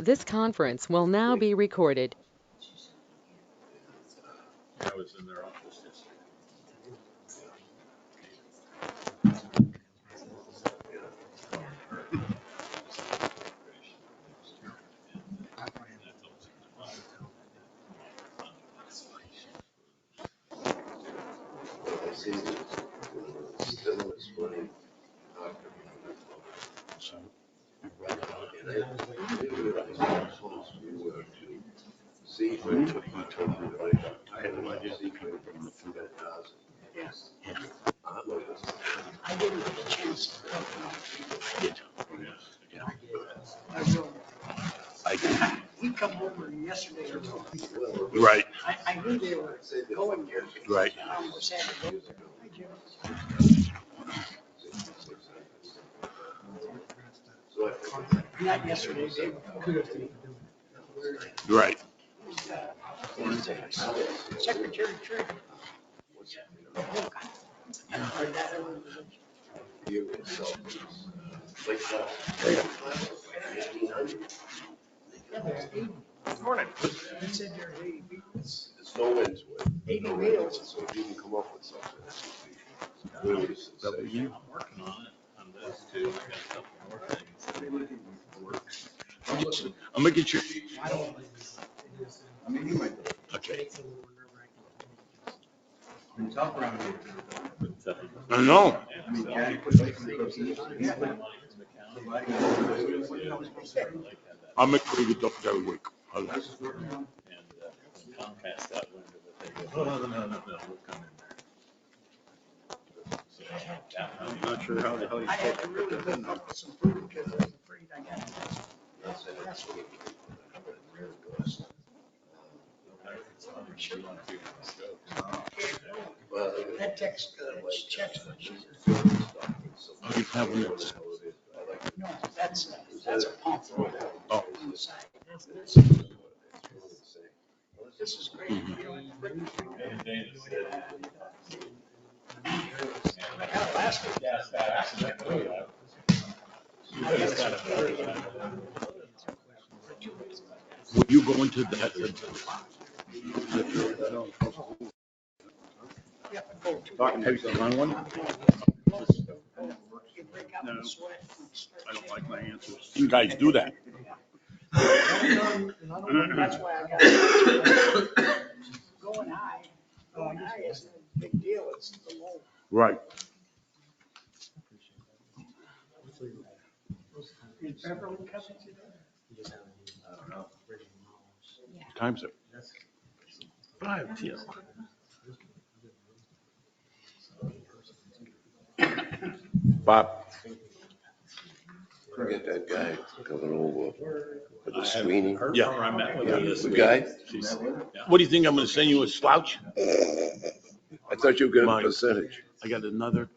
This conference will now be recorded. I was in their office yesterday. See, but he took me right up. I had no idea. Yes. I didn't get a chance to look. I will. He come over yesterday or two. Right, I knew they were going there. right. I almost had to go. Not yesterday, they were. Right. Secretary Tree. Morning. He said there's 80 people. It's no wind's way. 80 wheels. So if you can come up with something. I'm working on it, on those two. I got a couple more things. I'm gonna get you. Okay. I know. I'll make sure you get up every week. And Comcast that window, but they go, oh, no, we'll come in there. So, I'm not sure how the hell you're I had supposed to to really put that in look there. up some food because I was afraid I got. That text, checks what she said. You have one else. No, that's a pump. Oh. On the side. This is great. I got it last week. Will you go into that? Yeah, go to. Have you done one? You break out the sweat. I don't like my answers. You guys do that. That's why I got it. Going high. Going high isn't a big deal. It's the low. Right. Is Beverly coming today? Time's it. 5 till. Bob. Get that guy coming over for the screening. Yeah. I met with her this The week. guy? She's, What do you think? I'm gonna send you a slouch? I thought you were getting a Mine. percentage. I got another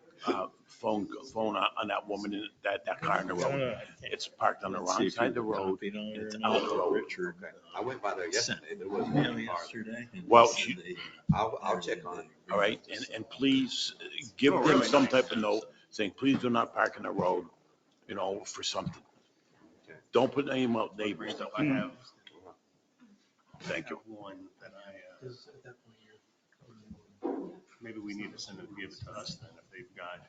phone on that woman in that car in the road. It's parked on the wrong side of the road. It's out the road. Richard. I went by there yesterday, there wasn't Yeah, any cars. yesterday. and Well, she said she- they- I'll check on it. All right, and please give them some type of note saying, please do not park in the road, for something. Don't put any out neighbors though. I have. Thank you. One that maybe we need to send it, give it to us then if they've got,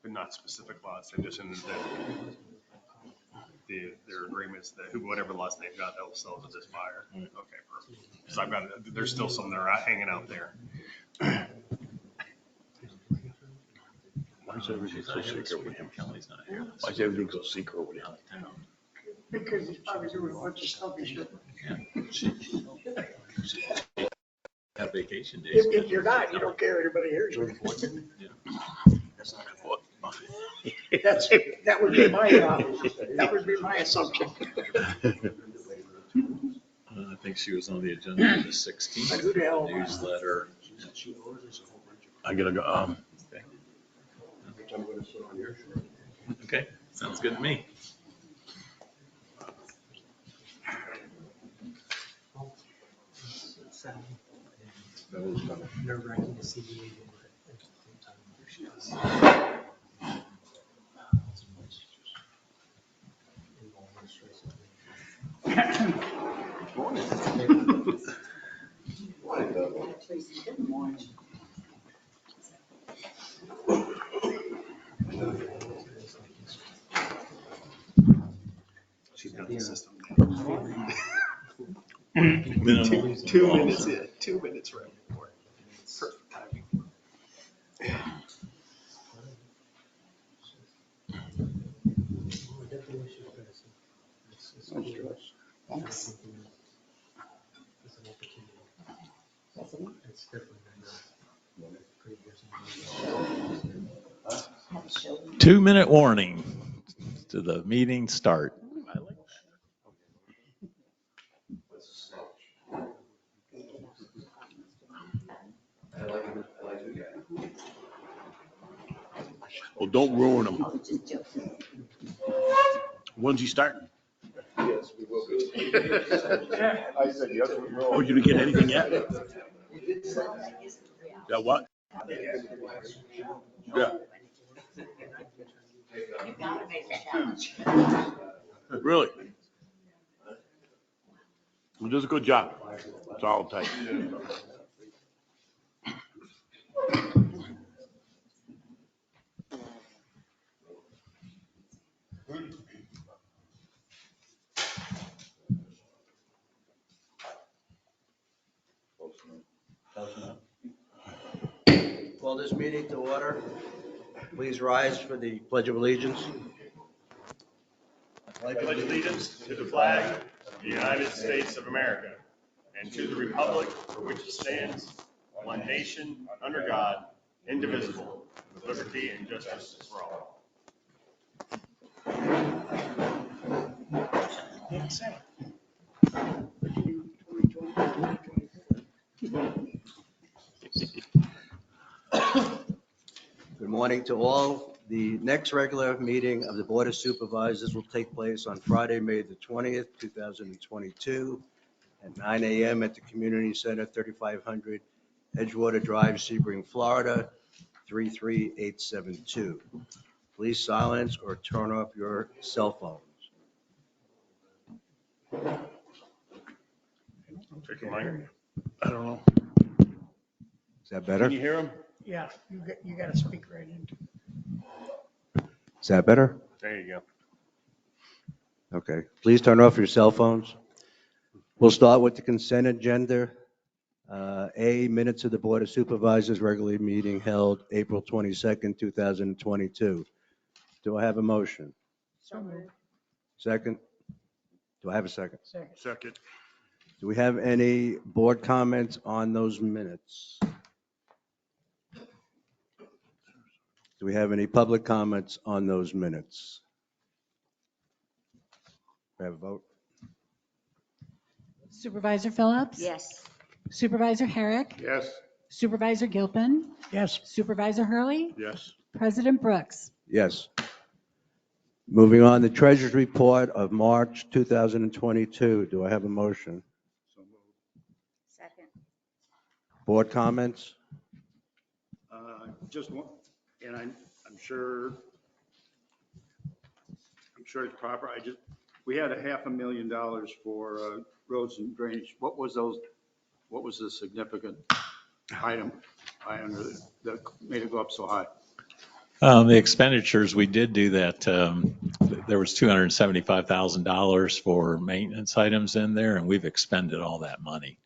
but not specific lots, they're just in their agreements that whatever lots they've got, they'll sell to this buyer. Okay, perfect. Because I've got, there's still some that are hanging out there. Why is everything so secret with him? Kelly's not here. Why is everything so secret with him? Because he's probably doing a bunch of stuff he shouldn't. Have vacation days. If you're not, you don't care anybody hears you. That would be my assumption. I think she was on the agenda for the 16th. But who the hell am I? Newsletter. I gotta go, Okay, sounds good to me. Nerve-wracking to see the agent. the system. 2 minutes in, 2 minutes right before. Perfect timing. Thanks. Have a show. 2-minute warning to the meeting start. Well, don't ruin them. I was just joking. When's he starting? Yes, we will be. I said, yes, we will. Oh, you didn't get anything yet? Yeah, what? Yeah, You gotta make a challenge. really? Well, does a good job. That's all I'll tell you. Call this meeting to order. Please rise for the Pledge of Allegiance. Pledge allegiance to the flag of the United States of America and to the republic for which it stands, one nation, under God, indivisible, with liberty and justice for all. Good morning to all. The next regular meeting of the Board of Supervisors will take place on Friday, May the 20th, 2022, at 9 a.m. at the Community Center, 3500 Edgewater Drive, Sebring, Florida, 33872. Please silence or turn off your cell phones. Take a minute. I don't know. Is that better? Can you hear him? Yeah, you gotta speak right into. Is that better? There you go. Okay. Please turn off your cell phones. We'll start with the consent agenda. A, minutes of the Board of Supervisors regular meeting held April 22nd, 2022. Do I have a motion? So moved. Second? Do I have a second? Second. Second. Do we have any board comments on those minutes? Do we have any public comments on those minutes? Do I have a vote? Supervisor Phillips? Yes. Supervisor Herrick? Yes. Supervisor Gilpin? Yes. Supervisor Hurley? Yes. President Brooks? Yes. Moving on, the Treasurer's Report of March 2022. Do I have a motion? Second. Board comments? Just one, and I'm sure it's proper. We had $500,000 for roads and drainage. What was the significant item that made it go up so high? The expenditures, we did do that. There was $275,000 for maintenance items in there, and we've expended all that money.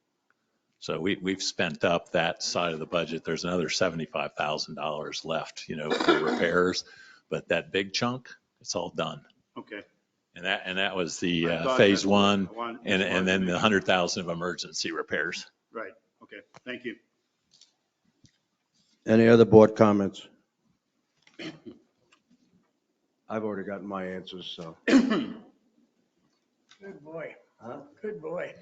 So we've spent up that side of the budget. There's another $75,000 left, for repairs, but that big chunk, it's all done. Okay. And that was the I thought phase that's one, what I wanted- and then the 100,000 of emergency repairs. Right. Okay. Thank you. Any other board comments? I've already gotten my answers, so. Good boy. Huh? Good boy.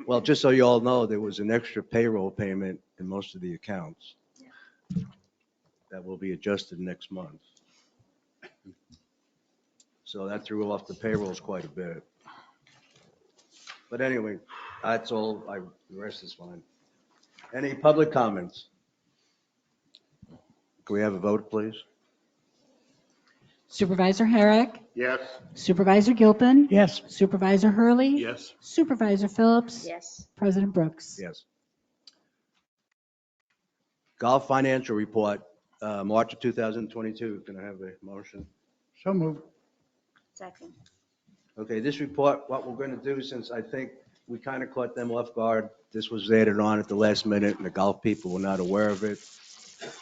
Well, just so you all know, there was an extra payroll payment in most of the accounts that will be adjusted next month. So that threw off the payrolls quite a bit. But anyway, that's all. The rest is fine. Any public comments? Can we have a vote, please? Supervisor Herrick? Yes. Supervisor Gilpin? Yes. Supervisor Hurley? Yes. Supervisor Phillips? Yes. President Brooks? Yes. Golf Financial Report, March of 2022. Can I have a motion? So moved. Second. Okay, this report, what we're going to do, since I think we kind of caught them off guard, this was added on at the last minute, and the golf people were not aware of it.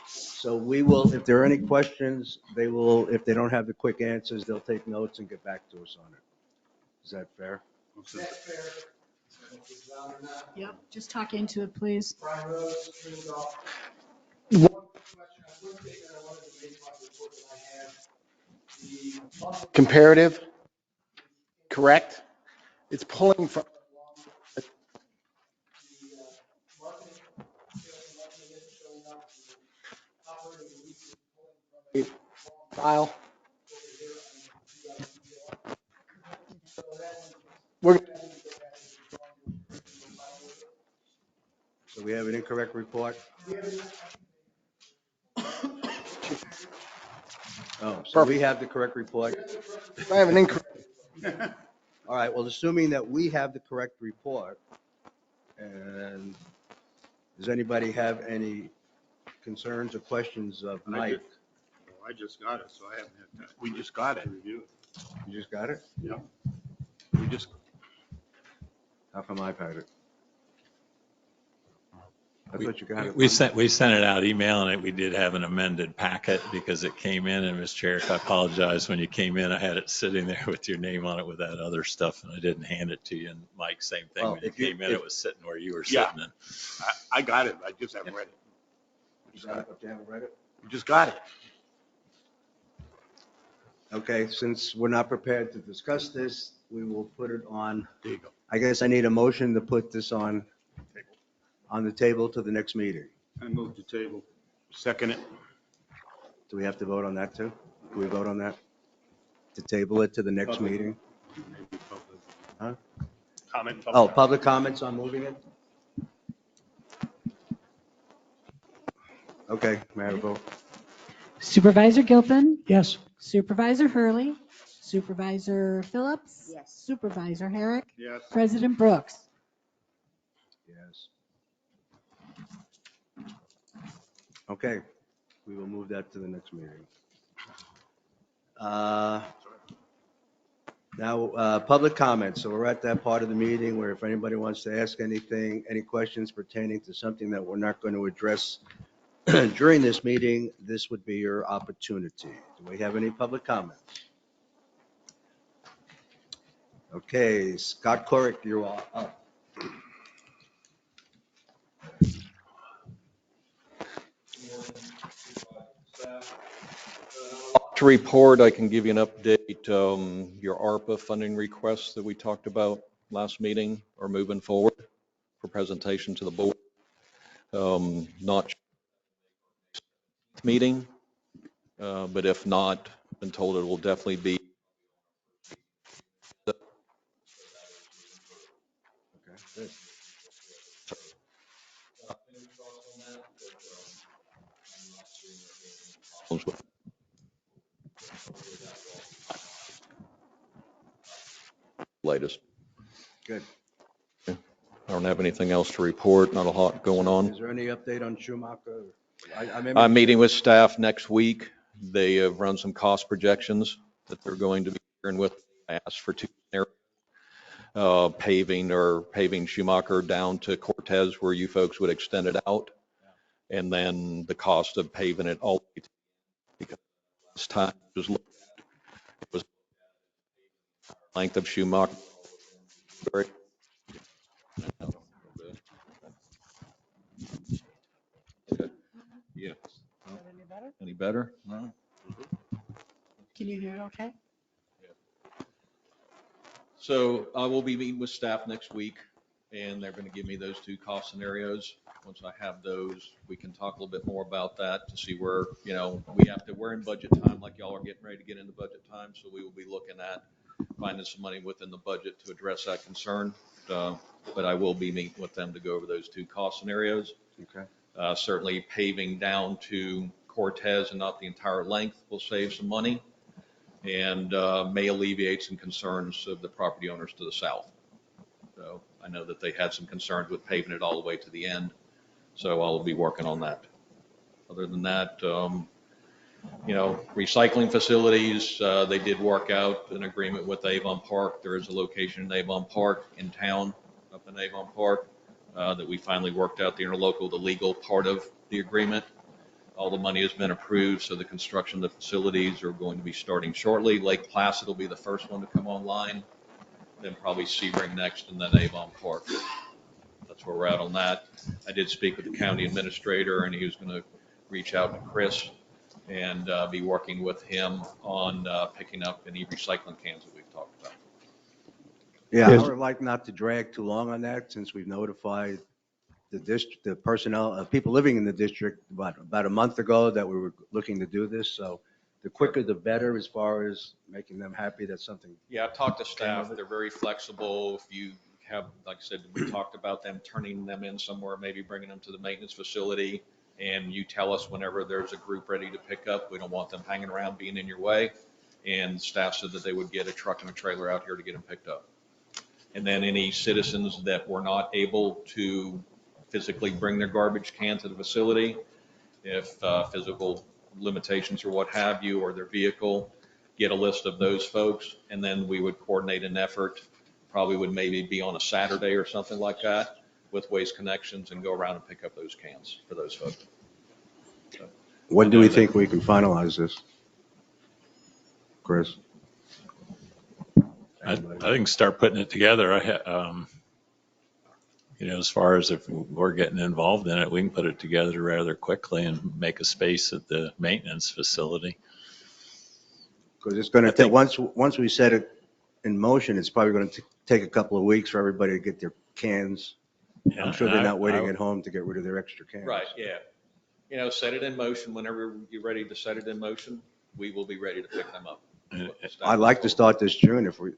So we will, if there are any questions, they will, if they don't have the quick answers, they'll take notes and get back to us on it. Is that fair? Yep, just talk into it, please. Comparative, correct? It's pulling from. File. We're, So we have an incorrect report? Oh, so we have the correct report? I have an incorrect. All right, well, assuming that we have the correct report, and does anybody have any concerns or questions of Mike? I just got it, so I haven't had time We just got it. to review it. You just got it? Yeah. We just, How come I've had it? I thought you got it. We sent it out emailing it. We did have an amended packet because it came in, and Ms. Chair, I apologize. When you came in, I had it sitting there with your name on it with that other stuff, and I didn't hand it to you. And Mike, same thing. Well, When you if you- came in, if- it was sitting where you were Yeah. sitting. And I got it. I just haven't read it. You got it, but you haven't read it? We just got it. Okay, since we're not prepared to discuss this, we will put it on, There you go. I guess I need a motion to put this on the table to the next meeting. I moved the table. Second it. Do we have to vote on that too? Do we vote on that? To table it to the next Public. meeting? Maybe public. Comment. Oh, public comments on moving it? Okay, may I have a vote? Supervisor Gilpin? Yes. Supervisor Hurley? Supervisor Phillips? Yes. Supervisor Herrick? Yes. President Brooks? Yes. Okay, we will move that to the next meeting. Now, public comments. So we're at that part of the meeting where if anybody wants to ask anything, any questions pertaining to something that we're not going to address during this meeting, this would be your opportunity. Do we have any public comments? Okay, Scott Corrick, you're all up. To report, I can give you an update. Your ARPA funding requests that we talked about last meeting are moving forward for presentation to the board. Not sure meeting, but if not, been told it will definitely be. Okay, good. Latest. Good. I don't have anything else to report. Not a lot going on. Is there any update on Schumacher? I'm meeting with staff next week. They have run some cost projections that they're going to be sharing with. I asked for two scenarios, paving Schumacher down to Cortez where you folks would extend it out. And then the cost of paving it all the way to, because last time it was length of Schumacher. Okay. Yeah. Any better? No. Can you hear it okay? So I will be meeting with staff next week, and they're going to give me those two cost scenarios. Once I have those, we can talk a little bit more about that to see where, we're in budget time, like y'all are getting ready to get into budget time. So we will be looking at finding some money within the budget to address that concern. But I will be meeting with them to go over those two cost scenarios. Okay. Certainly paving down to Cortez and not the entire length will save some money and may alleviate some concerns of the property owners to the south. So I know that they had some concerns with paving it all the way to the end. So I'll be working on that. Other than that, Recycling facilities, they did work out an agreement with Avon Park. There is a location in Avon Park in town, up in Avon Park, that we finally worked out the interlocal, the legal part of the agreement. All the money has been approved, so the construction of the facilities are going to be starting shortly. Lake Placid will be the first one to come online, then probably Sebring next, and then Avon Park. That's where we're at on that. I did speak with the county administrator, and he was going to reach out to Chris and be working with him on picking up any recycling cans that we've talked about. Yeah, I would like not to drag too long on that, since we've notified the district, the personnel, people living in the district about a month ago that we were looking to do this. So the quicker the better, as far as making them happy that something. Yeah, I've talked to staff. They're very flexible. If you have, like I said, we talked about them turning them in somewhere, maybe bringing them to the maintenance facility, and you tell us whenever there's a group ready to pick up. We don't want them hanging around being in your way. And staff said that they would get a truck and a trailer out here to get them picked up. And then any citizens that were not able to physically bring their garbage can to the facility, if physical limitations or what have you, or their vehicle, get a list of those folks, and then we would coordinate an effort, probably would maybe be on a Saturday or something like that, with Waste Connections, and go around and pick up those cans for those folks. So, When do we think we can finalize this, Chris? I think start putting it together. As far as if we're getting involved in it, we can put it together rather quickly and make a space at the maintenance facility. Because it's going to take, once we set it in motion, it's probably going to take a couple of weeks for everybody to get their cans. Yeah, I'm sure they're not waiting at home to get rid of their extra cans. Right, yeah. Set it in motion. Whenever you're ready to set it in motion, we will be ready to pick them up. I'd like to start this June if we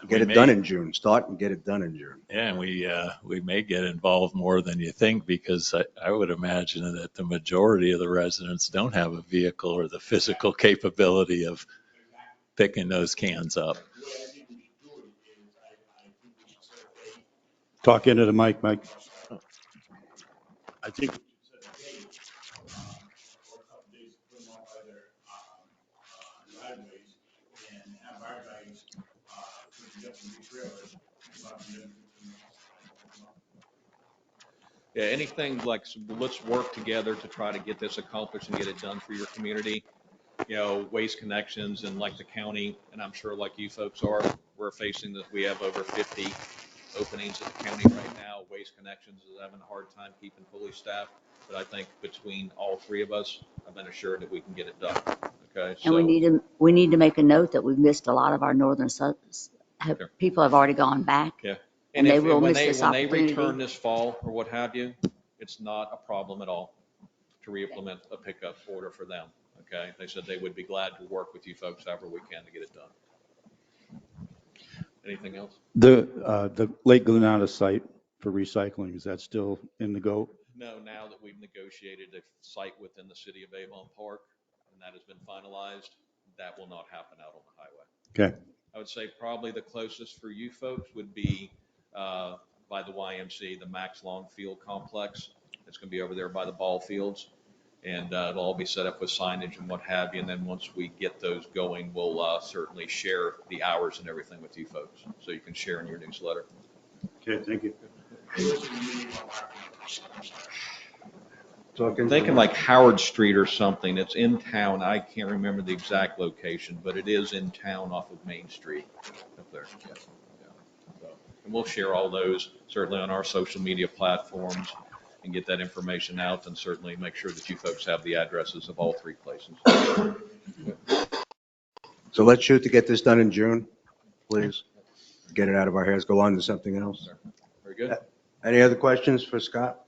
get it done in June. Start and get it done in June. Yeah, and we may get involved more than you think, because I would imagine that the majority of the residents don't have a vehicle or the physical capability of picking those cans up. Talk into the mic, Mike. I think Yeah, anything like, let's work together to try to get this accomplished and get it done for your community. Waste Connections and like the county, and I'm sure like you folks are, we're facing that we have over 50 openings at the county right now. Waste Connections is having a hard time keeping fully staffed, but I think between all three of us, I've been assured that we can get it done. Okay. And we need to make a note that we've missed a lot of our northern subs. Sure. People have already gone back. Yeah. And they will when miss this when they opportunity. return this fall or what have you, it's not a problem at all to re-implement a pickup order for them. Okay. They said they would be glad to work with you folks however we can to get it done. Anything else? The Lake Glenada site for recycling, is that still in the go? No, now that we've negotiated a site within the city of Avon Park and that has been finalized, that will not happen out on the highway. Okay. I would say probably the closest for you folks would be by the YMC, the Max Long Field Complex. It's going to be over there by the ball fields, and it'll all be set up with signage and what have you. And then once we get those going, we'll certainly share the hours and everything with you folks, so you can share in your newsletter. Okay, thank you. I'm thinking like Howard Street or something. It's in town. I can't remember the exact location, but it is in town off of Main Street up there. Yeah. So, and we'll share all those certainly on our social media platforms and get that information out, and certainly make sure that you folks have the addresses of all three places. So let's shoot to get this done in June, please. Get it out of our hairs, go on to something else. Very good. Any other questions for Scott?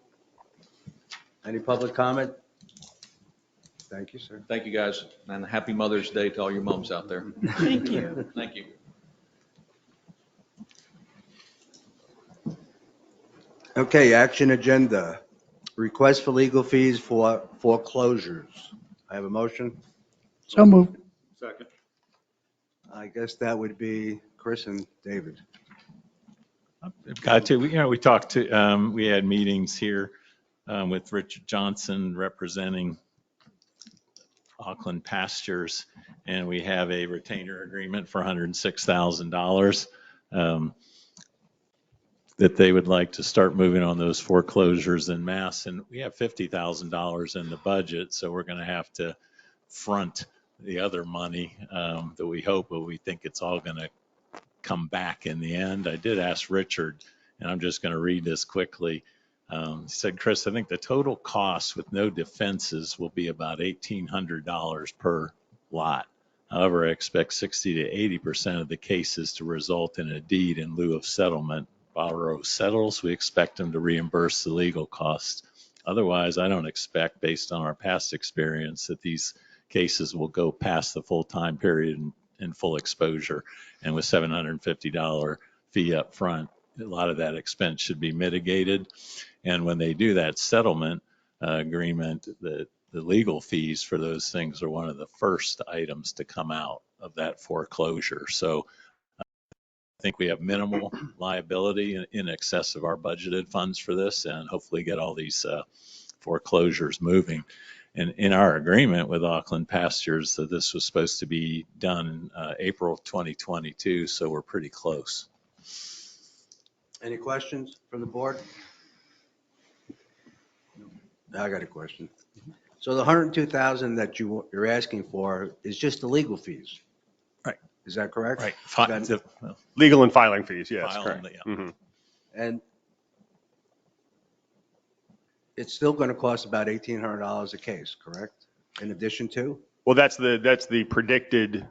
Any public comment? Thank you, sir. Thank you, guys, and happy Mother's Day to all your moms out there. Thank you. Thank you. Okay, action agenda. Request for legal fees for foreclosures. I have a motion. So moved. Second. I guess that would be Chris and David. Got to. We talked to. We had meetings here with Richard Johnson representing Auckland Pastures, and we have a retainer agreement for $106,000 that they would like to start moving on those foreclosures en masse. And we have $50,000 in the budget, so we're going to have to front the other money that we hope, but we think it's all going to come back in the end. I did ask Richard, and I'm just going to read this quickly. He said, Chris, I think the total cost with no defenses will be about $1,800 per lot. However, I expect 60 to 80% of the cases to result in a deed in lieu of settlement. Borrower settles, we expect them to reimburse the legal costs. Otherwise, I don't expect, based on our past experience, that these cases will go past the full time period in full exposure. And with $750 fee up front, a lot of that expense should be mitigated. And when they do that settlement agreement, the legal fees for those things are one of the first items to come out of that foreclosure. So I think we have minimal liability in excess of our budgeted funds for this, and hopefully get all these foreclosures moving. And in our agreement with Auckland Pastures, that this was supposed to be done April 2022, so we're pretty close. Any questions from the board? I got a question. So the 102,000 that you're asking for is just the legal fees? Right. Is that correct? Right. Legal and filing fees, yes, Filing, correct. yeah. Mhm. And it's still going to cost about $1,800 a case, correct? In addition to? Well, that's the predicted,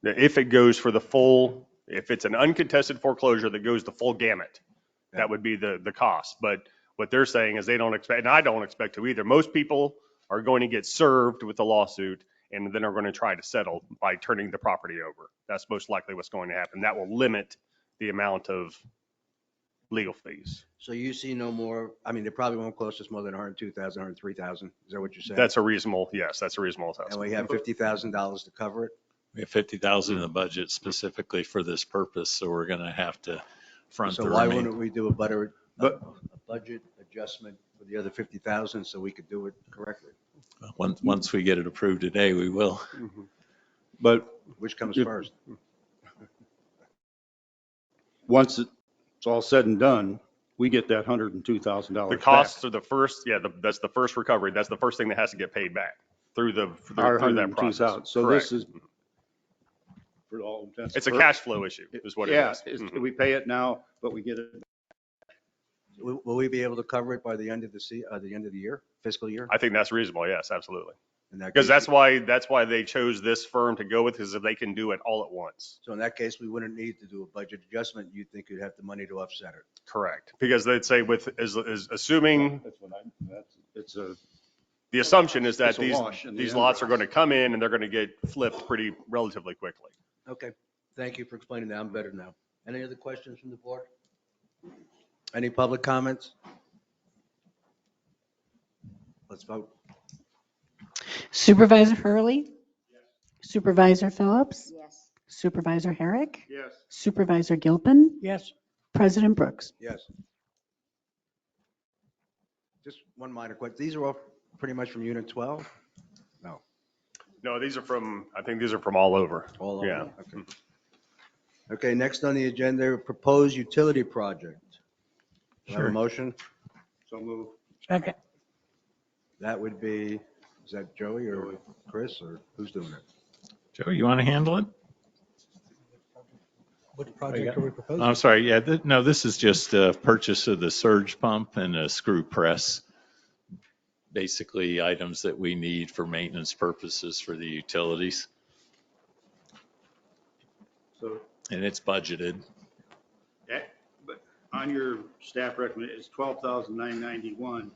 if it goes for the full, if it's an uncontested foreclosure that goes the full gamut, that would be the cost. But what they're saying is they don't expect, and I don't expect to either. Most people are going to get served with the lawsuit and then are going to try to settle by turning the property over. That's most likely what's going to happen. That will limit the amount of legal fees. So you see no more, I mean, it probably won't cost us more than 102,000, 103,000. Is that what you're saying? That's a reasonable, yes, that's a reasonable And assessment. we have $50,000 to cover it? We have $50,000 in the budget specifically for this purpose, so we're going to have to front the So why remaining. wouldn't we do a budget adjustment for the other 50,000 so we could do it correctly? Once we get it approved today, we will. But Which comes If- first? once it's all said and done, we get that $102,000 The back. costs are the first, that's the first recovery. That's the first thing that has to get paid back through Our through that 102,000. process. So Correct. this is, for all intents. It's a and cash flow issue is what it Yeah, is. Mhm. we pay it now, but we get it. Will we be able to cover it by the end of the end of the year, fiscal year? I think that's reasonable. Yes, absolutely. In that Because case- that's why they chose this firm to go with, is if they can do it all at once. So in that case, we wouldn't need to do a budget adjustment. You'd think you'd have the money to offset it. Correct. Because they'd say is assuming, It's a, the assumption is that It's a wash in the these end. lots are going to come in and they're going to get flipped pretty relatively quickly. Okay. Thank you for explaining that. I'm better now. Any other questions from the board? Any public comments? Let's vote. Supervisor Hurley? Supervisor Phillips? Yes. Supervisor Herrick? yes. Supervisor Gilpin? Yes. President Brooks? Yes. Just one minor question. These are all pretty much from Unit 12? No, these are from, I think these are from all over. All of Yeah. them? Okay. Okay, next on the agenda, proposed utility project. Do I have a Sure. motion? So move. Second. That would be, is that Joey or Chris, or who's doing it? Joe, you want to handle it? What project are we proposing? I'm sorry, yeah, no, this is just a purchase of the surge pump and a screw press. Basically, items that we need for maintenance purposes for the utilities, So, and it's budgeted. but on your staff recommendation, it's 12,991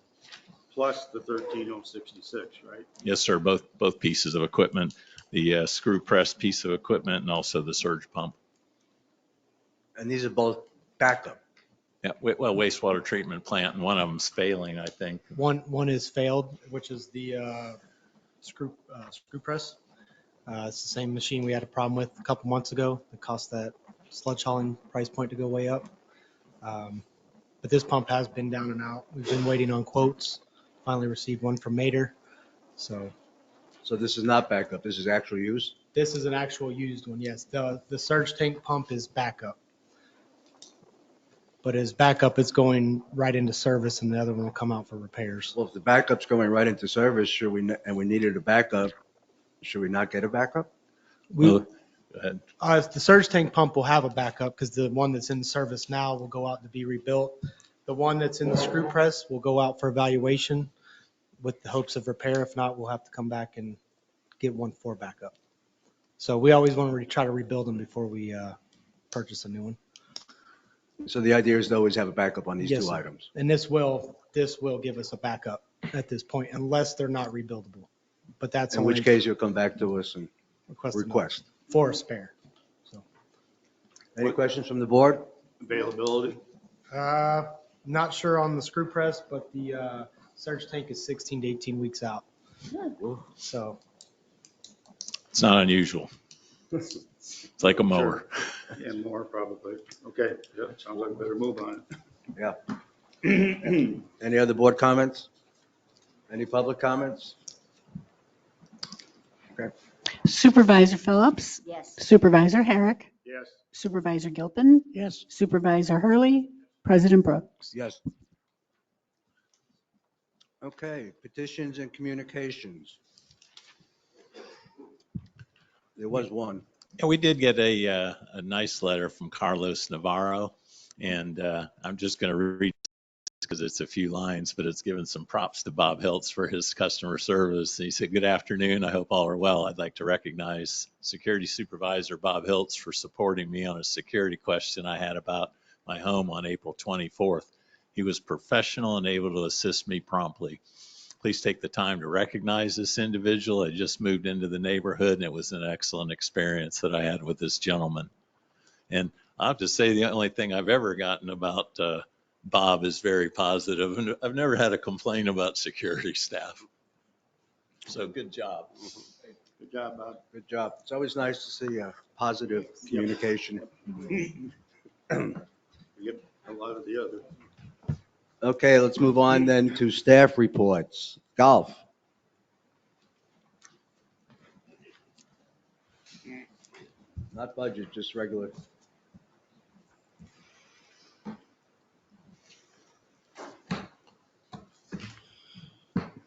plus the 13,066, right? Yes, sir, both pieces of equipment, the screw press piece of equipment and also the surge pump. And these are both backup. Yeah, well, wastewater treatment plant, and one of them's failing, I think. One is failed, which is the screw press. It's the same machine we had a problem with a couple months ago. It cost that sludge hauling price point to go way up. But this pump has been down and out. We've been waiting on quotes. Finally received one from Mater. So So this is not backup, this is actual use? This is an actual used one, yes. The surge tank pump is backup. But as backup, it's going right into service and the other one will come out for repairs. Well, if the backup's going right into service, and we needed a backup, should we not get a backup? The surge tank pump will have a backup because the one that's in service now will go out to be rebuilt. The one that's in the screw press will go out for evaluation with the hopes of repair. If not, we'll have to come back and get one for backup. So we always want to try to rebuild them before we purchase a new one. So the idea is to always have a backup on these Yes, two sir. items. And this will give us a backup at this point unless they're not rebuildable. But that's In only which case you'll come back to us and request. for a spare. Any questions from the board? Availability? Not sure on the screw press, but the surge tank is 16 to 18 weeks out. So It's not unusual. It's like a mower. Yeah, more probably. Okay, yeah, sounds like a better move on it. Yeah. Any other board comments? Any public comments? Okay. Supervisor Phillips, Yes. Supervisor Herrick, Yes. Supervisor Gilpin, Yes. Supervisor Hurley, President Brooks. Yes. Okay, petitions and communications. There was one. Yeah, we did get a nice letter from Carlos Navarro, and I'm just going to read because it's a few lines, but it's given some props to Bob Hiltz for his customer service. He said, "Good afternoon. I hope all are well. I'd like to recognize Security Supervisor Bob Hiltz for supporting me on a security question I had about my home on April 24th. He was professional and able to assist me promptly. Please take the time to recognize this individual. I just moved into the neighborhood, and it was an excellent experience that I had with this gentleman." And I have to say, the only thing I've ever gotten about Bob is very positive, and I've never had a complaint about security staff. So good job. Good job, Bob. Good job. It's always nice to see a positive communication. Yep, a lot of the other. Okay, let's move on then to staff reports. Golf. Not budget, just regular.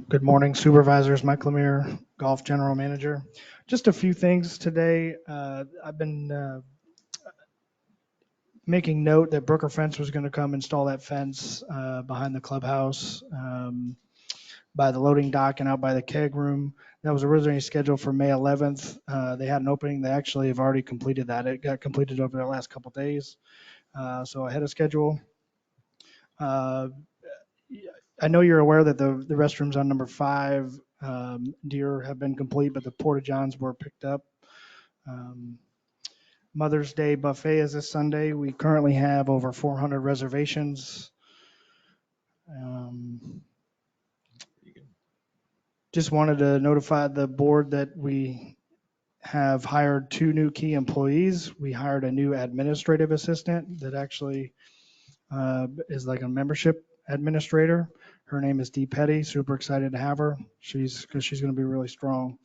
Good morning, Supervisors. Mike Lemire, Golf General Manager. Just a few things today. I've been making note that Brooker Fence was going to come install that fence behind the clubhouse, by the loading dock and out by the keg room. That was originally scheduled for May 11th. They had an opening. They actually have already completed that. It got completed over the last couple of days. So ahead of schedule. I know you're aware that the restrooms on number 5, Deer, have been complete, but the porta-johns were picked up. Mother's Day buffet is this Sunday. We currently have over 400 reservations. Just wanted to notify the board that we have hired 2 new key employees. We hired a new administrative assistant that actually is like a membership administrator. Her name is Dee Petty. Super excited to have her. Because she's going to be really strong.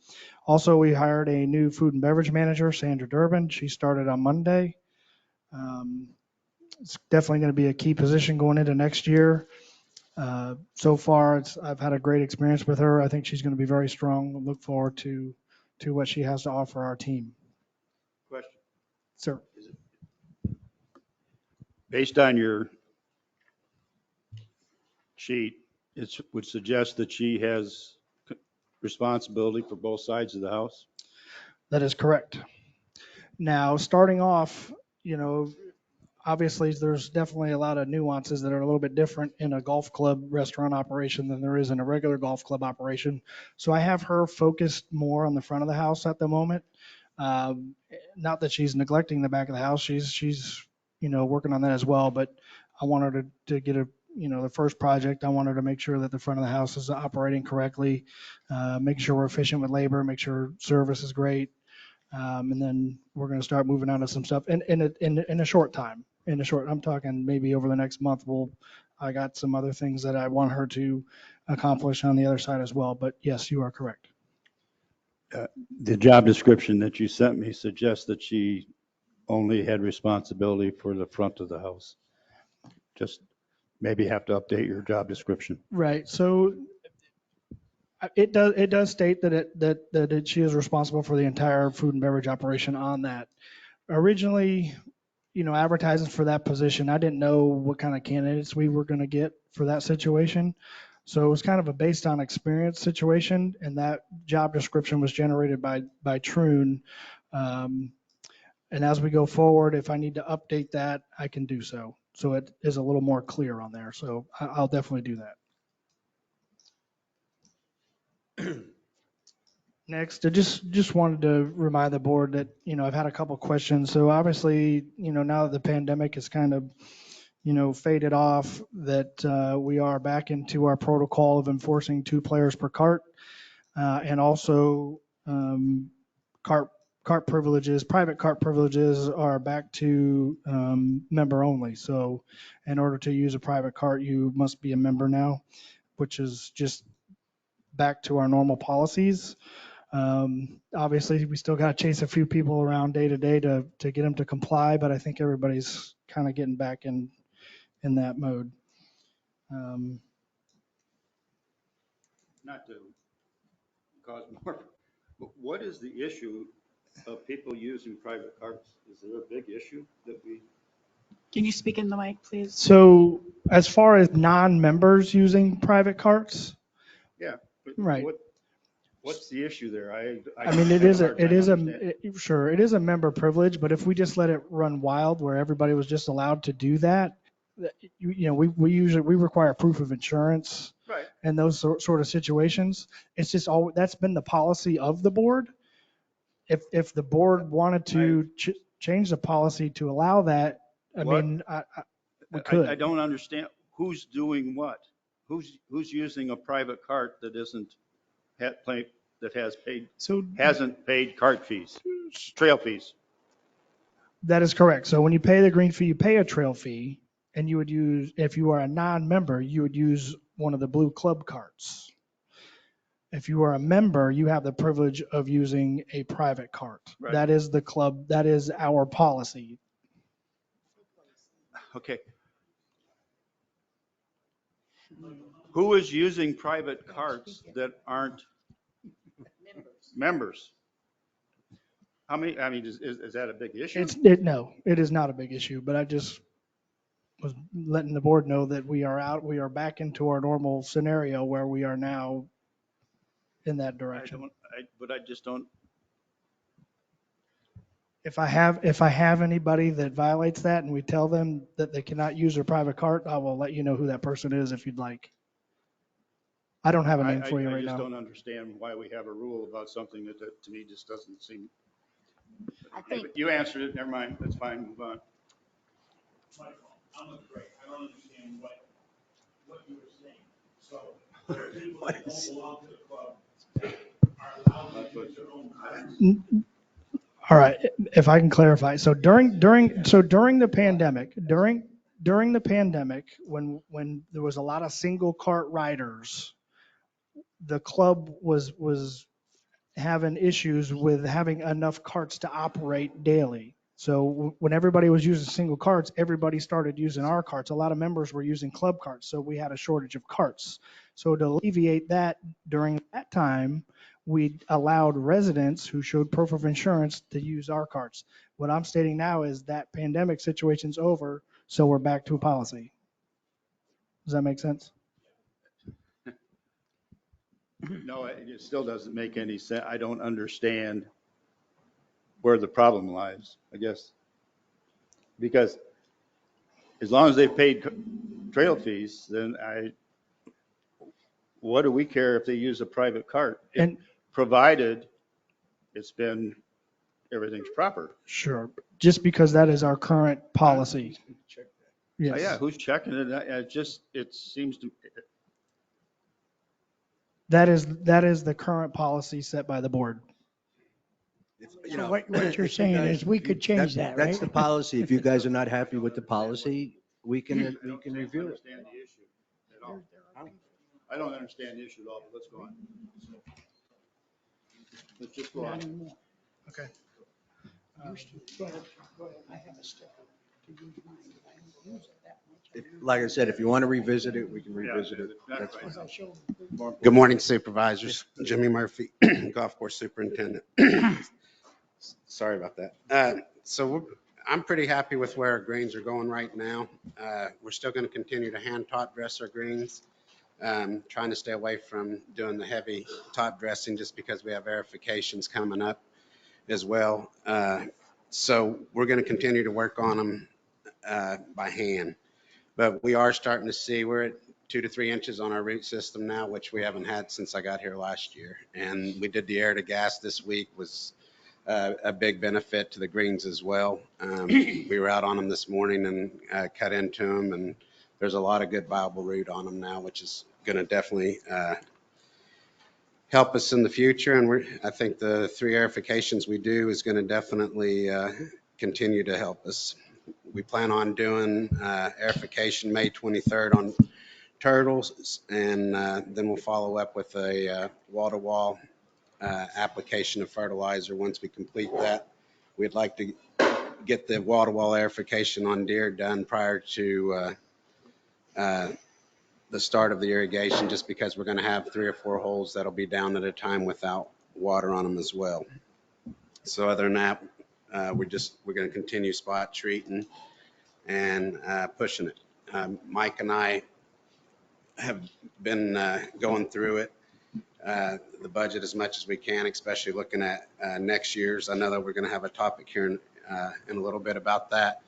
Also, we hired a new food and beverage manager, Sandra Durbin. She started on Monday. It's definitely going to be a key position going into next year. So far, I've had a great experience with her. I think she's going to be very strong. Look forward to what she has to offer our team. Question. Sir. Based on your sheet, it would suggest that she has responsibility for both sides of the house? That is correct. Now, starting off, obviously there's definitely a lot of nuances that are a little bit different in a golf club restaurant operation than there is in a regular golf club operation. So I have her focused more on the front of the house at the moment. Not that she's neglecting the back of the house. She's working on that as well, but I want her to get the first project. I want her to make sure that the front of the house is operating correctly, make sure we're efficient with labor, make sure service is great. And then we're going to start moving on to some stuff in a short time. I'm talking maybe over the next month. I got some other things that I want her to accomplish on the other side as well. But yes, you are correct. The job description that you sent me suggests that she only had responsibility for the front of the house. Just maybe have to update your job description. Right, so it does state that she is responsible for the entire food and beverage operation on that. Originally, advertising for that position, I didn't know what kind of candidates we were going to get for that situation. So it was kind of a based on experience situation, and that job description was generated by Troon. And as we go forward, if I need to update that, I can do so. So it is a little more clear on there. So I'll definitely do that. Next, I just wanted to remind the board that, I've had a couple questions. So obviously, now that the pandemic is kind of, faded off, that we are back into our protocol of enforcing 2 players per cart. And also cart privileges, private cart privileges are back to member only. So in order to use a private cart, you must be a member now, which is just back to our normal policies. Obviously, we still got to chase a few people around day to day to get them to comply, but I think everybody's kind of getting back in that mode. Not to cause more, but what is the issue of people using private carts? Is there a big issue that we? Can you speak in the mic, please? So as far as non-members using private carts, Yeah. But right. What's the issue there? I mean, it is a member privilege, but if we just let it run wild where everybody was just allowed to do that, we usually require proof of insurance. Right. And those sort of situations. It's just that's been the policy of the board. If the board wanted to change the policy to allow that, we could. I don't understand who's doing what. Who's using a private cart that hasn't paid cart fees, trail fees. That is correct. So when you pay the green fee, you pay a trail fee, and you would use, if you are a non-member, you would use one of the blue club carts. If you are a member, you have the privilege of using a private cart. Right. That is the club, that is our policy. Okay. Who is using private carts that aren't members? How many, is that a big issue? No, it is not a big issue, but I just was letting the board know that we are back into our normal scenario where we are now in that direction. But I just don't. If I have anybody that violates that and we tell them that they cannot use their private cart, I will let you know who that person is if you'd like. I don't have a name for you right now. I just don't understand why we have a rule about something that to me just doesn't seem. I think You answered it. Never mind. That's fine. Move on. I'm great. I don't understand what you were saying. So people that don't belong to the club are allowed to use their own cards. All right, if I can clarify. So during the pandemic, when there was a lot of single cart riders, the club was having issues with having enough carts to operate daily. So when everybody was using single carts, everybody started using our carts. A lot of members were using club carts, so we had a shortage of carts. So to alleviate that during that time, we allowed residents who showed proof of insurance to use our carts. What I'm stating now is that pandemic situation's over, so we're back to a policy. Does that make sense? No, it still doesn't make any sense. I don't understand where the problem lies, I guess. Because as long as they've paid trail fees, then what do we care if they use a private cart? And provided everything's proper. Sure, just because that is our current policy. Yes. Yeah, who's checking it? It seems to. That is the current policy set by the board. So what you're saying is we could change that, right? That's the policy. If you guys are not happy with the policy, we can review it. Understand the issue at all. I don't understand the issue at all, but let's go on. Let's just go Not on. anymore. Okay. Used to. Go ahead. I have a sticker to use mine, but I don't use it that much. Like I said, if you want to revisit it, we can revisit it. Yeah, That's right. fine. Because I showed Good morning, Supervisors. Jimmy Murphy, Golf Course Superintendent. Sorry about that. I'm pretty happy with where our greens are going right now. We're still going to continue to hand top dress our greens. Trying to stay away from doing the heavy top dressing just because we have verifications coming up as well. So we're going to continue to work on them by hand. But we are starting to see we're at 2 to 3 inches on our root system now, which we haven't had since I got here last year. And we did the air to gas this week, was a big benefit to the greens as well. We were out on them this morning and cut into them, and there's a lot of good viable root on them now, which is going to definitely help us in the future. And I think the 3 aerifications we do is going to definitely continue to help us. We plan on doing aerification May 23rd on turtles, and then we'll follow up with a wall-to-wall application of fertilizer. Once we complete that, we'd like to get the wall-to-wall aerification on deer done prior to the start of the irrigation, just because we're going to have 3 or 4 holes that'll be down at a time without water on them as well. So other than that, we're going to continue spot treating and pushing it. Mike and I have been going through it, the budget as much as we can, especially looking at next year's. I know that we're going to have a topic here in a little bit about that.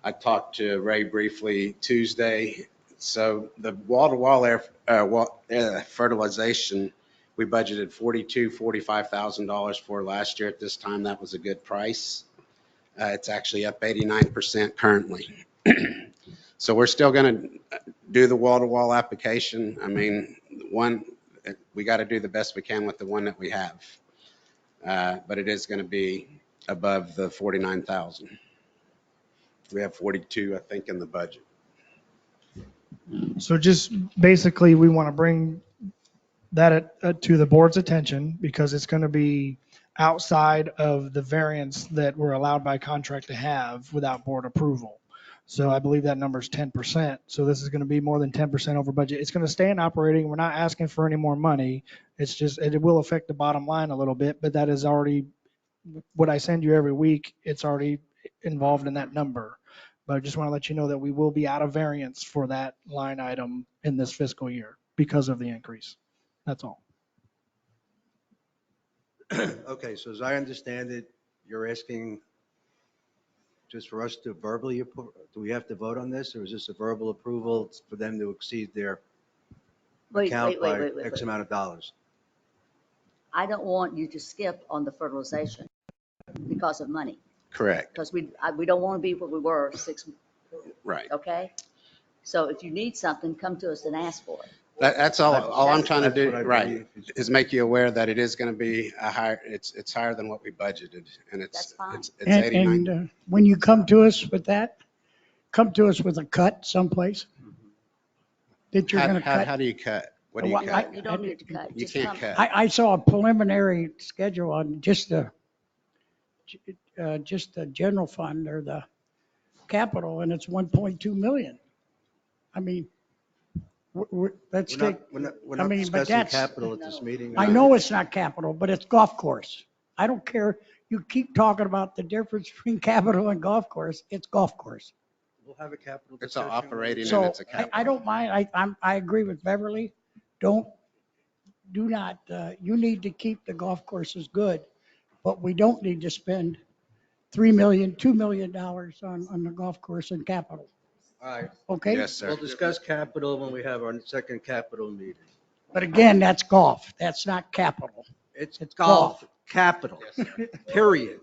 I talked to Ray briefly Tuesday. So the wall-to-wall fertilization, we budgeted $45,000 for last year. At this time, that was a good price. It's actually up 89% currently. So we're still going to do the wall-to-wall application. I mean, we got to do the best we can with the one that we have. But it is going to be above the 49,000. We have 42, I think, in the budget. So just basically, we want to bring that to the board's attention because it's going to be outside of the variance that we're allowed by contract to have without board approval. So I believe that number is 10%. So this is going to be more than 10% over budget. It's going to stay in operating. We're not asking for any more money. It's just, it will affect the bottom line a little bit, but that is already what I send you every week. It's already involved in that number. But I just want to let you know that we will be out of variance for that line item in this fiscal year because of the increase. That's all. Okay, so as I understand it, you're asking just for us to verbally, do we have to vote on this, or is this a verbal approval for them to exceed their account by X amount of dollars? I don't want you to skip on the fertilization because of money. Correct. Because we don't want to be where we were 6. Right. Okay? So if you need something, come to us and ask for it. That's all I'm trying to That's do, what I right, believe. is make you aware that it is going to be a higher, it's higher than what we budgeted, and That's it's fine. 89. And when you come to us with that, come to us with a cut someplace that you're going to cut. How do you cut? What do you Well, cut? You don't need to cut. You Just can't come. cut. I saw a preliminary schedule on just the general fund or the capital, and it's 1.2 million. I mean, let's We're take, not I mean, but discussing that's, capital at this meeting. I know it's not capital, but it's golf course. I don't care. You keep talking about the difference between capital and golf course. It's golf course. We'll have a capital It's discussion. operating and So it's a capital. I don't mind. I agree with Beverly. Do not, you need to keep the golf courses good, but we don't need to spend $3 million, $2 million on the golf course and capital. All right, Okay? Yes, sir. we'll discuss capital when we have our second capital meeting. But again, that's golf. That's not capital. It's It's golf, golf. capital, period.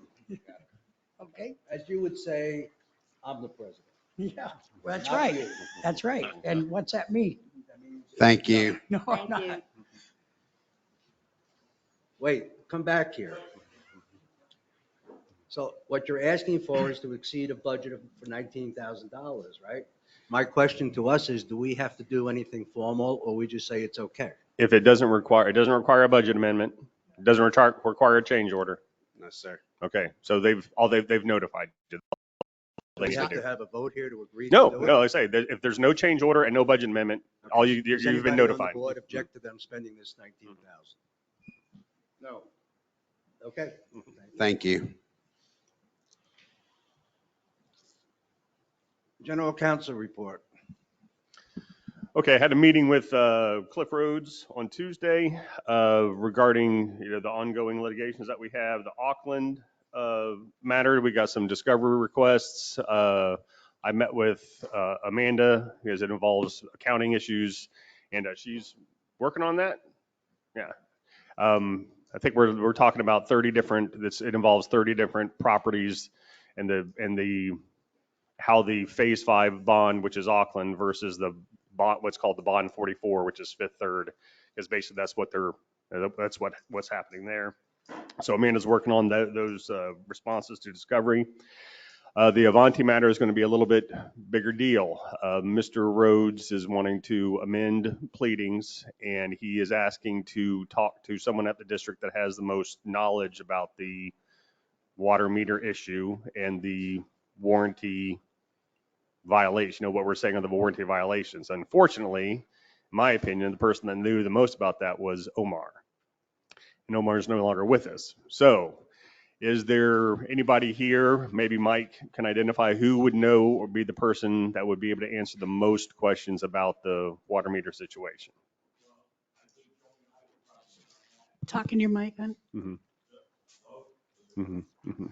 Okay? As you would say, I'm the president. Yeah, that's Not right. you. That's right. And what's that mean? Thank you. No, Thank not. you. Wait, come back here. So what you're asking for is to exceed a budget for $19,000, right? My question to us is, do we have to do anything formal, or we just say it's okay? If it doesn't require a budget amendment, Doesn't require a change order. No, sir. Okay, so they've notified you. Do we have to have a vote here to agree to No, do it? no, I say, if there's no change order and no budget amendment, all Does you've been anybody on notified. the board object to them spending this 19,000? No. Okay. Thank you. General counsel report. Okay, I had a meeting with Cliff Rhodes on Tuesday regarding the ongoing litigations that we have, the Auckland matter. We got some discovery requests. I met with Amanda because it involves accounting issues, and she's working on that. Yeah. I think we're talking about 30 different. It involves 30 different properties, and the how the Phase 5 bond, which is Auckland, versus the bond, what's called the bond 44, which is Fifth Third, is basically that's what's happening there. So Amanda's working on those responses to discovery. The Avanti matter is going to be a little bit bigger deal. Mr. Rhodes is wanting to amend pleadings, and he is asking to talk to someone at the district that has the most knowledge about the water meter issue and the warranty violation, what we're saying are the warranty violations. Unfortunately, in my opinion, the person that knew the most about that was Omar. And Omar is no longer with us. So is there anybody here, maybe Mike can identify who would know or be the person that would be able to answer the most questions about the water meter situation? Talk in your mic then. Mm-hmm. Mm-hmm. Mm-hmm.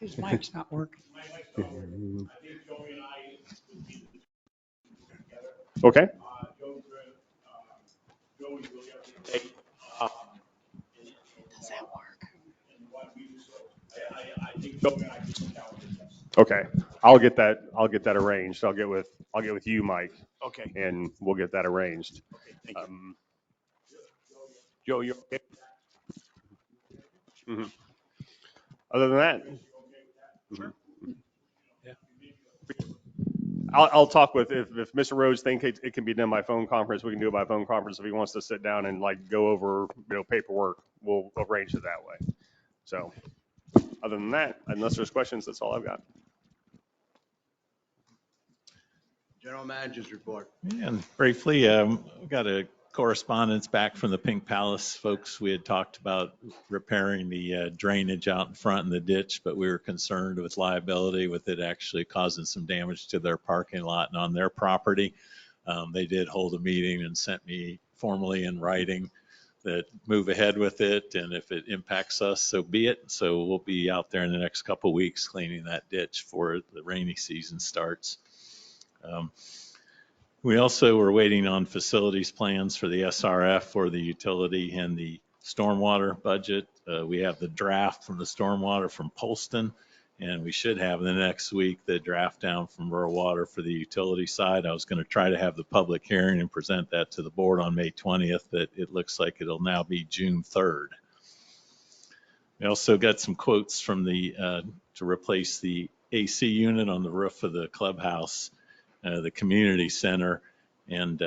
His mic's not working. Okay. Does that work? Okay, I'll get that arranged. I'll get with you, Mike. Okay. And we'll get that arranged. Thank you. Joe, you okay? Mm-hmm. Other than that, I'll talk with, if Mr. Rhodes thinks it can be done by phone conference, we can do it by phone conference. If he wants to sit down and go over, paperwork, we'll arrange it that way. So other than that, unless there's questions, that's all I've got. General manager's report. And briefly, we got a correspondence back from the Pink Palace folks. We had talked about repairing the drainage out in front in the ditch, but we were concerned with liability with it actually causing some damage to their parking lot and on their property. They did hold a meeting and sent me formally in writing that move ahead with it, and if it impacts us, so be it. So we'll be out there in the next couple of weeks cleaning that ditch before the rainy season starts. We also were waiting on facilities plans for the SRF for the utility and the stormwater budget. We have the draft from the stormwater from Polston, and we should have in the next week the draft down from rural water for the utility side. I was going to try to have the public hearing and present that to the board on May 20th, but it looks like it'll now be June 3rd. We also got some quotes from to replace the AC unit on the roof of the clubhouse, the community center, and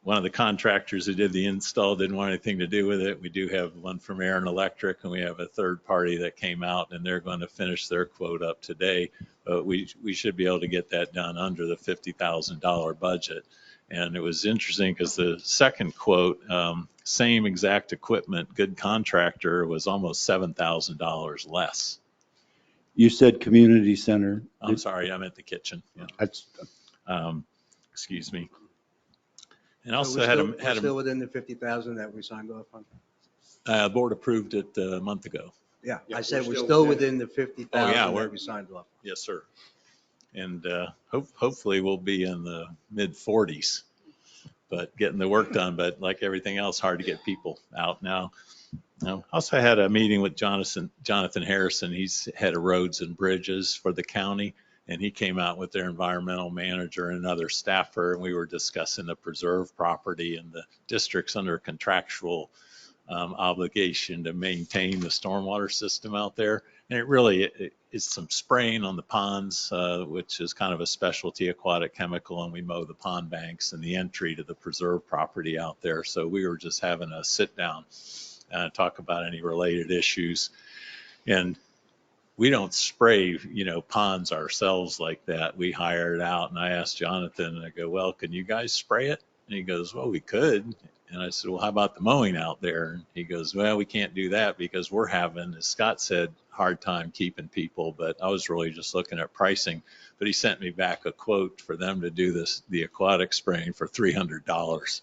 one of the contractors who did the install didn't want anything to do with it. We do have one from Aaron Electric, and we have a third party that came out, and they're going to finish their quote up today. But we should be able to get that done under the $50,000 budget. And it was interesting because the second quote, same exact equipment, good contractor, was almost $7,000 less. You said community center. I'm sorry, I meant the kitchen. Yeah. That's, Excuse me. And also We're still within the 50,000 that we signed off on? Board approved it a month ago. Yeah, I said we're still within the 50,000 that we signed off. Yes, sir. And hopefully we'll be in the mid 40s, but getting the work done. But like everything else, hard to get people out now. Also had a meeting with Jonathan Harrison. He's head of roads and bridges for the county, and he came out with their environmental manager and another staffer, and we were discussing the preserve property and the district's under contractual obligation to maintain the stormwater system out there. And it really is some spraying on the ponds, which is kind of a specialty aquatic chemical, and we mow the pond banks and the entry to the preserve property out there. So we were just having a sit down talk about any related issues. And we don't spray, ponds ourselves like that. We hire it out. And I asked Jonathan, and I go, well, can you guys spray it? And he goes, well, we could. And I said, well, how about the mowing out there? And he goes, well, we can't do that because we're having, as Scott said, hard time keeping people. But I was really just looking at pricing. But he sent me back a quote for them to do the aquatic spraying for $300.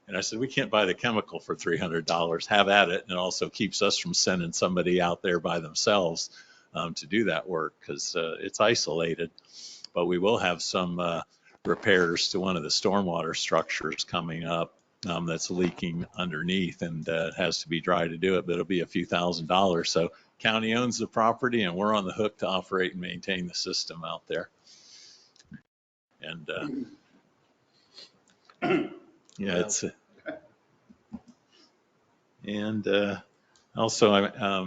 And I said, we can't buy the chemical for $300. Have at it. And it also keeps us from sending somebody out there by themselves to do that work because it's isolated. But we will have some repairs to one of the stormwater structures coming up that's leaking underneath, and it has to be dry to do it, but it'll be a few $1,000s. So county owns the property, and we're on the hook to operate and maintain the system out there. And yeah, it's and also,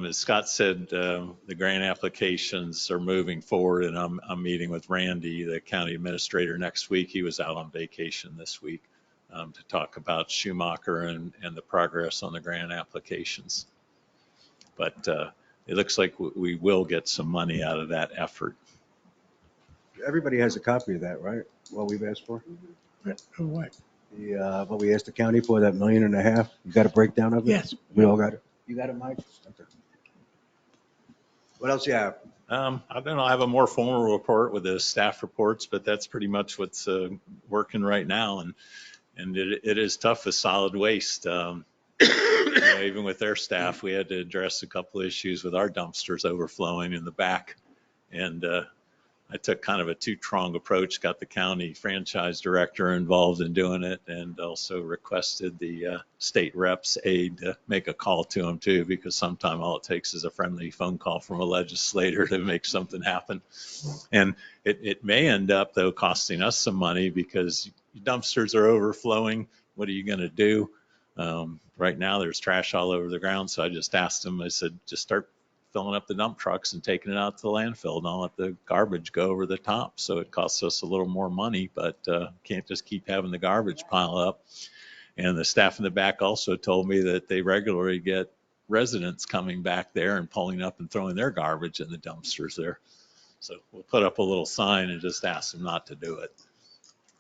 as Scott said, the grant applications are moving forward, and I'm meeting with Randy, the county administrator, next week. He was out on vacation this week to talk about Schumacher and the progress on the grant applications. But it looks like we will get some money out of that effort. Everybody has a copy of that, right? What we've asked for? What? What we asked the county for, that $1.5 million. You got a breakdown of it? Yes. We all got it? You got it, Mike? Okay. What else you have? I don't know. I have a more formal report with the staff reports, but that's pretty much what's working right now. And it is tough with solid waste. Even with their staff, we had to address a couple of issues with our dumpsters overflowing in the back. And I took kind of a two-pronged approach, got the county franchise director involved in doing it, and also requested the state rep's aide to make a call to them too, because sometimes all it takes is a friendly phone call from a legislator to make something happen. And it may end up, though, costing us some money because dumpsters are overflowing. What are you going to do? Right now, there's trash all over the ground, so I just asked them, I said, just start filling up the dump trucks and taking it out to the landfill. Don't let the garbage go over the top. So it costs us a little more money, but can't just keep having the garbage pile up. And the staff in the back also told me that they regularly get residents coming back there and pulling up and throwing their garbage in the dumpsters there. So we'll put up a little sign and just ask them not to do it.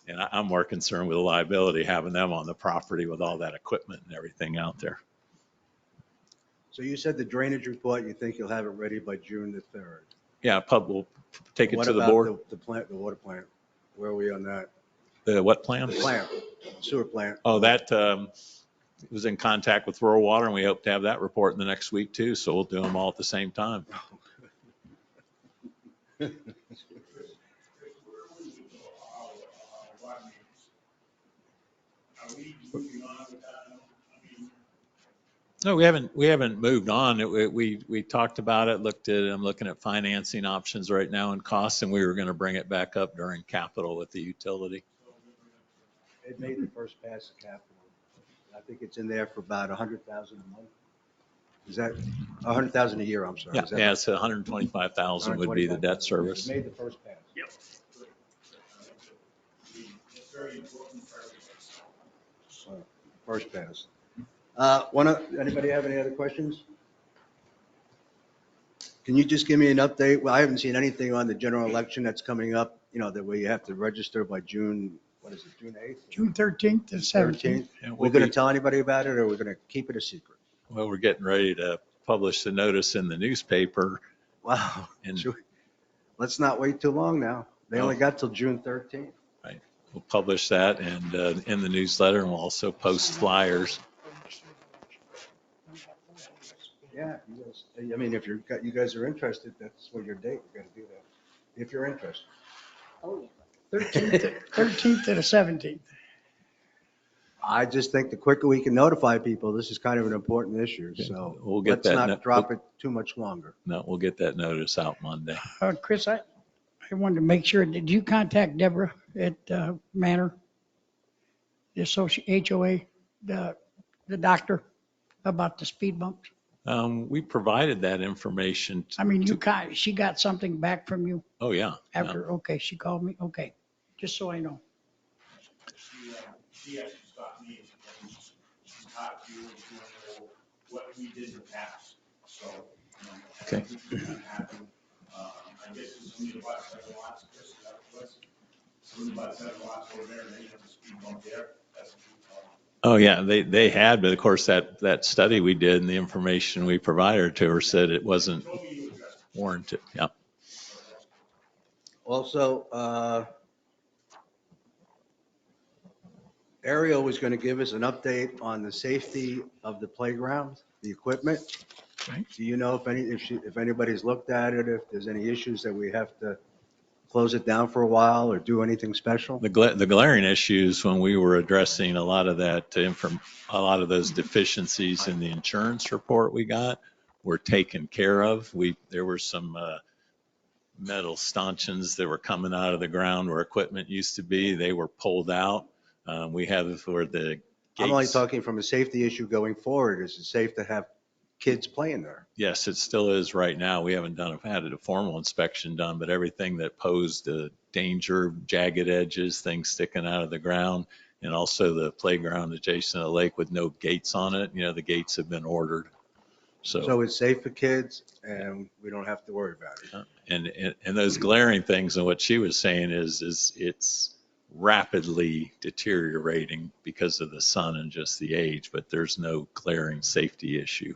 And I'm more concerned with the liability having them on the property with all that equipment and everything out there. So you said the drainage report, you think you'll have it ready by June the 3rd? Yeah, we'll take it What to the about board. the plant, the water plant? Where are we on that? The what plan? The plant, sewer plant. Oh, that was in contact with Rural Water, and we hope to have that report in the next week too. So we'll do them all at the same time. No, we haven't moved on. We talked about it, I'm looking at financing options right now and costs, and we were going to bring it back up during capital with the utility. It made the first pass of capital. I think it's in there for about 100,000 a month. Is that 100,000 a year? I'm sorry. Yeah, it's 125,000 would be the debt service. It made the first pass. Yep. It's very important for everybody. First pass. Anybody have any other questions? Can you just give me an update? Well, I haven't seen anything on the general election that's coming up, that way you have to register by June, what is it, June 8th? June 13th to 17th. We're going to tell anybody about it, or we're going to keep it a secret? Well, we're getting ready to publish the notice in the newspaper. Wow. And let's not wait too long now. They only got till June 13th. Right. We'll publish that and in the newsletter, and we'll also post flyers. Yeah, if you guys are interested, that's what your date. We're going to do that. If you're interested. Oh, yeah. 13th to the 17th. I just think the quicker we can notify people, this is kind of an important issue. So we'll get let's that not drop it too much longer. No, we'll get that notice out Monday. Chris, I wanted to make sure, did you contact Deborah at Manor? The HOA, the doctor, about the speed bumps? We provided that information. She got something back from you Oh, yeah. after, okay, she called me, okay, just so I know. She actually stopped me and she talked to you and she went over what we did in the past. So, Okay. I'm happy. I guess it's only about 7 lots, Chris, is that what it was? It's only about 7 lots over there, and then you have the speed bump there. That's what you call it. Oh, yeah, they had, but of course, that study we did and the information we provided to her said it wasn't warranted. Yeah. Also, Ariel was going to give us an update on the safety of the playground, the equipment. Right. Do you know if anybody's looked at it, if there's any issues that we have to close it down for a while or do anything special? The glaring issues when we were addressing a lot of that a lot of those deficiencies in the insurance report we got were taken care of. There were some metal stanchions that were coming out of the ground where equipment used to be. They were pulled out. We have where the I'm only gates. talking from a safety issue going forward. Is it safe to have kids playing there? Yes, it still is right now. We haven't had a formal inspection done, but everything that posed a danger, jagged edges, things sticking out of the ground, and also the playground adjacent to the lake with no gates on it. The gates have been ordered. So it's safe for kids and we don't have to worry about it. And those glaring things, and what she was saying is it's rapidly deteriorating because of the sun and just the age, but there's no glaring safety issue.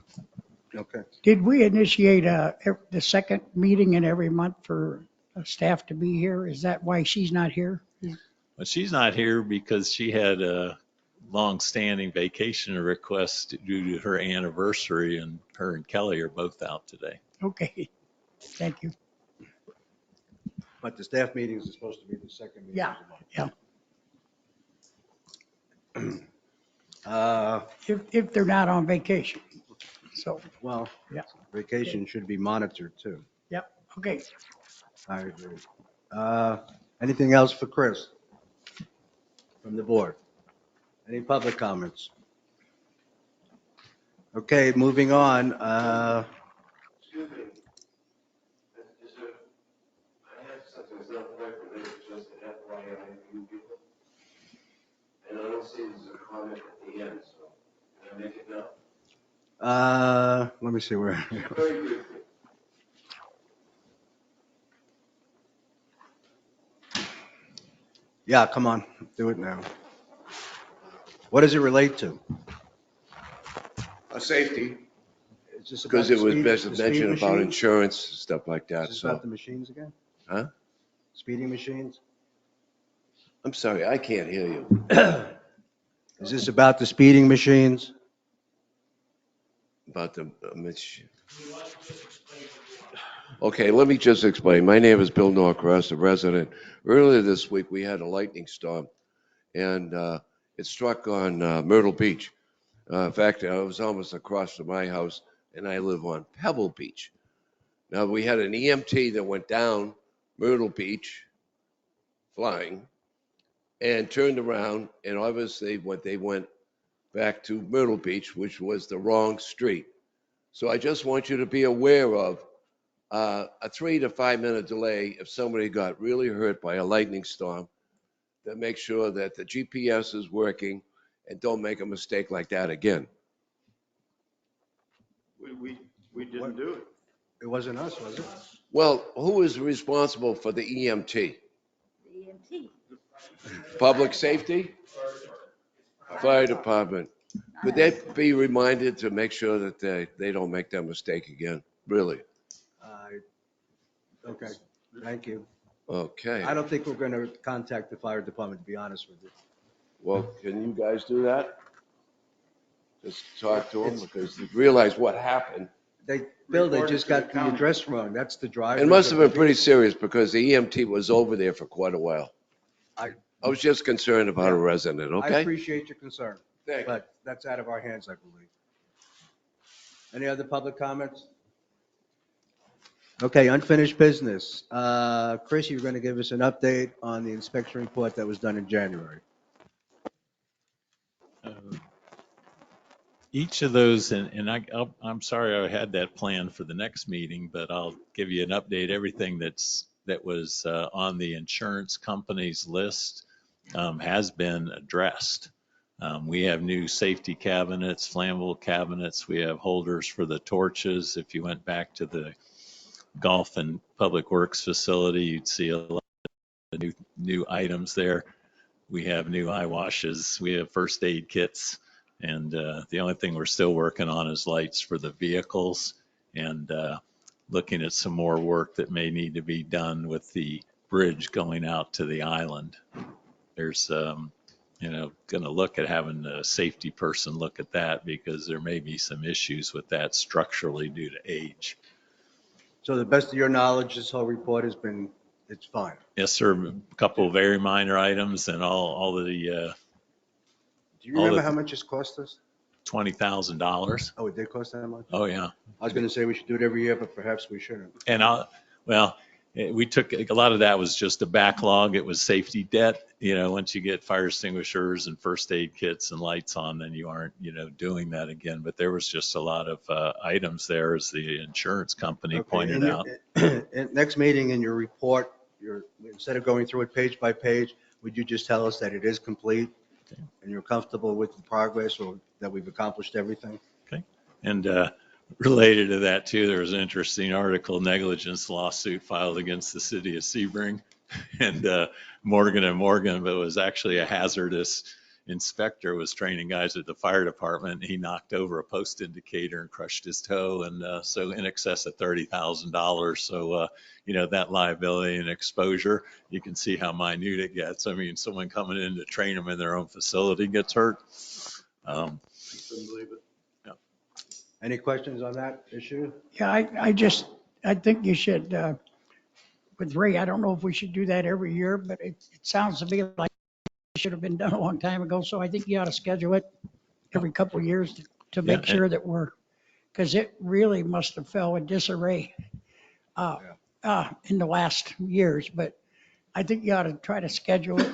Okay. Did we initiate the second meeting in every month for staff to be here? Is that why she's not here? But she's not here because she had a long-standing vacation request due to her anniversary, and her and Kelly are both out today. Okay, thank you. But the staff meetings are supposed to be the second meeting. Yeah, yeah. If they're not on vacation. So, Well, yeah. vacation should be monitored too. Yep, okay. I agree. Anything else for Chris from the board? Any public comments? Okay, moving on. Excuse me. Is there, I have something that's not quite related, just an FYI for you people. And I don't see there's a comment at the end, so can I make it now? Let me see where. Very briefly. Yeah, come on, do it now. What does it relate to? Safety, Is this about because the it was speed- best the speed mentioned about machines? insurance, stuff like that, Is this so. about the machines again? Huh? Speeding machines? I'm sorry, I can't hear you. Is this about the speeding machines? About the, Mitch. Okay, let me just explain. My name is Bill Norcross, a resident. Earlier this week, we had a lightning storm, and it struck on Myrtle Beach. In fact, I was almost across from my house, and I live on Pebble Beach. Now, we had an EMT that went down Myrtle Beach, flying, and turned around, and obviously they went back to Myrtle Beach, which was the wrong street. So I just want you to be aware of a 3 to 5 minute delay if somebody got really hurt by a lightning storm, to make sure that the GPS is working and don't make a mistake like that again. We didn't do it. It wasn't us, was it? Well, who is responsible for the EMT? The EMT. Public safety? Fire department. Could they be reminded to make sure that they don't make that mistake again? Really? Okay, thank you. Okay. I don't think we're going to contact the fire department, to be honest with you. Well, can you guys do that? Just talk to them, because they realize what happened. Bill, they just got the address wrong. That's the driver. It must have been pretty serious, because the EMT was over there for quite a while. I was just concerned about a resident, I okay? appreciate your concern, Thank you. but that's out of our hands, I believe. Any other public comments? Okay, unfinished business. Chris, you're going to give us an update on the inspection report that was done in January. Each of those, and I'm sorry I had that planned for the next meeting, but I'll give you an update. Everything that was on the insurance company's list has been addressed. We have new safety cabinets, flammable cabinets. We have holders for the torches. If you went back to the golf and public works facility, you'd see a lot of new items there. We have new eye washes. We have first aid kits. And the only thing we're still working on is lights for the vehicles, and looking at some more work that may need to be done with the bridge going out to the island. There's, going to look at having a safety person look at that because there may be some issues with that structurally due to age. So the best of your knowledge, this whole report it's fine. Yes, sir. A couple of very minor items and all the Do you remember how much this cost us? $20,000. Oh, it did cost that much? Oh, yeah. I was going to say we should do it every year, but perhaps we shouldn't. And we took, a lot of that was just a backlog. It was safety debt. Once you get fire extinguishers and first aid kits and lights on, then you aren't, doing that again. But there was just a lot of items there, as the insurance company pointed out. Next meeting in your report, instead of going through it page by page, would you just tell us that it is complete and you're comfortable with the progress, or that we've accomplished everything? Okay. And related to that too, there was an interesting article, negligence lawsuit filed against the city of Sebring and Morgan & Morgan, but it was actually a hazardous inspector was training guys at the fire department. He knocked over a post indicator and crushed his toe, and so in excess of $30,000. So that liability and exposure, you can see how minute it gets. I mean, someone coming in to train them in their own facility gets hurt. Couldn't believe it. Any questions on that issue? Yeah, I think you should, with Ray, I don't know if we should do that every year, but it sounds to me like it should have been done a long time ago. So I think you ought to schedule it every couple of years to make sure that because it really must have fell in disarray in the last years. But I think you ought to try to schedule it,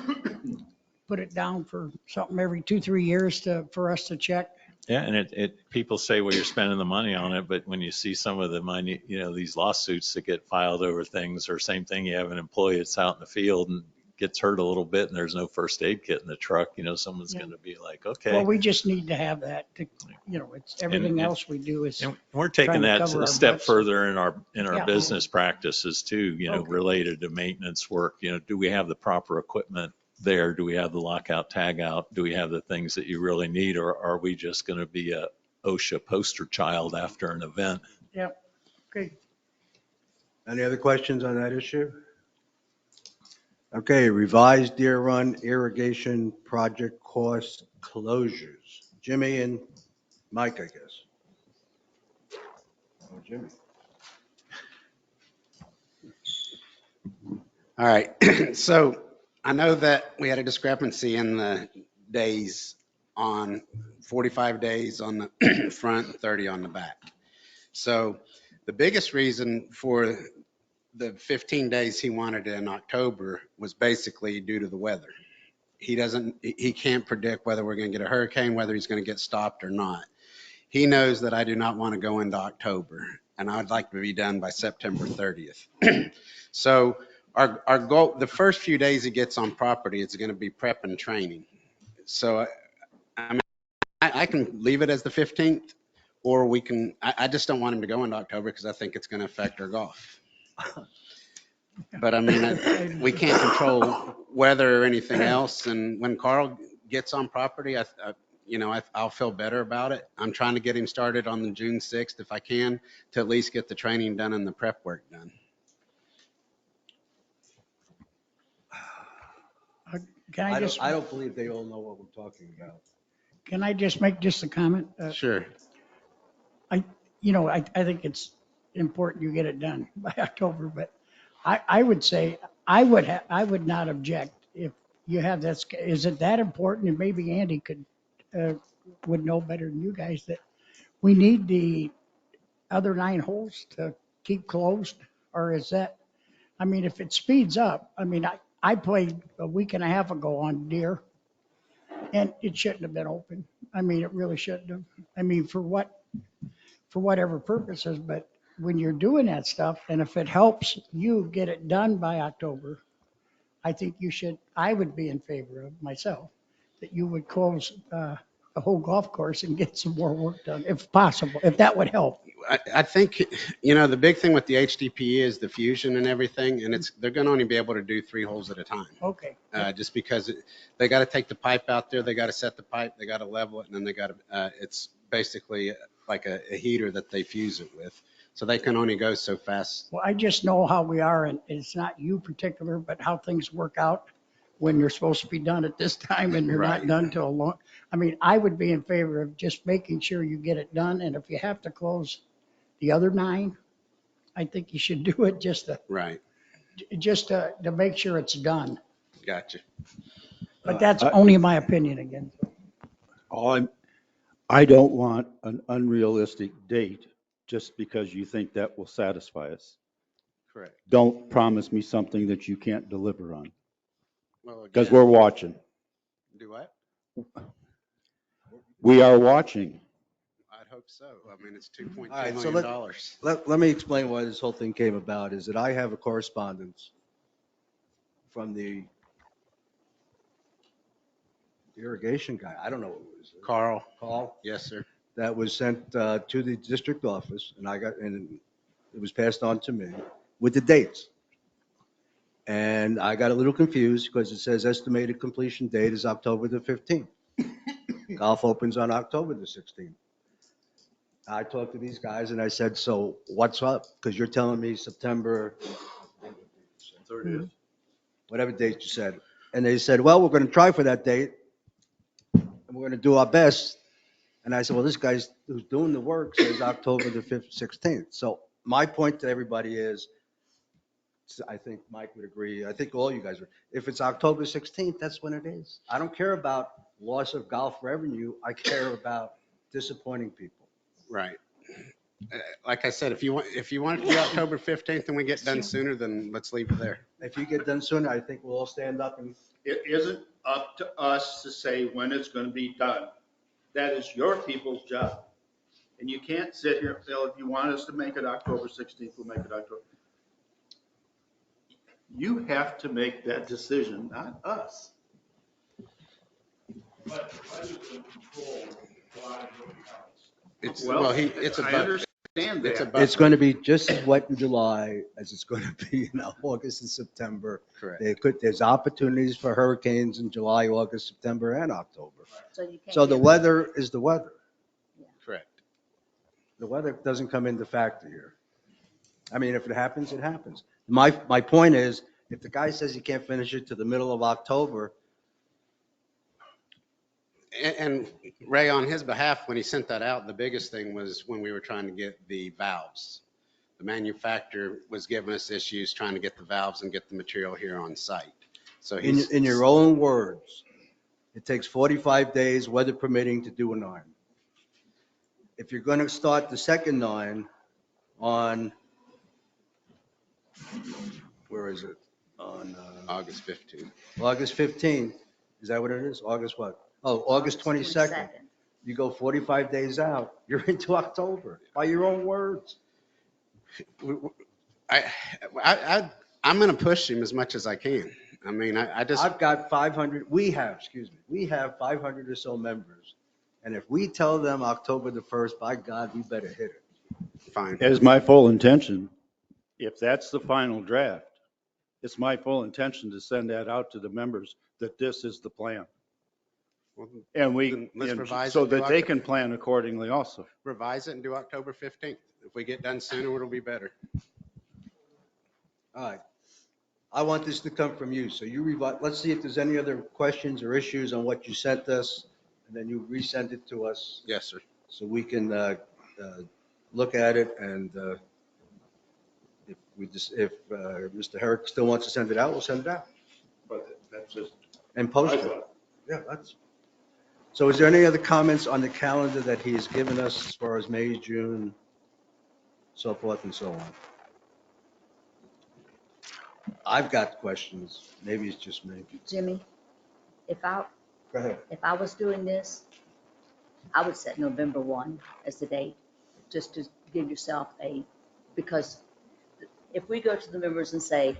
put it down for something every 2-3 years for us to check. Yeah, and people say, well, you're spending the money on it, but when you see some of the money, these lawsuits that get filed over things, or same thing, you have an employee that's out in the field and gets hurt a little bit and there's no first aid kit in the truck, someone's going to be like, okay. Well, we just need to have that it's everything else we do is. And we're taking that a step further in our Yeah. business practices too, related to maintenance work. Do we have the proper equipment there? Do we have the lockout, tag out? Do we have the things that you really need? Or are we just going to be a OSHA poster child after an event? Yeah. Okay. Any other questions on that issue? Okay, revised Deer Run irrigation project cost closures. Jimmy and Mike, I guess. Oh, Jimmy. All right, so I know that we had a discrepancy in the days on 45 days on the front and 30 on the back. So the biggest reason for the 15 days he wanted in October was basically due to the weather. He can't predict whether we're going to get a hurricane, whether he's going to get stopped or not. He knows that I do not want to go into October, and I would like to be done by September 30th. So our goal, the first few days he gets on property, it's going to be prep and training. So I can leave it as the 15th, or we can, I just don't want him to go into October because I think it's going to affect our golf. But I mean, we can't control weather or anything else. And when Carl gets on property, I'll feel better about it. I'm trying to get him started on the June 6th if I can, to at least get the training done and the prep work done. Can I don't believe they all know what we're talking about. Can I just make just a comment? Sure. I think it's important you get it done by October, but I would say, I would not object if you have that. Is it that important? And maybe Andy would know better than you guys that we need the other 9 holes to keep closed, or is that, I mean, if it speeds up, I mean, I played a week and a half ago on Deer and it shouldn't have been open. I mean, it really shouldn't have. I mean, for whatever purposes, but when you're doing that stuff, and if it helps you get it done by October, I think I would be in favor of myself, that you would close the whole golf course and get some more work done, if possible, if that would help. I think, the big thing with the HDPE is the fusion and everything, and they're going to only be able to do 3 holes at a time. Okay. Just because they got to take the pipe out there, they got to set the pipe, they got to level it, and then they got to, it's basically like a heater that they fuse it with. So they can only go so fast. Well, I just know how we are, and it's not you particular, but how things work out when you're supposed to be done at this time and they're not Right. done till long. I mean, I would be in favor of just making sure you get it done, and if you have to close the other 9, I think you should do it just Right. to make sure it's done. Gotcha. But that's only my opinion again. I don't want an unrealistic date just because you think that will satisfy us. Correct. Don't promise me something that you can't deliver on, Well, because again, we're watching. do what? We are watching. I'd hope so. I mean, it's $2.2 All right, so million. let me explain why this whole thing came about, is that I have a correspondence from the irrigation guy, I don't know what it was. Carl? Yes, sir. That was sent to the district office, and it was passed on to me with the dates. And I got a little confused because it says estimated completion date is October the 15th. Golf opens on October the 16th. I talked to these guys and I said, so what's up? Because you're telling me September 30th, whatever date you said. And they said, well, we're going to try for that date and we're going to do our best. And I said, well, this guy's who's doing the work says October the 5th, 16th. So my point to everybody is, I think Mike would agree, I think all you guys would, if it's October 16th, that's when it is. I don't care about loss of golf revenue. I care about disappointing people. Right. Like I said, if you want it to be October 15th and we get done sooner, then let's leave it there. If you get done sooner, I think we'll all stand up and. It isn't up to us to say when it's going to be done. That is your people's job. And you can't sit here and say, if you want us to make it October 16th, we'll make it October. You have to make that decision, not us. But the budget will control a lot of your accounts. It's a I budget. understand It's a that. budget. It's going to be just as wet in July as it's going to be in August and September. Correct. There's opportunities for hurricanes in July, August, September, and October. So you can't. So the give- weather is the weather. Correct. The weather doesn't come into factor here. I mean, if it happens, it happens. My point is, if the guy says he can't finish it to the middle of October, And Ray, on his behalf, when he sent that out, the biggest thing was when we were trying to get the valves. The manufacturer was giving us issues trying to get the valves and get the material here on site. So in your own words, it takes 45 days, weather permitting, to do a 9. If you're going to start the second 9 on, where is it? On August 15th. August 15th, is that what it is? August what? Oh, August 22nd. You go 45 days out, you're into October, by your own words. I'm going to push him as much as I can. I mean, I've got 500, we have 500 or so members. And if we tell them October the 1st, by God, we better hit it. Fine. It is my full intention, if that's the final draft, it's my full intention to send that out to the members that this is the plan. And Let's revise so it. that they can plan accordingly also. Revise it and do October 15th. If we get done sooner, it'll be better. All right. I want this to come from you. So you let's see if there's any other questions or issues on what you sent us, and then you resend it to us. Yes, sir. So we can look at it, and if Mr. Herrick still wants to send it out, we'll send it out. But that's just. And post it. Yeah, so is there any other comments on the calendar that he has given us as far as May, June, so forth and so on? I've got questions. Maybe it's just me. Jimmy, Go ahead. if I was doing this, I would set November 1 as the date, just to give yourself because if we go to the members and say,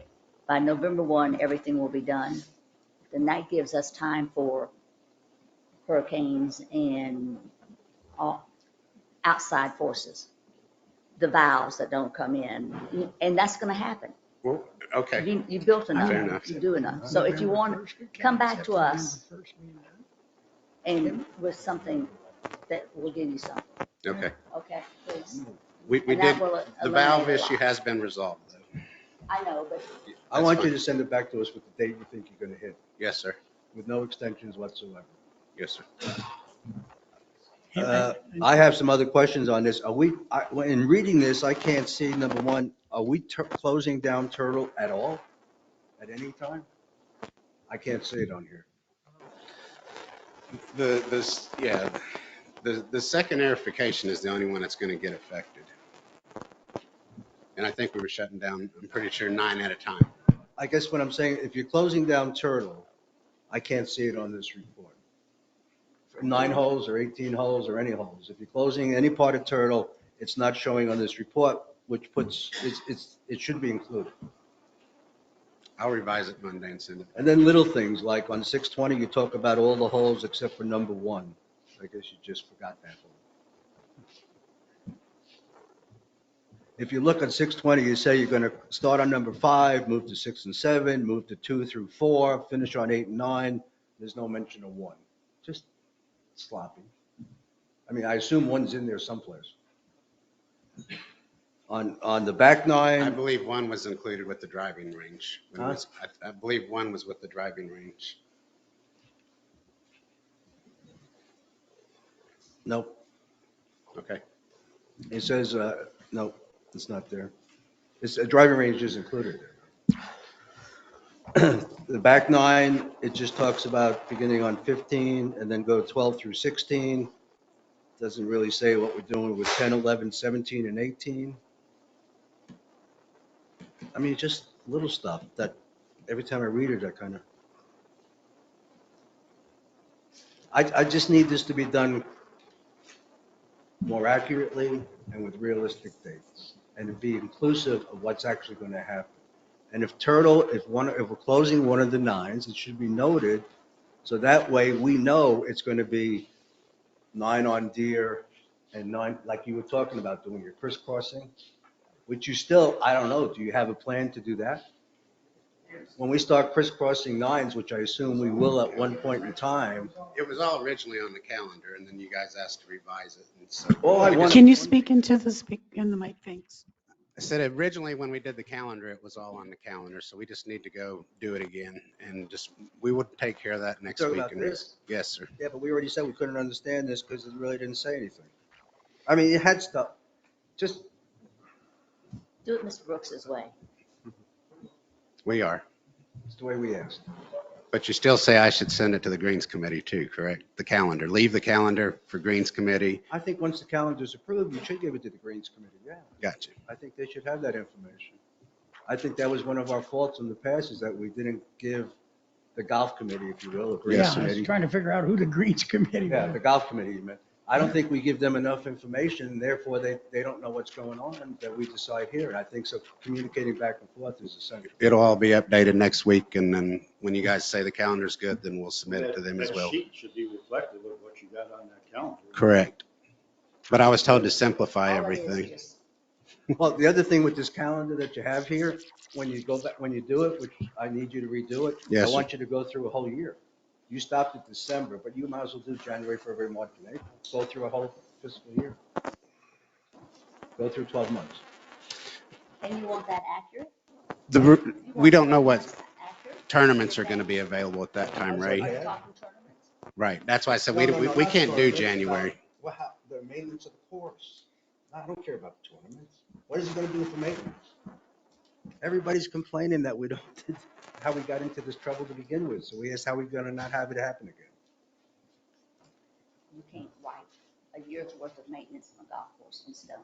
by November 1, everything will be done, then that gives us time for hurricanes and all outside forces, the valves that don't come in, and that's gonna happen. Well, okay. You built Fair enough, enough. you do enough. So if you want, come back to us and with something that will give you something. Okay. Okay, please. We And did, that will the eliminate valve a issue lot. has been resolved, though. I know, but I want you to send it back to us with the date you think you're going to hit, Yes, sir. with no extensions whatsoever. Yes, sir. I have some other questions on this. In reading this, I can't see, number one, are we closing down Turtle at all, at any time? I can't see it on here. The second airification is the only one that's going to get affected. And I think we were shutting down, I'm pretty sure 9 at a time. I guess what I'm saying, if you're closing down Turtle, I can't see it on this report. 9 holes or 18 holes or any holes. If you're closing any part of Turtle, it's not showing on this report, which puts, it should be included. I'll revise it Monday and send it. And then little things, like on 620, you talk about all the holes except for number 1. I guess you just forgot that hole. If you look at 620, you say you're going to start on number 5, move to 6 and 7, move to 2 through 4, finish on 8 and 9. There's no mention of 1. Just sloppy. I mean, I assume 1's in there someplace. On the back 9. I believe 1 was included with the driving range. Huh? I believe 1 was with the driving range. Nope. Okay. It says, no, it's not there. It's a driving range is included there. The back 9, it just talks about beginning on 15 and then go 12 through 16. Doesn't really say what we're doing with 10, 11, 17, and 18. I mean, just little stuff that every time I read it, I kind of, I just need this to be done more accurately and with realistic dates, and to be inclusive of what's actually going to happen. And if if we're closing one of the 9s, it should be noted, so that way we know it's going to be 9 on Deer and 9, like you were talking about doing your crisscrossing, which you still, I don't know, do you have a plan to do that? When we start crisscrossing 9s, which I assume we will at one point in time. It was all originally on the calendar, and then you guys asked to revise it. And so Can you speak into in the mic, thanks? I said originally when we did the calendar, it was all on the calendar, so we just need to go do it again, and we would take care of that next Talking week. about this? Yes, sir. Yeah, but we already said we couldn't understand this because it really didn't say anything. I mean, it had stuff, just. do it Mr. Brooks's way. We are. It's the way we asked. But you still say I should send it to the Greens Committee too, correct? The calendar, leave the calendar for Greens Committee. I think once the calendar's approved, you should give it to the Greens Committee, yeah. Gotcha. I think they should have that information. I think that was one of our faults in the past, is that we didn't give the Golf Committee, if you will, the Greens Yeah, I was Committee. trying to figure out who the Greens Committee Yeah, was. the Golf Committee, you meant. I don't think we give them enough information, and therefore they don't know what's going on that we decide here. And I think so communicating back and forth is essential. It'll all be updated next week, and then when you guys say the calendar's good, then we'll submit it to them as well. That sheet should be reflective of what you got on that calendar. Correct. But I was told to simplify All it is everything. just- Well, the other thing with this calendar that you have here, when you go back, when you do it, which I need you to redo it, Yes, I sir. want you to go through a whole year. You stopped at December, but you might as well do January, February, March, and April. Go through a whole fiscal year. Go through 12 months. And you want that accurate? We don't know what Accurate? tournaments are going to be available at that time, Are Ray. you talking tournaments? Right. That's why I said No, no, no, we not can't do tournaments, January. about the maintenance of the course. I don't care about the tournaments. What is it going to do for maintenance? Everybody's complaining that we don't, how we got into this trouble to begin with. So we asked how we're going to not have it happen again. You can't wipe a year's worth of maintenance on a golf course in stone.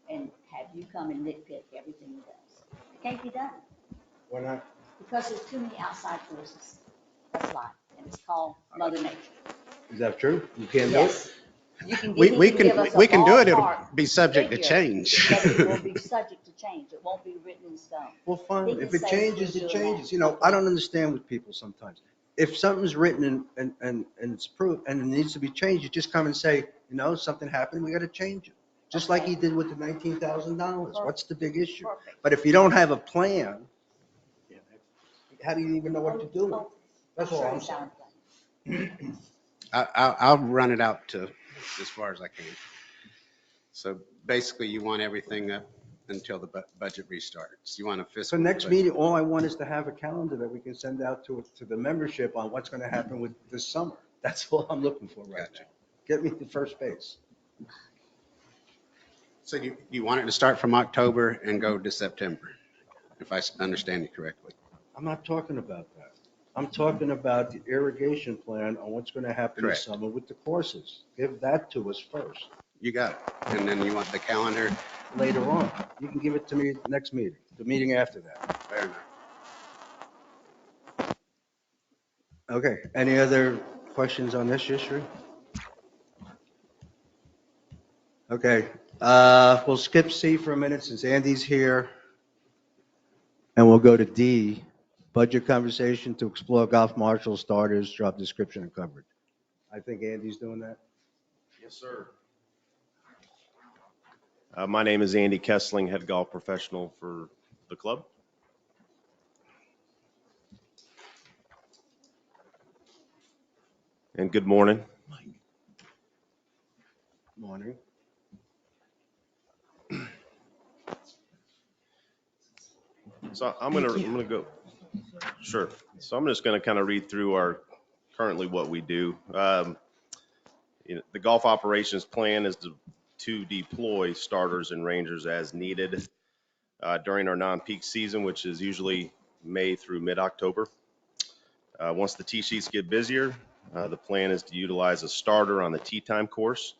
And have you come and nitpick everything he does. It can't be done, Why not? because there's too many outside forces. That's life, and it's called Mother Nature. Is that true? You can't do Yes. it? You can We give us a we can do it. It'll ballpark be subject to figure, change. But it will be subject to change. It won't be written in stone. Well, fine. He If can it say changes, we're it doing changes. that. You know, I don't understand with people sometimes. if something's written and it's approved and it needs to be changed, you just come and say, something happened, we got to change it. Just like he did with the $19,000. What's the big issue? But if you don't have a plan, how do you even know what to do? That's all I'm saying. I'll run it out to as far as I can. So basically, you want everything up until the budget restarts. You want a So fiscal. next budget. meeting, all I want is to have a calendar that we can send out to the membership on what's going to happen with this summer. That's all I'm looking for right now. Get me to first base. So you want it to start from October and go to September, if I understand you correctly. I'm not talking about that. I'm talking about the irrigation plan on what's going to happen this Correct. summer with the courses. Give that to us first. You got it. And then you want the calendar. Later on. You can give it to me next meeting, the meeting after that. Fair enough. Okay, any other questions on this issue? Okay, we'll skip C for a minute since Andy's here. And we'll go to D, budget conversation to explore golf marshal starters, job description and coverage. I think Andy's doing that. Yes, sir. My name is Andy Kessling, head golf professional for the club. And good morning. Morning. So I'm gonna go. Sure. So I'm just gonna kind of read through our currently what we do. The golf operations plan is to deploy starters and rangers as needed during our non-peak season, which is usually May through mid-October. Once the tee sheets get busier, the plan is to utilize a starter on the tee time course.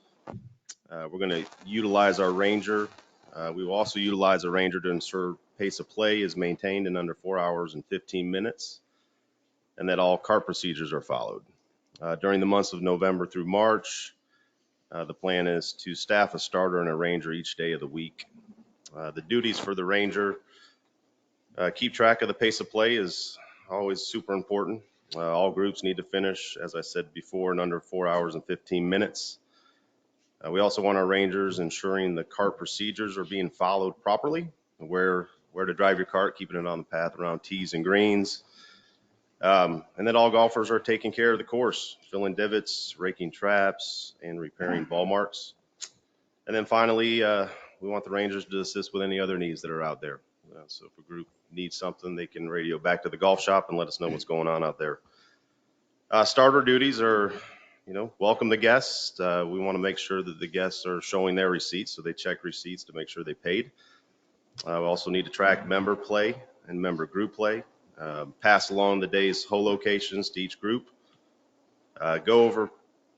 We're going to utilize our ranger. We will also utilize a ranger to ensure pace of play is maintained in under 4 hours and 15 minutes, and that all cart procedures are followed. During the months of November through March, the plan is to staff a starter and a ranger each day of the week. The duties for the ranger, keep track of the pace of play is always super important. All groups need to finish, as I said before, in under 4 hours and 15 minutes. We also want our rangers ensuring the cart procedures are being followed properly, where to drive your cart, keeping it on the path around tees and greens. And that all golfers are taking care of the course, filling divots, raking traps, and repairing ball marks. And then finally, we want the rangers to assist with any other needs that are out there. So if a group needs something, they can radio back to the golf shop and let us know what's going on out there. Starter duties are, welcome the guests. We want to make sure that the guests are showing their receipts, so they check receipts to make sure they paid. We also need to track member play and member group play. Pass along the day's hole locations to each group. Go over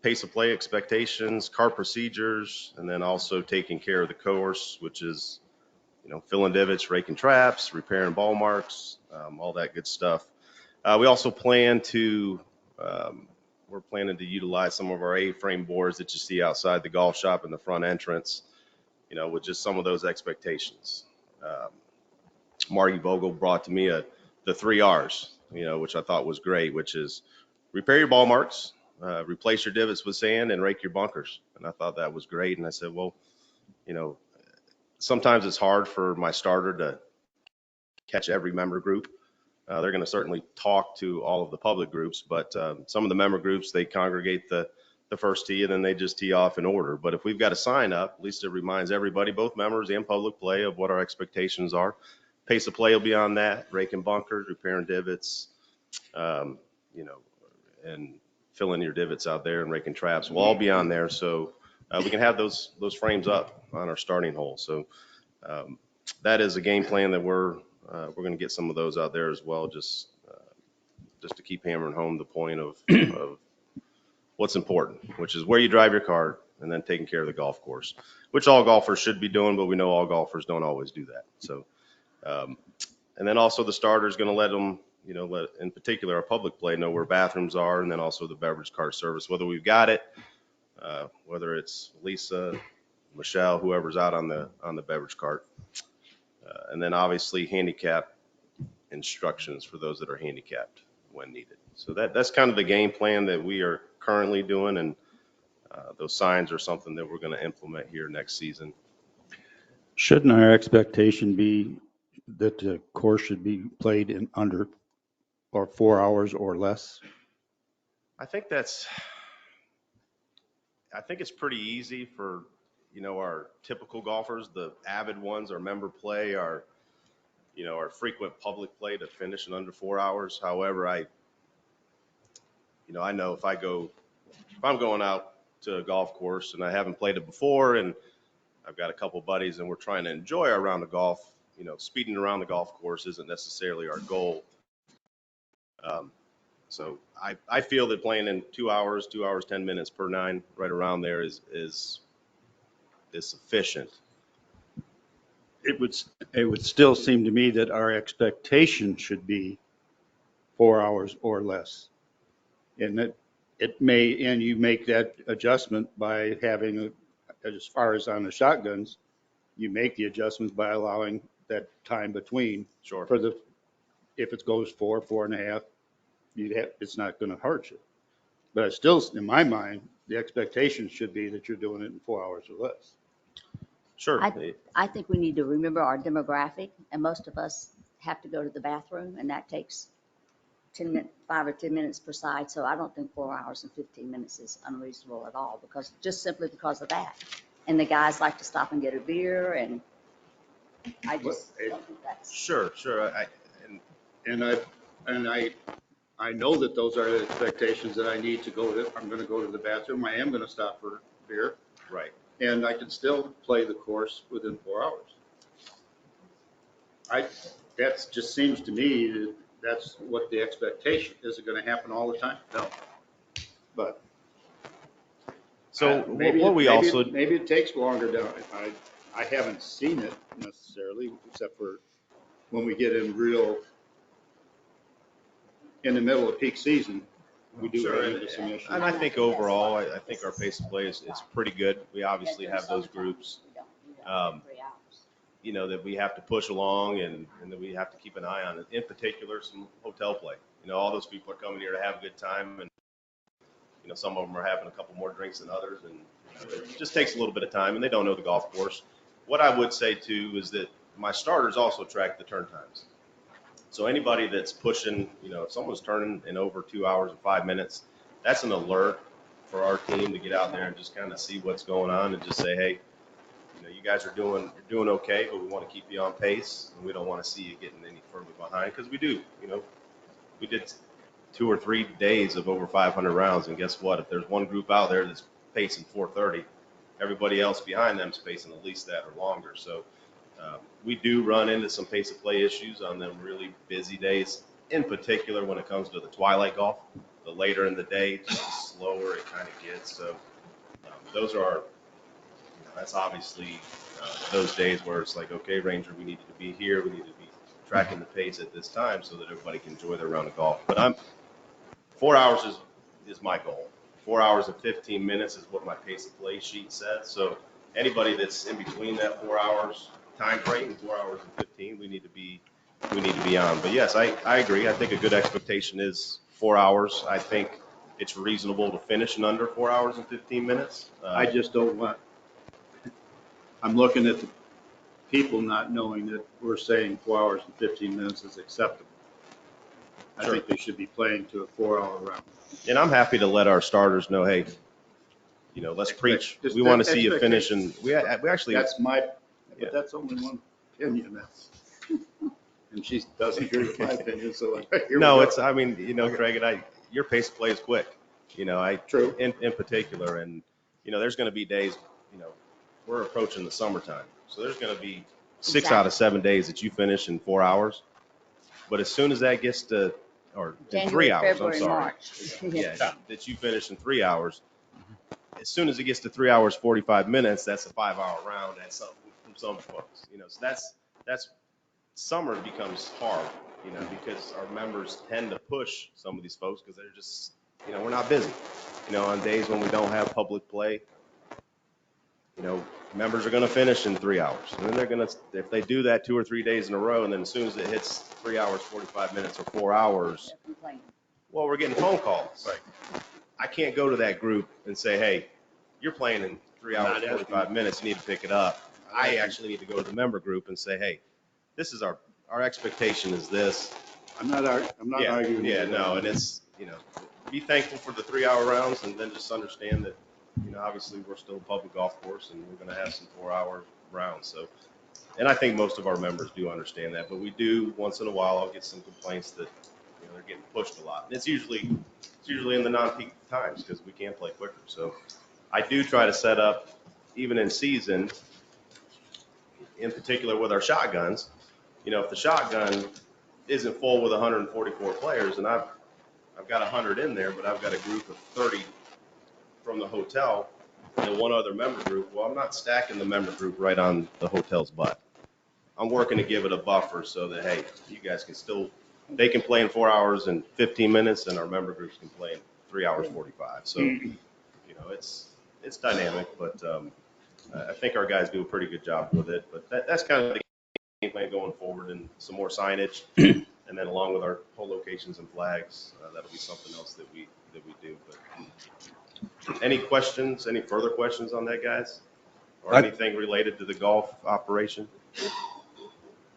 pace of play expectations, cart procedures, and then also taking care of the course, which is, filling divots, raking traps, repairing ball marks, all that good stuff. We also plan to, we're planning to utilize some of our A-frame boards that you see outside the golf shop in the front entrance, with just some of those expectations. Marty Vogel brought to me the 3 R's, which I thought was great, which is repair your ball marks, replace your divots with sand, and rake your bunkers. And I thought that was great. And I said, well, sometimes it's hard for my starter to catch every member group. They're going to certainly talk to all of the public groups, but some of the member groups, they congregate the first tee and then they just tee off in order. But if we've got a sign up, at least it reminds everybody, both members and public play, of what our expectations are. Pace of play will be on that, raking bunkers, repairing divots, and filling your divots out there and raking traps will all be on there. So we can have those frames up on our starting hole. So that is a game plan that we're going to get some of those out there as well, just to keep hammering home the point of what's important, which is where you drive your cart and then taking care of the golf course, which all golfers should be doing, but we know all golfers don't always do that. So, and then also the starter is going to let them, let in particular our public play know where bathrooms are, and then also the beverage cart service, whether we've got it, whether it's Lisa, Michelle, whoever's out on the beverage cart. And then obviously handicap instructions for those that are handicapped when needed. So that's kind of the game plan that we are currently doing, and those signs are something that we're going to implement here next season. Shouldn't our expectation be that the course should be played in under or 4 hours or less? I think it's pretty easy for, our typical golfers, the avid ones, our member play, our frequent public play to finish in under 4 hours. However, I know if I'm going out to a golf course and I haven't played it before, and I've got a couple buddies and we're trying to enjoy our round of golf, speeding around the golf course isn't necessarily our goal. So I feel that playing in 2 hours, 10 minutes per nine, right around there is sufficient. It would still seem to me that our expectation should be 4 hours or less. And and you make that adjustment by having, as far as on the shotguns, you make the adjustments by allowing that time between. Sure. If it goes 4.5, it's not going to hurt you. But I still, in my mind, the expectation should be that you're doing it in 4 hours or less. Sure. I think we need to remember our demographic, and most of us have to go to the bathroom, and that takes 5 or 10 minutes per side. So I don't think 4 hours and 15 minutes is unreasonable at all, simply because of that. And the guys like to stop and get a beer, and I just don't think that's. Sure. I know that those are the expectations that I need to I'm going to go to the bathroom. I am going to stop for beer. Right. And I can still play the course within 4 hours. That just seems to me that that's what the expectation. Is it going to happen all the time? No. But so maybe what maybe it takes longer down. I haven't seen it necessarily, except for when we get in the middle of peak season. We do run into some issues. And I think overall, I think our pace of play is pretty good. We obviously have those groups, that we have to push along and that we have to keep an eye on. In particular, some hotel play. All those people are coming here to have a good time, and some of them are having a couple more drinks than others, and it just takes a little bit of time, and they don't know the golf course. What I would say too is that my starters also track the turn times. So anybody that's pushing, if someone's turning in over 2 hours and 5 minutes, that's an alert for our team to get out there and just kind of see what's going on and just say, hey, you guys are doing okay, but we want to keep you on pace, and we don't want to see you getting any further behind, because we do. We did 2 or 3 days of over 500 rounds, and guess what? If there's one group out there that's pacing 430, everybody else behind them is pacing at least that or longer. So we do run into some pace of play issues on them really busy days, in particular when it comes to the twilight golf. The later in the day, just the slower it kind of gets. So those are that's obviously those days where it's like, okay, Ranger, we need to be here. We need to be tracking the pace at this time so that everybody can enjoy their round of golf. But 4 hours is my goal. 4 hours and 15 minutes is what my pace of play sheet says. So anybody that's in between that 4 hours time frame, 4 hours and 15, we need to be on. But yes, I agree. I think a good expectation is 4 hours. I think it's reasonable to finish in under 4 hours and 15 minutes. I just don't want. I'm looking at the people not knowing that we're saying 4 hours and 15 minutes is acceptable. I think they should be playing to a 4 hour round. And I'm happy to let our starters know, hey, let's preach. We want to see you finish, and we actually. But that's only one opinion. And she doesn't agree with my opinion, so no, Craig, and your pace of play is quick. True. In particular, and there's going to be days. We're approaching the summertime, so there's going to be 6 out of 7 days that you finish in 4 hours. But as soon as that gets to, or in 3 hours, February, I'm sorry, March. that you finish in 3 hours. As soon as it gets to 3 hours 45 minutes, that's a 5 hour round from some folks. So that's summer becomes hard, because our members tend to push some of these folks because they're just, we're not busy. On days when we don't have public play, members are going to finish in 3 hours. And then they're going to, if they do that 2 or 3 days in a row, and then as soon as it hits 3 hours, 45 minutes or 4 hours, Well, we're getting phone calls. Right. I can't go to that group and say, hey, you're playing in 3 hours, Not asking. 45 minutes, you need to pick it up. I actually need to go to the member group and say, hey, this is our expectation is this. I'm not arguing. Yeah, with no, that. and it's, be thankful for the 3-hour rounds and then just understand that, obviously we're still a public golf course and we're going to have some 4-hour rounds. So, and I think most of our members do understand that, but we do, once in a while, I'll get some complaints that, they're getting pushed a lot. And it's usually in the non-peak times because we can't play quicker. So I do try to set up, even in season, in particular with our shotguns, if the shotgun isn't full with 144 players and I've got 100 in there, but I've got a group of 30 from the hotel and one other member group, well, I'm not stacking the member group right on the hotel's butt. I'm working to give it a buffer so that, hey, you guys can still, they can play in 4 hours and 15 minutes and our member groups can play in 3 hours 45. So, it's dynamic, but I think our guys do a pretty good job with it. But that's kind of the game plan going forward, and some more signage, and then along with our whole locations and flags, that'll be something else that we do. But any questions, any further questions on that, guys? Or anything related to the golf operation?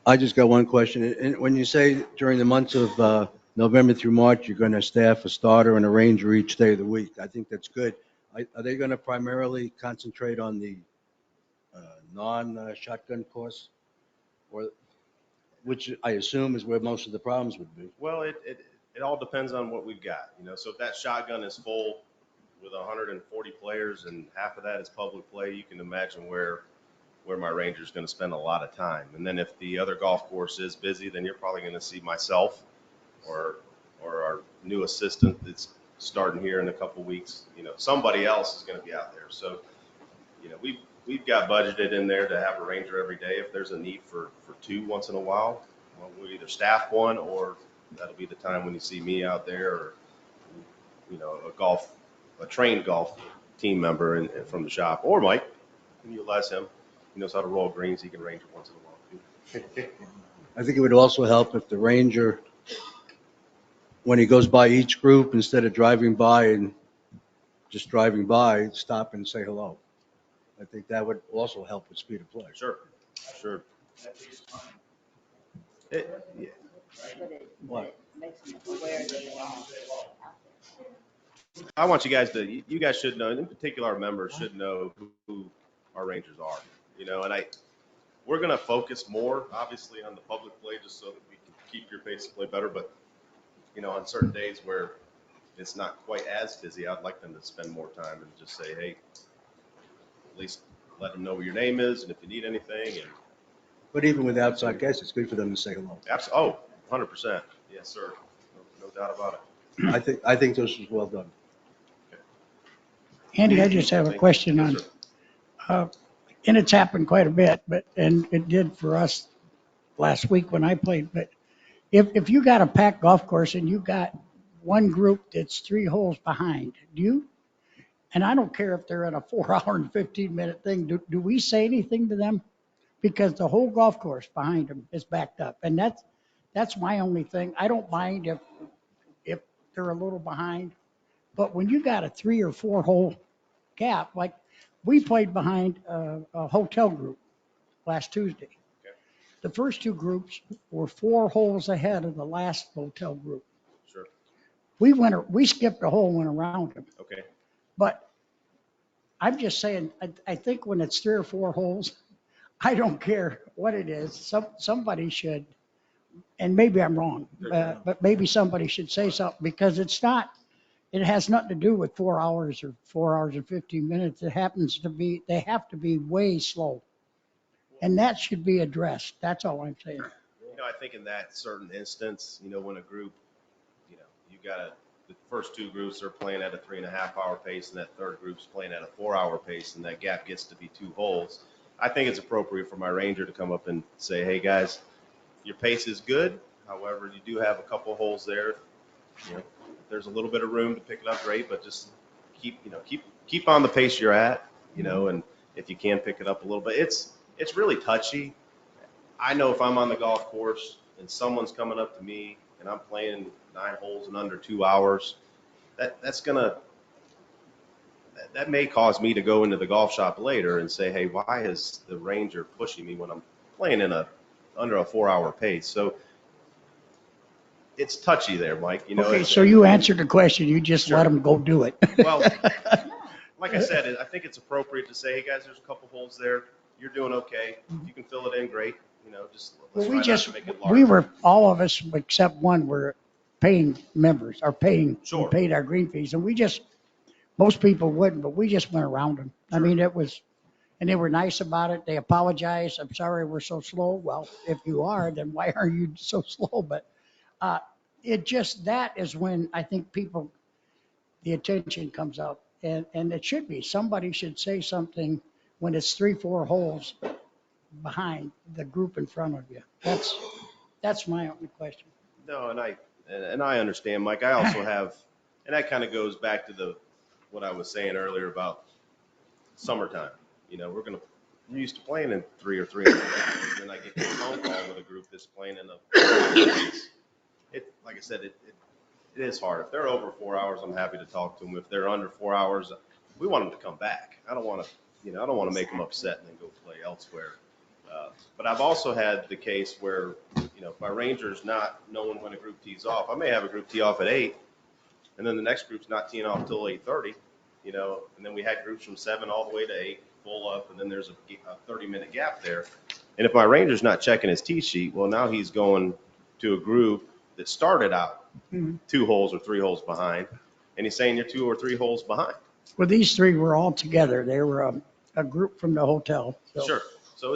I just got one question. And when you say during the months of November through March, you're going to staff a starter and a ranger each day of the week, I think that's good. Are they going to primarily concentrate on the non-shotgun course? Or, which I assume is where most of the problems would be. Well, it all depends on what we've got, So if that shotgun is full with 140 players and half of that is public play, you can imagine where my ranger's going to spend a lot of time. And then if the other golf course is busy, then you're probably going to see myself or our new assistant that's starting here in a couple weeks. Somebody else is going to be out there. So, we've got budgeted in there to have a ranger every day. If there's a need for 2 once in a while, well, we'll either staff one or that'll be the time when you see me out there or, a trained golf team member and from the shop, or Mike, and utilize him. He knows how to roll greens. He can range it once in a while too. I think it would also help if the ranger, when he goes by each group, instead of driving by and just driving by, stop and say hello. I think that would also help with speed of play. Sure. But it makes them aware that they're all out there. I want you guys should know, and in particular our members should know who our rangers are, and we're going to focus more obviously on the public play just so that we can keep your pace of play better. But, on certain days where it's not quite as busy, I'd like them to spend more time and just say, hey, at least let them know what your name is and if you need anything. And But even with outside guests, it's good for them to say hello. Oh, 100%. Yes, sir. No doubt about it. I think this was well done. Andy, I just have a question on, and it's happened quite a bit, and it did for us last week when I played, but if you got a packed golf course and you got one group that's 3 holes behind, and I don't care if they're in a 4-hour and 15-minute thing, do we say anything to them? Because the whole golf course behind them is backed up, and that's my only thing. I don't mind if they're a little behind, but when you got a 3 or 4 hole gap, like we played behind a hotel group last Tuesday. The first 2 groups were 4 holes ahead of the last hotel group. Sure. We skipped a hole and went around them. Okay. But I'm just saying, I think when it's 3 or 4 holes, I don't care what it is. Somebody should, and maybe I'm wrong, but maybe somebody should say something, because it has nothing to do with 4 hours or 4 hours and 15 minutes. They have to be way slow. And that should be addressed. That's all I'm saying. I think in that certain instance, when a group, you got the first 2 groups are playing at a 3.5-hour pace and that third group's playing at a 4-hour pace and that gap gets to be 2 holes. I think it's appropriate for my ranger to come up and say, hey guys, your pace is good. However, you do have a couple holes there. If there's a little bit of room to pick it up, great, but just keep on the pace you're at, and if you can pick it up a little bit, it's really touchy. I know if I'm on the golf course and someone's coming up to me and I'm playing 9 holes in under 2 hours, that may cause me to go into the golf shop later and say, hey, why is the Ranger pushing me when I'm playing in under a 4-hour pace? So it's touchy there, Mike. Okay, so you answered the question. You just let them go do it. Well, like I said, I think it's appropriate to say, hey, guys, there's a couple holes there. You're doing okay. If you can fill it in, great. Just let's Well, try not to make it large. we were, all of us except one were paying members, or we Sure. paid our green fees, and most people wouldn't, but we just went around them. I mean, and they were nice about it. They apologized. I'm sorry we're so slow. Well, if you are, then why are you so slow? But that is when I think the attention comes up. And it should be, somebody should say something when it's 3-4 holes behind the group in front of you. That's my only question. No, and I understand, Mike. I also have, and that kind of goes back to what I was saying earlier about summertime. We're used to playing in 3 or 3.5 hours. Then I get this phone call with a group that's playing in like I said, it is hard. If they're over 4 hours, I'm happy to talk to them. If they're under 4 hours, we want them to come back. I don't want to make them upset and then go play elsewhere. But I've also had the case where, if my Ranger's not knowing when a group tees off, I may have a group tee off at 8, and then the next group's not teeing off till 8:30, and then we had groups from 7 all the way to 8, full up, and then there's a 30-minute gap there. And if my Ranger's not checking his tee sheet, well, now he's going to a group that started out 2 holes or 3 holes behind, and he's saying you're 2 or 3 holes behind. Well, these 3 were all together. They were a group from the hotel. So. Sure. So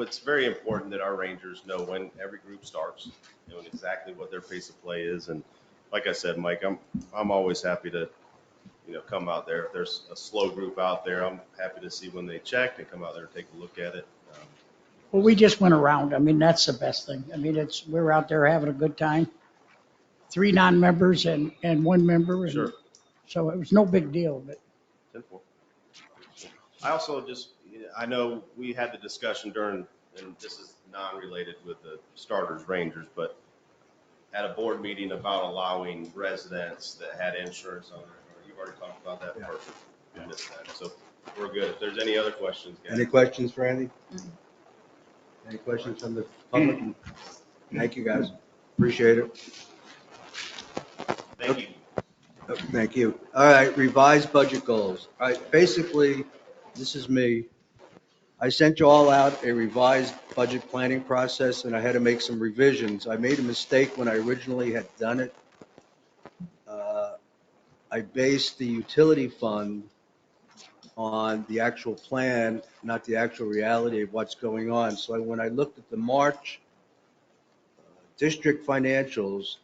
it's very important that our Rangers know when every group starts, and exactly what their pace of play is. And like I said, Mike, I'm always happy to, come out there. If there's a slow group out there, I'm happy to see when they check and come out there and take a look at it. Well, we just went around. I mean, that's the best thing. I mean, we were out there having a good time. 3 non-members and 1 member. And sure. So it was no big deal, but. Simple. I also I know we had the discussion during, and this is non-related with the starters Rangers, but at a board meeting about allowing residents that had insurance on their, you've already talked about that. Yeah. Perfect. I missed that. So we're good. If there's any other questions, guys. Any questions for Andy? Any questions from the public? Thank you, guys. Appreciate it. Thank you. Thank you. All right, revised budget goals. All right, basically, this is me. I sent you all out a revised budget planning process, and I had to make some revisions. I made a mistake when I originally had done it. I based the utility fund on the actual plan, not the actual reality of what's going on. So when I looked at the March district financials,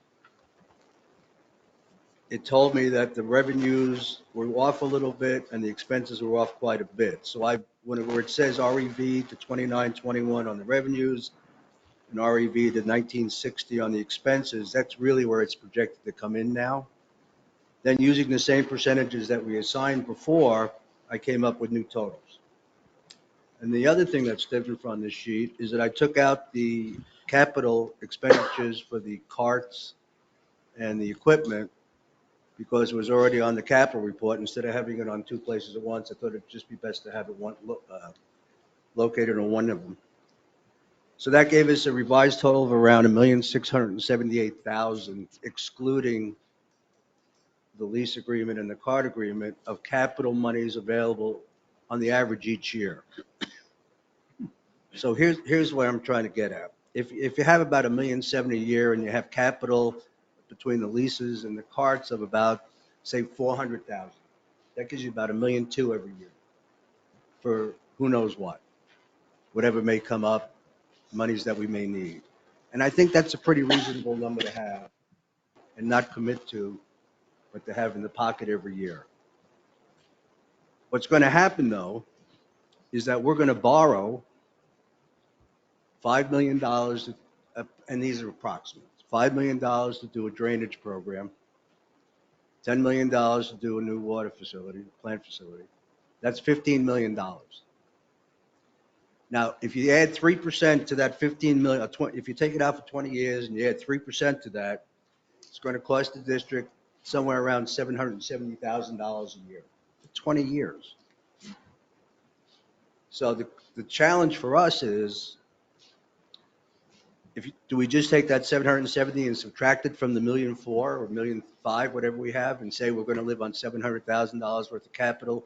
it told me that the revenues were off a little bit and the expenses were off quite a bit. So where it says REV to 2921 on the revenues and REV to 1960 on the expenses, that's really where it's projected to come in now. Then using the same percentages that we assigned before, I came up with new totals. And the other thing that's different from this sheet is that I took out the capital expenditures for the carts and the equipment because it was already on the capital report. Instead of having it on 2 places at once, I thought it'd just be best to have it located on one of them. So that gave us a revised total of around $1,678,000, excluding the lease agreement and the cart agreement, of capital monies available on the average each year. So here's what I'm trying to get at. If you have about $1,070,000 a year and you have capital between the leases and the carts of about, say, $400,000, that gives you about $1,200,000 every year for who knows what, whatever may come up, monies that we may need. And I think that's a pretty reasonable number to have and not commit to, but to have in the pocket every year. What's going to happen, though, is that we're going to borrow $5 million, and these are approximates, $5 million to do a drainage program, $10 million to do a new water facility, plant facility. That's $15 million. Now, if you add 3% to that 15 million, if you take it out for 20 years and you add 3% to that, it's going to cost the district somewhere around $770,000 a year for 20 years. So the challenge for us is, do we just take that 770 and subtract it from the $1.4 million or $1.5 million, whatever we have, and say we're going to live on $700,000 worth of capital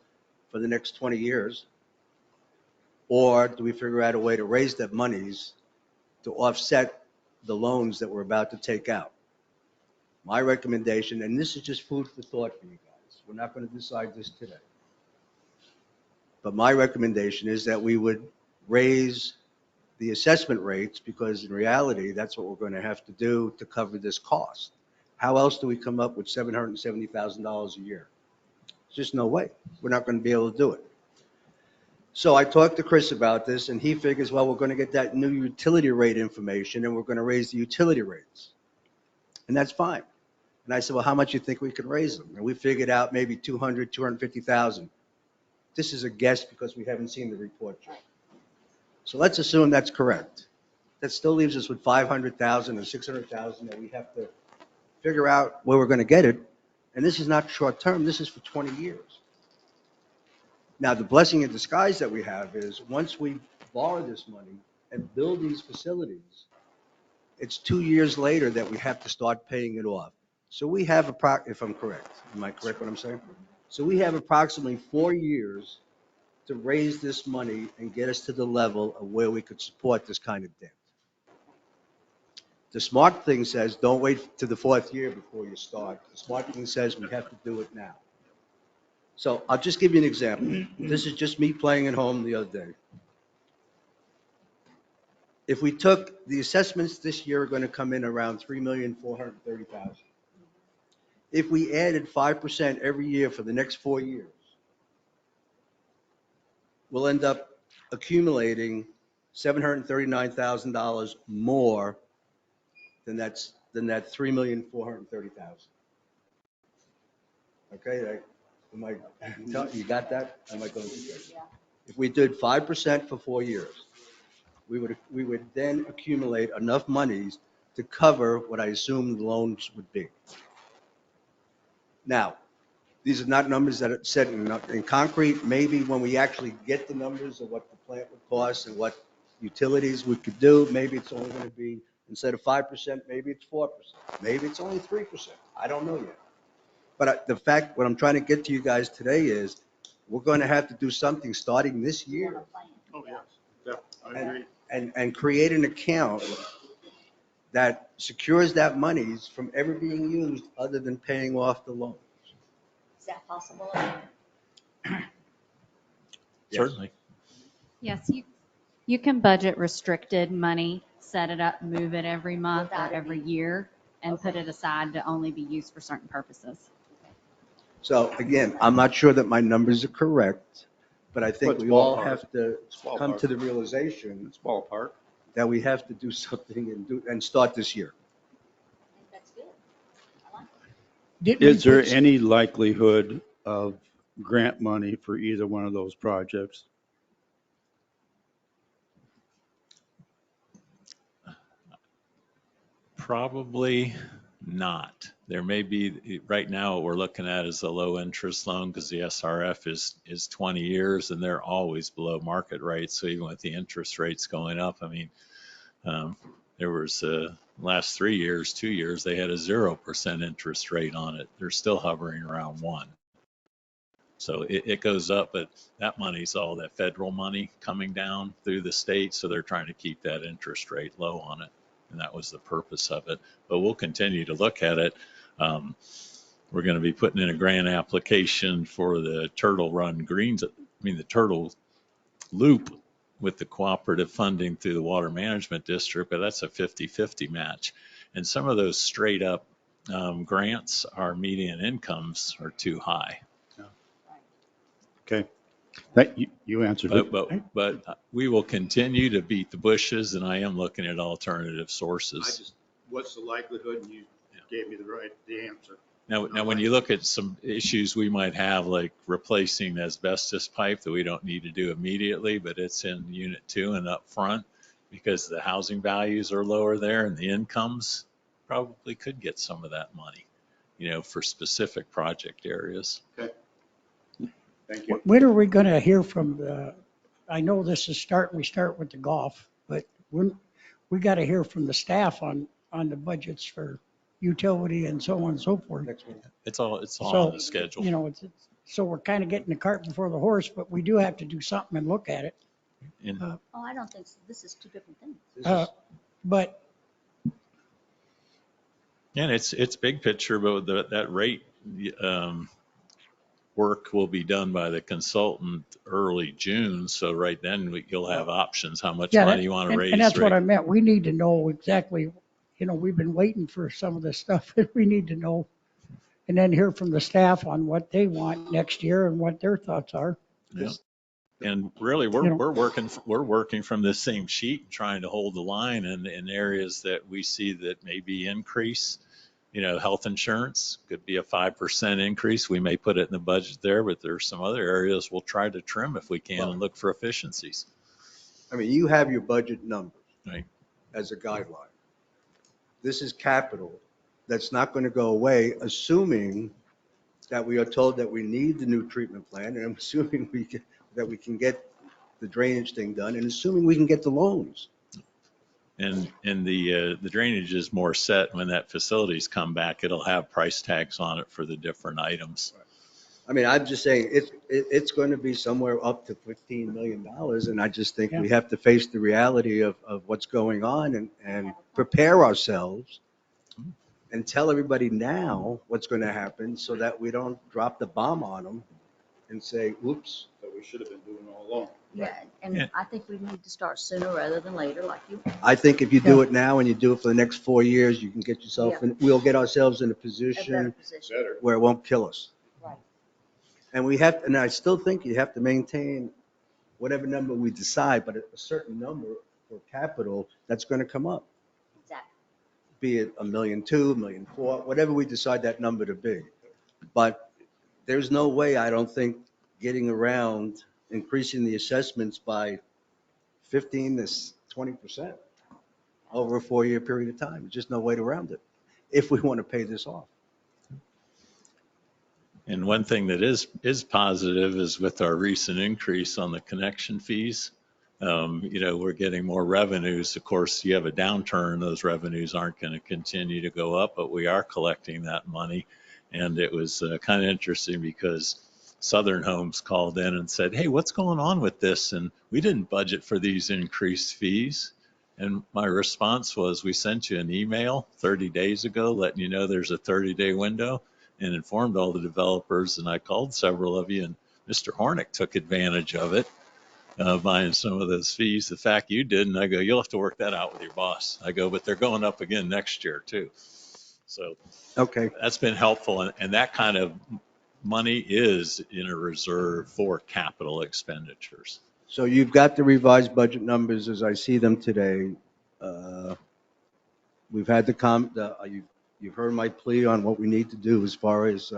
for the next 20 years? Or do we figure out a way to raise that monies to offset the loans that we're about to take out? My recommendation, and this is just food for thought for you guys, we're not going to decide this today, but my recommendation is that we would raise the assessment rates, because in reality, that's what we're going to have to do to cover this cost. How else do we come up with $770,000 a year? There's just no way. We're not going to be able to do it. So I talked to Chris about this, and he figures, well, we're going to get that new utility rate information, and we're going to raise the utility rates. And that's fine. And I said, well, how much do you think we could raise them? And we figured out maybe 200, 250,000. This is a guess because we haven't seen the report yet. So let's assume that's correct. That still leaves us with 500,000 or 600,000 that we have to figure out where we're going to get it. And this is not short term. This is for 20 years. Now, the blessing in disguise that we have is once we borrow this money and build these facilities, it's 2 years later that we have to start paying it off. So we have, if I'm correct, am I correct what I'm saying? So we have approximately 4 years to raise this money and get us to the level of where we could support this kind of debt. The smart thing says, don't wait to the 4th year before you start. The smart thing says we have to do it now. So I'll just give you an example. This is just me playing at home the other day. If we took the assessments this year are going to come in around $3,430,000. If we added 5% every year for the next 4 years, we'll end up accumulating $739,000 more than that $3,430,000. Okay, you got that? Am I going to get it? If we did 5% for 4 years, we would then accumulate enough monies to cover what I assume the loans would be. Now, these are not numbers that are set in concrete. Maybe when we actually get the numbers of what the plant would cost and what utilities we could do, maybe it's only going to be, instead of 5%, maybe it's 4%. Maybe it's only 3%. I don't know yet. But the fact, what I'm trying to get to you guys today is, we're going to have to do something starting this year. Oh, yes. Yeah, I agree. And create an account that secures that monies from ever being used other than paying off the loan. Is that possible? Certainly. Yes, you can budget restricted money, set it up, move it every month or every year, and put it aside to only be used for certain purposes. So again, I'm not sure that my numbers are correct, but I think It's we all ballpark. have to come ballpark. to the realization It's ballpark. that we have to do something and start this year. That's good. I like it. Is there any likelihood of grant money for either one of those projects? Probably not. There may be, right now, what we're looking at is a low interest loan because the SRF is 20 years and they're always below market rates. So even with the interest rates going up, I mean, there was last 3 years, 2 years, they had a 0% interest rate on it. They're still hovering around 1. So it goes up, but that money's all that federal money coming down through the state. So they're trying to keep that interest rate low on it. And that was the purpose of it. But we'll continue to look at it. We're going to be putting in a grant application for the Turtle Run Greens, the Turtle Loop with the cooperative funding through the Water Management District, but that's a 50-50 match. And some of those straight up grants, our median incomes are too high. Okay. You answered it. But we will continue to beat the bushes, and I am looking at alternative sources. What's the likelihood? And you gave me the answer. Now, when you look at some issues we might have, like replacing asbestos pipe that we don't need to do immediately, but it's in unit 2 and up front because the housing values are lower there and the incomes probably could get some of that money, for specific project areas. Okay. Thank you. When are we going to hear from I know this is we start with the golf, but we got to hear from the staff on the budgets for utility and so on and so forth. It's all So, on the schedule. So we're kind of getting the cart before the horse, but we do have to do something and look at it. Oh, I don't think so. This is two different things. But And it's big picture, but that rate work will be done by the consultant early June. So right then you'll have options, how much money you want to raise. And that's what rate. I meant. We need to know exactly, we've been waiting for some of this stuff and we need to know. And then hear from the staff on what they want next year and what their thoughts are. Yeah. And really, we're working from the same sheet, trying to hold the line in areas that we see that maybe increase. Health insurance could be a 5% increase. We may put it in the budget there, but there's some other areas we'll try to trim if we can and look for efficiencies. I mean, you have your budget numbers Right. as a guideline. This is capital that's not going to go away, assuming that we are told that we need the new treatment plan, and I'm assuming that we can get the drainage thing done, and assuming we can get the loans. And the drainage is more set when that facilities come back. It'll have price tags on it for the different items. I mean, I'm just saying it's going to be somewhere up to $15 million, and I just think we have to face the reality of what's going on and prepare ourselves and tell everybody now what's going to happen so that we don't drop the bomb on them and say, oops. That we should have been doing all along. Yeah, and I think we need to start sooner rather than later, like you. I think if you do it now and you do it for the next 4 years, you can get yourself, Yeah. we'll get ourselves in a A better position position. where it won't kill us. Right. And I still think you have to maintain whatever number we decide, but a certain number for capital that's going to come up. Exactly. Be it $1.2 million, $1.4 million, whatever we decide that number to be. But there's no way, I don't think, getting around increasing the assessments by 15 to 20% over a 4-year period of time. There's just no way around it if we want to pay this off. And one thing that is positive is with our recent increase on the connection fees. We're getting more revenues. Of course, you have a downturn, those revenues aren't going to continue to go up, but we are collecting that money. And it was kind of interesting because Southern Homes called in and said, hey, what's going on with this? And we didn't budget for these increased fees. And my response was, we sent you an email 30 days ago letting you know there's a 30-day window, and informed all the developers. And I called several of you, and Mr. Hornick took advantage of it, buying some of those fees. The fact you didn't, I go, you'll have to work that out with your boss. I go, but they're going up again next year too. So okay, that's been helpful. And that kind of money is in a reserve for capital expenditures. So you've got the revised budget numbers as I see them today. We've had you've heard my plea on what we need to do as far as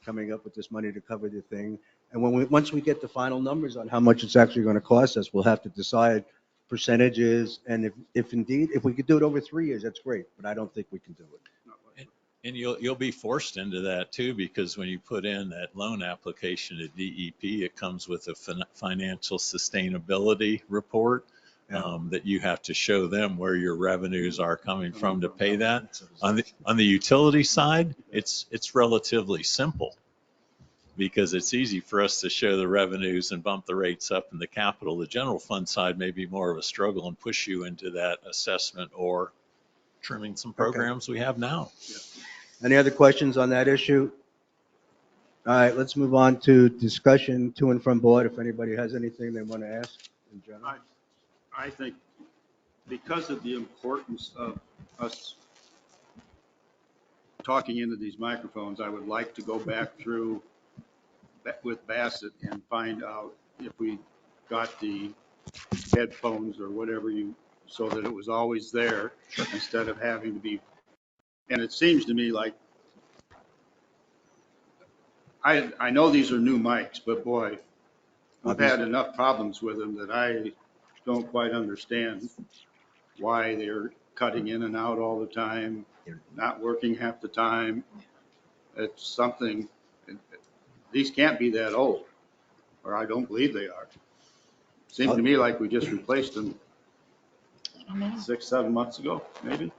coming up with this money to cover the thing. And once we get the final numbers on how much it's actually going to cost us, we'll have to decide percentages. And if indeed, if we could do it over 3 years, that's great. But I don't think we can do it. And you'll be forced into that too, because when you put in that loan application to DEP, it comes with a financial sustainability report that you have to show them where your revenues are coming from to pay that. On the utility side, it's relatively simple because it's easy for us to show the revenues and bump the rates up in the capital. The general fund side may be more of a struggle and push you into that assessment or trimming some programs we have now. Any other questions on that issue? All right, let's move on to discussion to and from board. If anybody has anything they want to ask in general. I think because of the importance of us talking into these microphones, I would like to go back through with Bassett and find out if we got the headphones or whatever so that it was always there instead of having to be. And it seems to me like I know these are new mics, but boy, we've had enough problems with them that I don't quite understand why they're cutting in and out all the time, not working half the time. It's something, these can't be that old, or I don't believe they are. Seemed to me like we just replaced them 6, 7 months ago, maybe,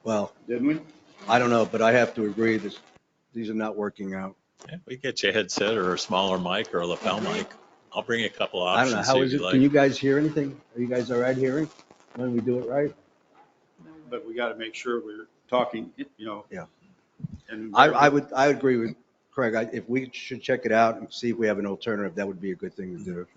Well, didn't we? I don't know, but I have to agree that these are not working out. Yeah, we get you a headset or a smaller mic or a lapel mic. I'll bring you a couple I don't know, options, how see is if it? you Can like. you guys hear anything? Are you guys all right hearing when we do it right? But we got to make sure we're talking, you know. Yeah. And I agree with Craig. If we should check it out and see if we have an alternative, that would be a good thing to do.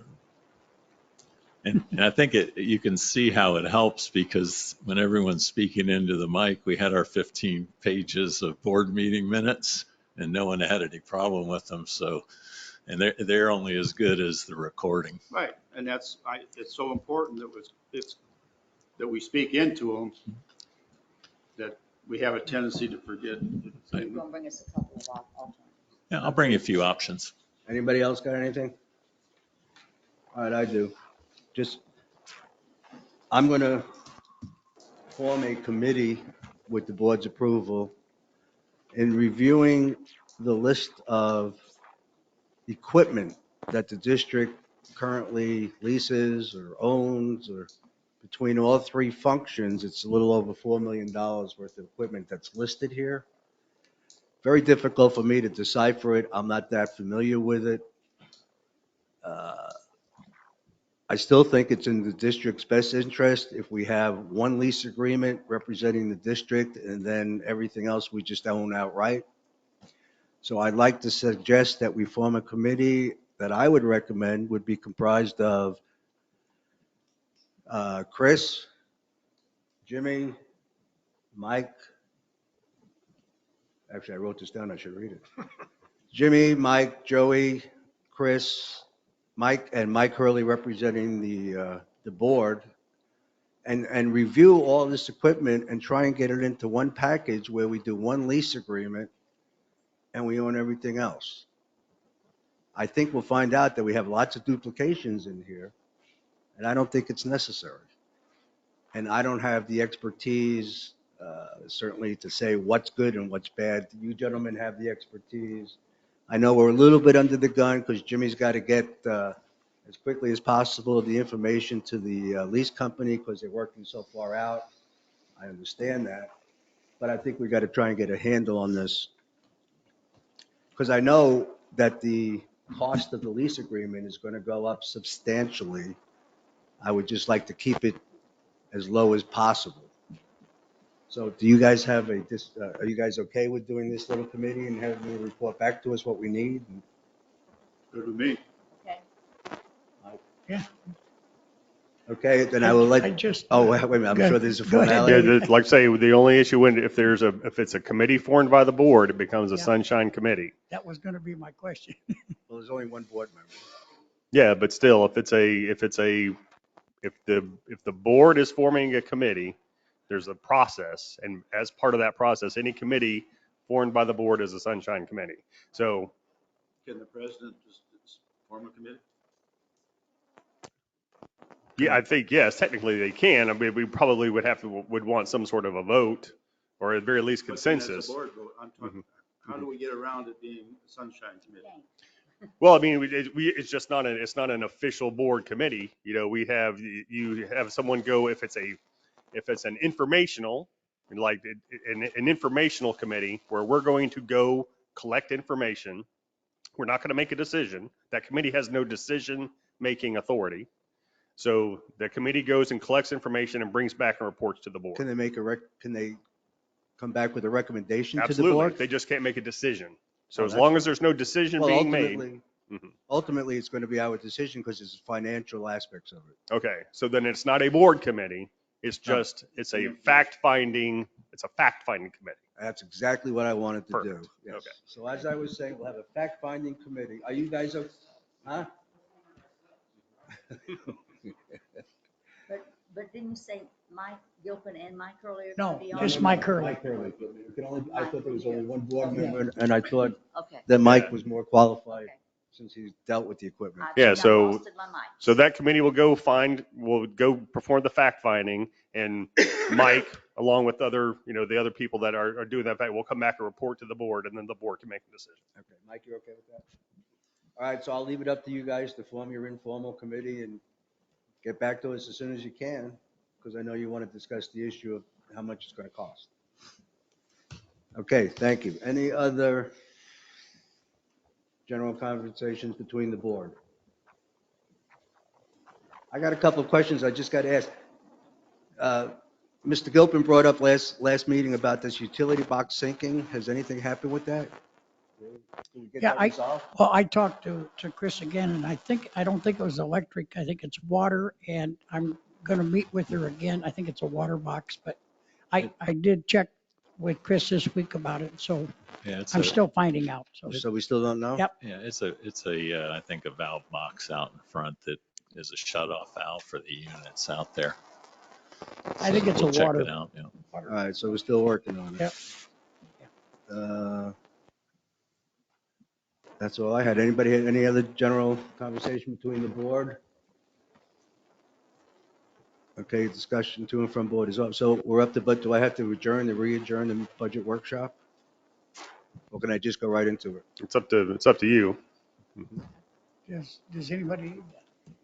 And I think you can see how it helps because when everyone's speaking into the mic, we had our 15 pages of board meeting minutes and no one had any problem with them. So, and they're only as good as the recording. Right, and it's so important that we speak into them, that we have a tendency to forget. So you're gonna bring us a couple of alternatives. Yeah, I'll bring you a few options. Anybody else got anything? All right, I do. I'm going to form a committee with the board's approval in reviewing the list of equipment that the district currently leases or owns, or between all three functions, it's a little over $4 million worth of equipment that's listed here. Very difficult for me to decipher it. I'm not that familiar with it. I still think it's in the district's best interest if we have one lease agreement representing the district and then everything else we just own outright. So I'd like to suggest that we form a committee that I would recommend would be comprised of Chris, Jimmy, Mike. Actually, I wrote this down. I should read it. Jimmy, Mike, Joey, Chris, Mike, and Mike Hurley representing the board, and review all this equipment and try and get it into one package where we do one lease agreement and we own everything else. I think we'll find out that we have lots of duplications in here, and I don't think it's necessary. And I don't have the expertise, certainly, to say what's good and what's bad. You gentlemen have the expertise. I know we're a little bit under the gun because Jimmy's got to get as quickly as possible the information to the lease company because they're working so far out. I understand that. But I think we got to try and get a handle on this. Because I know that the cost of the lease agreement is going to go up substantially. I would just like to keep it as low as possible. So do you guys have are you guys okay with doing this little committee and having them report back to us what we need? Good with me. Okay. Yeah. Okay, then I will let. I just. Oh, wait a minute, I'm sure there's a Go ahead, formality. David. Like I say, the only issue when, if it's a committee formed by the board, it becomes a Yeah. sunshine committee. That was going to be my question. Well, there's only one board member. Yeah, but still, if the board is forming a committee, there's a process, and as part of that process, any committee formed by the board is a sunshine committee. So, Can the president just form a committee? yeah, I think, yes, technically they can. I mean, we probably would want some sort of a vote, or at very least But then that's a consensus. board vote. I'm talking, how do we get around it being a sunshine committee? Well, I mean, it's just it's not an official board committee. You know, you have someone go if it's an informational, like an informational committee where we're going to go collect information. We're not going to make a decision. That committee has no decision-making authority. So the committee goes and collects information and brings back and reports to the board. Can they come back with a recommendation to the Absolutely. board? They just can't make a decision. So Oh, as that's long as there's no decision Well, being made. ultimately, it's going to be our decision because it's financial aspects of it. Okay, so then it's not a board committee. It's just, it's a fact-finding committee. That's exactly what I wanted to Perfect. do. Yes. Okay. So as I was saying, we'll have a fact-finding committee. Are you guys, huh? But didn't you say Mike Gilpin and Mike earlier? No, gonna be on just it? Mike Hurley. Mike Hurley. You can only, I thought there was only one board member, and I thought Okay. that Mike was more qualified Okay. since he's dealt with the equipment. I Yeah, think I so- lost my mic. So that committee will go perform the fact finding, and Mike, along with other, the other people that are doing that fact, will come back and report to the board, and then the board can make a decision. Okay, Mike, you okay with that? All right, so I'll leave it up to you guys to form your informal committee and get back to us as soon as you can, because I know you want to discuss the issue of how much it's going to cost. Okay, thank you. Any other general conversations between the board? I got a couple of questions I just got to ask. Mr. Gilpin brought up last meeting about this utility box sinking. Has anything happened with that? Did we get Yeah, that resolved? well, I talked to Chris again, and I don't think it was electric. I think it's water, and I'm going to meet with her again. I think it's a water box, but I did check with Chris this week about it, so Yeah, it's I'm a, still finding out. So we still don't know? Yep. yeah, it's a, I think a valve box out in front that is a shut-off valve for the units out there. I think it's We'll a check water. it out, yeah. All right, so we're still working on it. Yep. That's all I had. Anybody had any other general conversation between the board? Okay, discussion to and from board is up. So we're up to, but do I have to re-adjourn the budget workshop? Or can I just go right into it? It's up to you. Does anybody?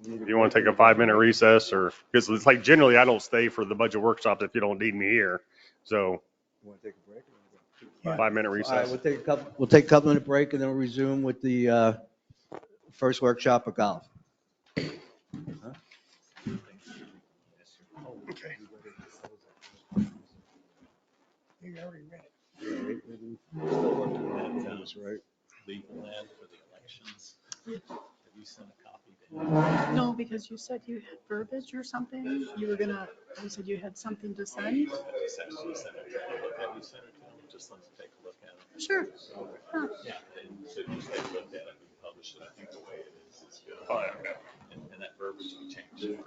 If you want to take a 5-minute recess, or, because it's like generally I don't stay for the budget workshop if you don't need me here. So You want to take a break? 5-minute All right, recess. we'll take a couple minute break and then we'll resume with the first workshop of golf. Okay. You already read it. Still working on that, that's right. Legal ad for the elections. Have you sent a copy to him? No, because you said you had verbiage or something. You said you had something to send. Have you sent it to him? Just let me take a look at it. Sure. Huh. Yeah, and so just take a look at it and publish it. I think the way it is good. Oh, yeah. And that verbiage we changed already.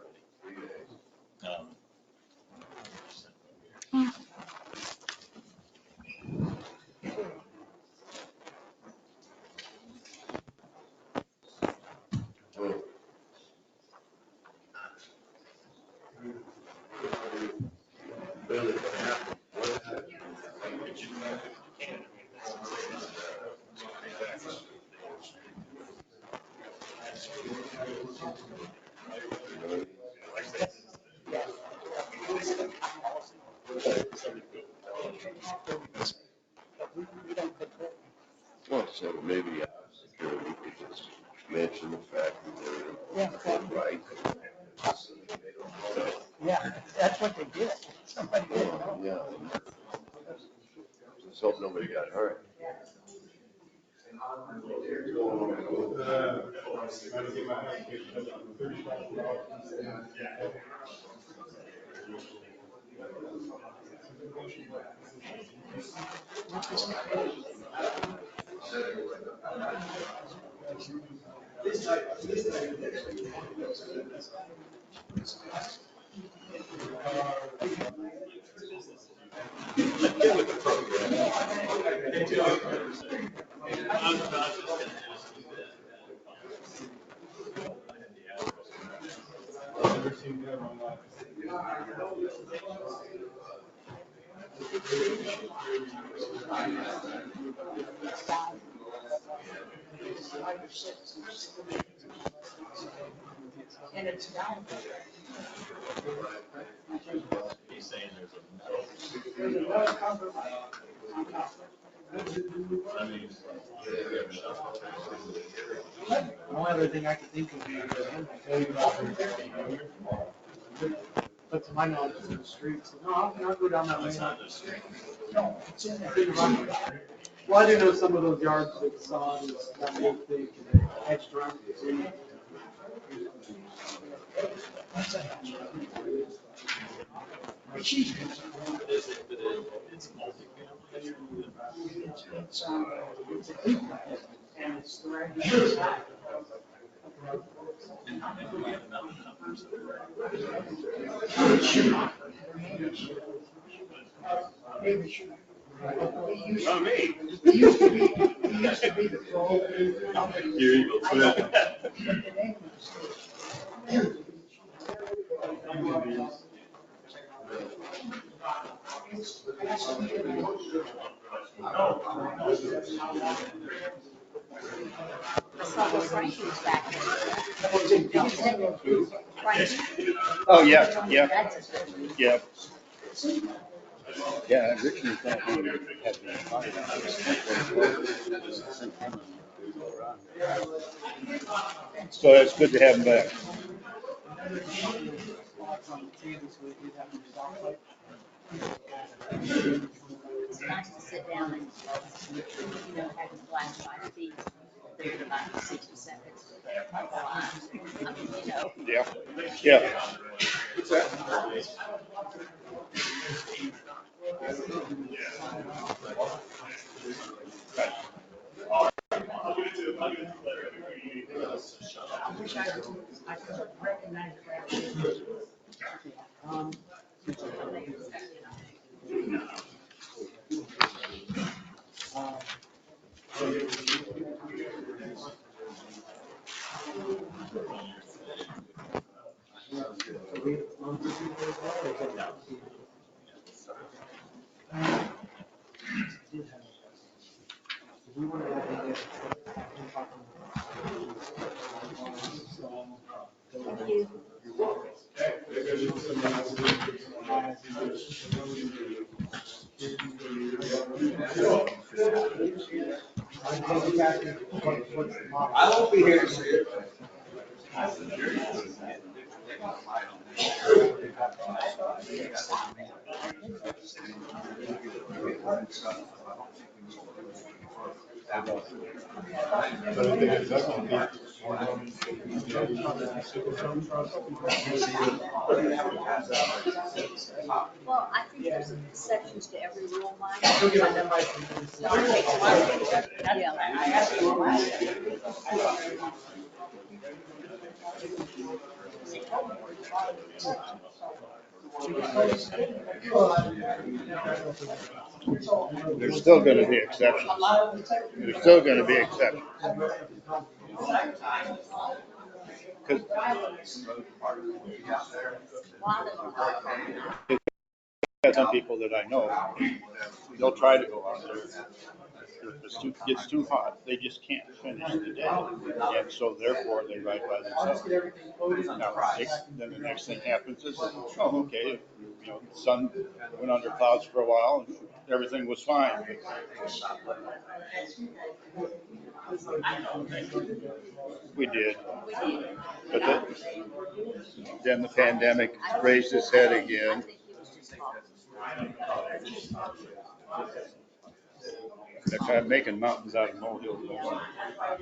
Well, so maybe you could just mention the fact that they're right. Yeah, that's what they did. Somebody did. Yeah. Just hope nobody got hurt. And it's down. He's saying there's a metal. There's a metal cover. I mean, The only other thing I could think of is, but to my knowledge, it's in the streets. No, I'll go down that way. it's not the street. No, it's in the runway. Well, I do know some of those yards with sod is not real thick and edged around. It's multi-family. It's a heat pad, and it's the right. Not me. It used to be the pro. Here you go. I saw where Frankie was back there. Frankie. Oh, yeah, yeah, That's his picture. yeah. Yeah, Richard thought he had been fired. So it's good to have him back. It's nice to sit down and, have the flashlight feed. They're about 60 seconds. Yeah, yeah. I wish I could recognize that. I won't be here to see it. Well, I think there's exceptions to every rule, Mike. There's still gonna be exceptions. There's still gonna be exceptions. Got some people that I know, they'll try to go out there. If it gets too hot, they just can't finish the day. And so therefore, they ride by themselves. Now, then the next thing happens is, oh, okay, the sun went under clouds for a while and everything was fine. We did. But then the pandemic raised its head again. They're kind of making mountains out of molehills. I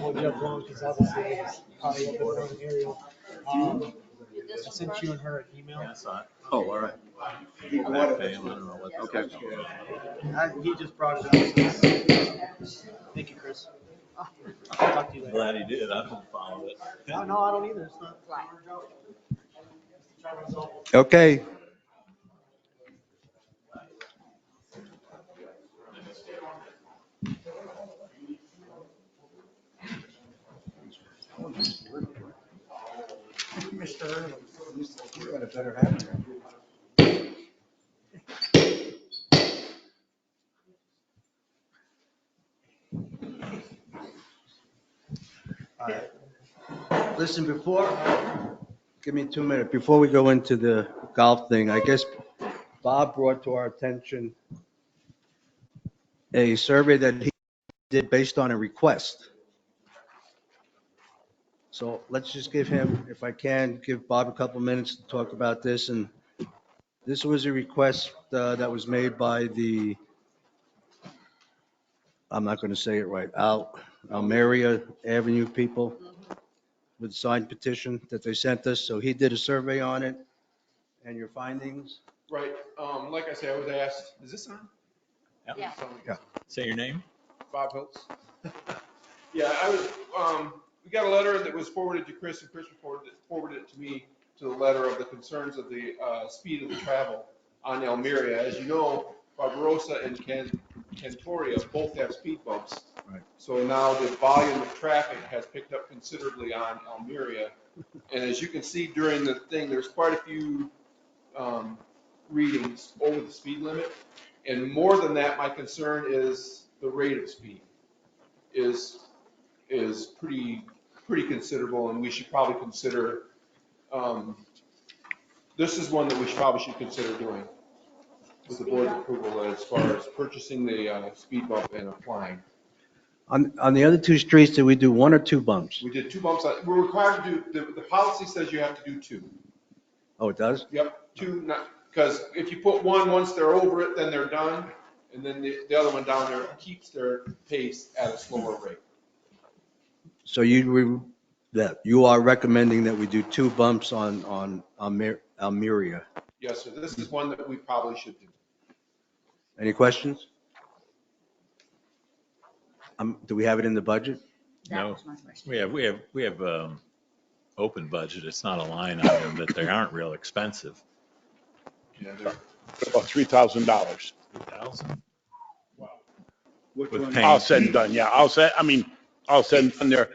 won't jump long because obviously it's probably a little bit more of an aerial. I sent you and her an email. Oh, all right. Okay. He just brought it up. Thank you, Chris. I'll talk to you later. Glad he did. I don't follow it. No, I don't either. It's not. Okay. Mr. Early. You got a better habit. All right. Listen, give me 2 minutes. Before we go into the golf thing, I guess Bob brought to our attention a survey that he did based on a request. So let's just give him, if I can, give Bob a couple minutes to talk about this. And this was a request that was made by I'm not going to say it right, Almeria Avenue people. with the signed petition that they sent us. So he did a survey on it. And your findings? Right, like I say, I was asked, is this on? Yeah. Yeah. Say your name? Bob Hiltz. Yeah, I was, we got a letter that was forwarded to Chris, and Chris forwarded it to me, to the letter of the concerns of the speed of the travel on Elmiria. As you know, Barbarossa and Cantoria both have speed bumps. Right. So now the volume of traffic has picked up considerably on Elmiria. And as you can see during the thing, there's quite a few readings over the speed limit. And more than that, my concern is the rate of speed is pretty considerable, and we should probably consider, this is one that we probably should consider doing with the board's approval as far as purchasing the speed bump and applying. On the other two streets, did we do one or two bumps? We did 2 bumps. We're required to do, the policy says you have to do 2. Oh, it does? Yep, 2, not, because if you put one, once they're over it, then they're done. And then the other one down there keeps their pace at a slower rate. So you are recommending that we do 2 bumps on Almeria? Yes, sir. This is one that we probably should do. Any questions? Do we have it in the budget? No. We have open budget. It's not a line item, but they aren't real expensive. Yeah, About $3,000. 3,000? Which With one? paint. All said and done, yeah, all said and done there.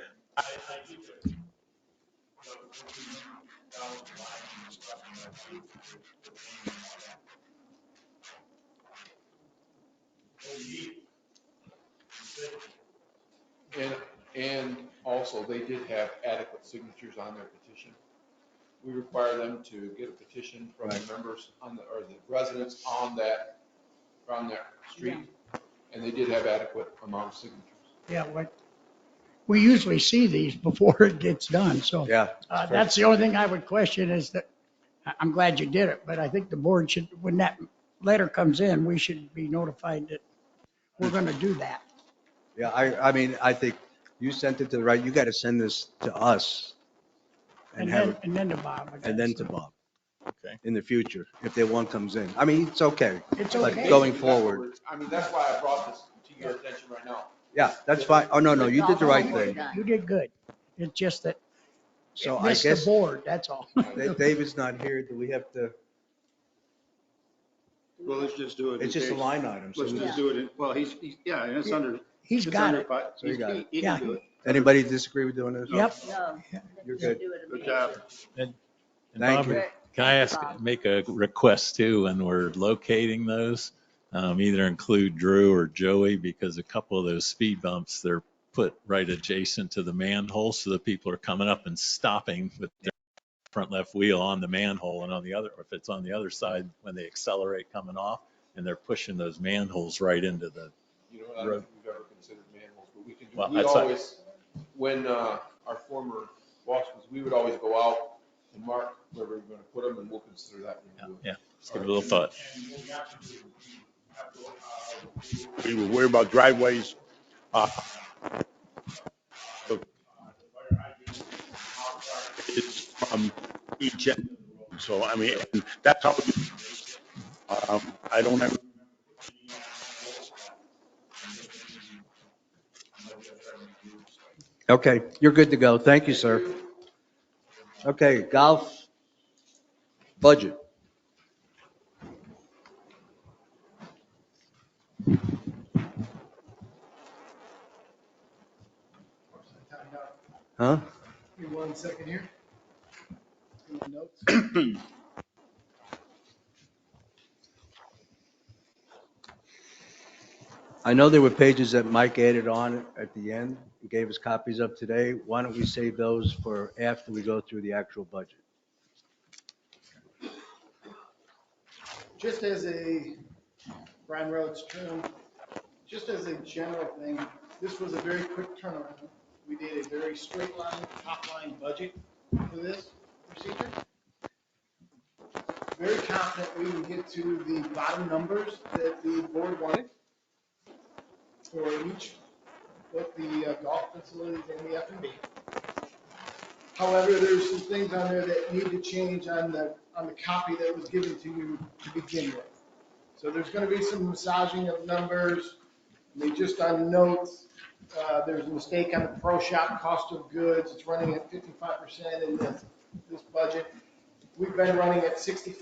And also, they did have adequate signatures on their petition. We require them to get a petition from the members or the residents on that street, and they did have adequate amount of signatures. Yeah, we usually see these before it gets done, so. Yeah. That's the only thing I would question is that, I'm glad you did it, but I think the board should, when that letter comes in, we should be notified that we're gonna do that. Yeah, I mean, I think you sent it to the right, you got to send this to us. And have then to Bob. I And then guess. to Bob. Okay. In the future, if there one comes in. I mean, it's okay. It's But okay. going forward, I mean, that's why I brought this to your attention right now. yeah, that's fine. Oh, no, you did the right thing. You did good. It's just that So it I missed the guess board, that's all. David's not here. Do we have to? Well, let's just do it. It's just a line item. So Let's we just do it. Well, and it's under. He's it's got under it. fi- So you got it. He Yeah. can do it. Anybody disagree with doing this? Yep. No. You're Just good. do it Good job. And Thank Bob, you. can I make a request too, when we're locating those? Either include Drew or Joey, because a couple of those speed bumps, they're put right adjacent to the manhole, so the people are coming up and stopping with their front left wheel on the manhole, and on the other, if it's on the other side, when they accelerate coming off, and they're pushing those manholes right into the You know, I don't think we've ever considered manholes, but we can do, Well, we that's always, when our former boss was, we would always go out and mark where we're gonna put them, and we'll consider that when we do it. Yeah, just give it a little thought. We were worried about driveways. It's from each end. So, I mean, that's how, I don't have. Okay, you're good to go. Thank you, sir. Okay, golf budget. Huh? Give me 1 second here. I know there were pages that Mike added on at the end, and gave us copies of today. Why don't we save those for after we go through the actual budget? Just as a, Brian Rhodes, Trim, just as a general thing, this was a very quick turnaround. We did a very straight line, top line budget for this procedure. Very confident we would get to the bottom numbers that the board wanted for each, both the golf facilities and the F&B. However, there's some things on there that need to change on the copy that was given to you to begin with. So there's going to be some massaging of numbers. I mean, just on notes, there's a mistake on the pro shop cost of goods. It's running at 55% in this budget. We've been running at 65%.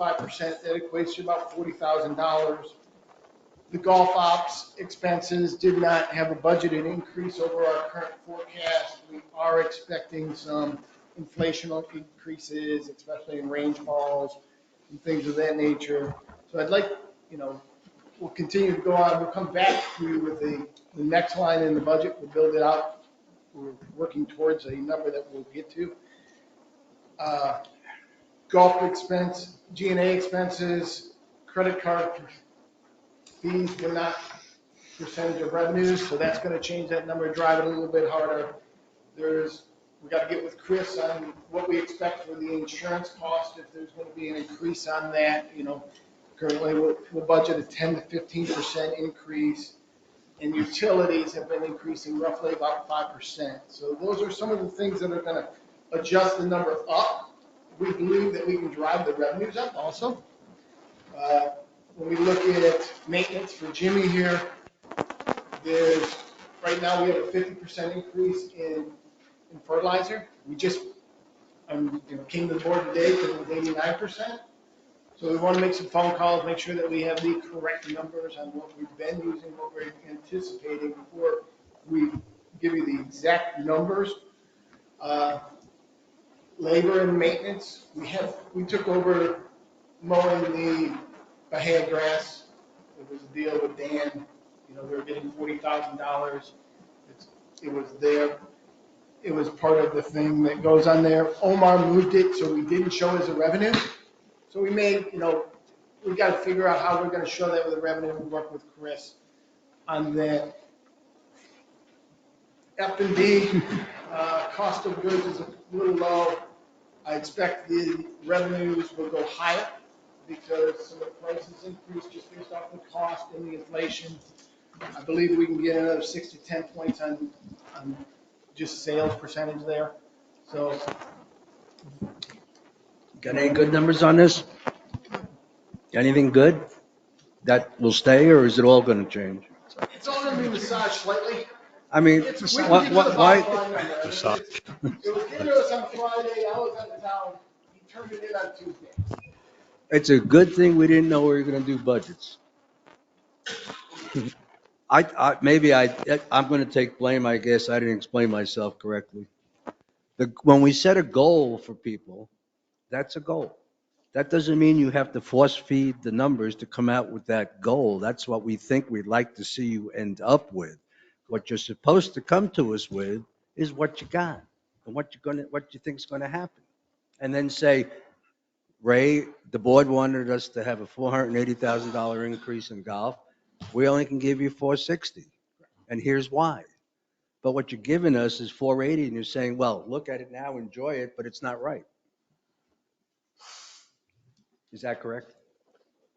That equates to about $40,000. The golf ops expenses did not have a budgeted increase over our current forecast. We are expecting some inflationary increases, especially in range balls and things of that nature. So I'd like, we'll continue to go on. We'll come back to you with the next line in the budget. We'll build it out. We're working towards a number that we'll get to. Golf expense, G&A expenses, credit card fees were not percentage of revenues, so that's going to change that number, drive it a little bit harder. We got to get with Chris on what we expect for the insurance cost, if there's going to be an increase on that. Currently we'll budget a 10 to 15% increase, and utilities have been increasing roughly about 5%. So those are some of the things that are going to adjust the number up. We believe that we can drive the revenues up also. When we look at maintenance for Jimmy here, right now we have a 50% increase in fertilizer. We just came to the board today because it was 89%. So we want to make some phone calls, make sure that we have the correct numbers on what we've been using, what we're anticipating before we give you the exact numbers. Labor and maintenance, we took over mowing the Bahia grass. It was a deal with Dan. We were getting $40,000. It was there. It was part of the thing that goes on there. Omar moved it, so we didn't show as a revenue. So we made, we got to figure out how we're going to show that with the revenue. We work with Chris on that. F&B, cost of goods is a little low. I expect the revenues will go higher because some of the prices increased just based off the cost and the inflation. I believe we can get another 6 to 10 points on just sales percentage there. So, Got any good numbers on this? Anything good that will stay, or is it all going to change? it's all going to be massaged slightly. I mean, We can get why? to the bottom line number. It was given to us on Friday. I was out of town. He turned it in on Tuesday. It's a good thing we didn't know we were going to do budgets. I'm going to take blame. I guess I didn't explain myself correctly. When we set a goal for people, that's a goal. That doesn't mean you have to force feed the numbers to come out with that goal. That's what we think we'd like to see you end up with. What you're supposed to come to us with is what you got and what you think is going to happen. And then say, Ray, the board wanted us to have a $480,000 increase in golf. We only can give you $460. And here's why. But what you're giving us is $480, and you're saying, well, look at it now, enjoy it, but it's not right. Is that correct?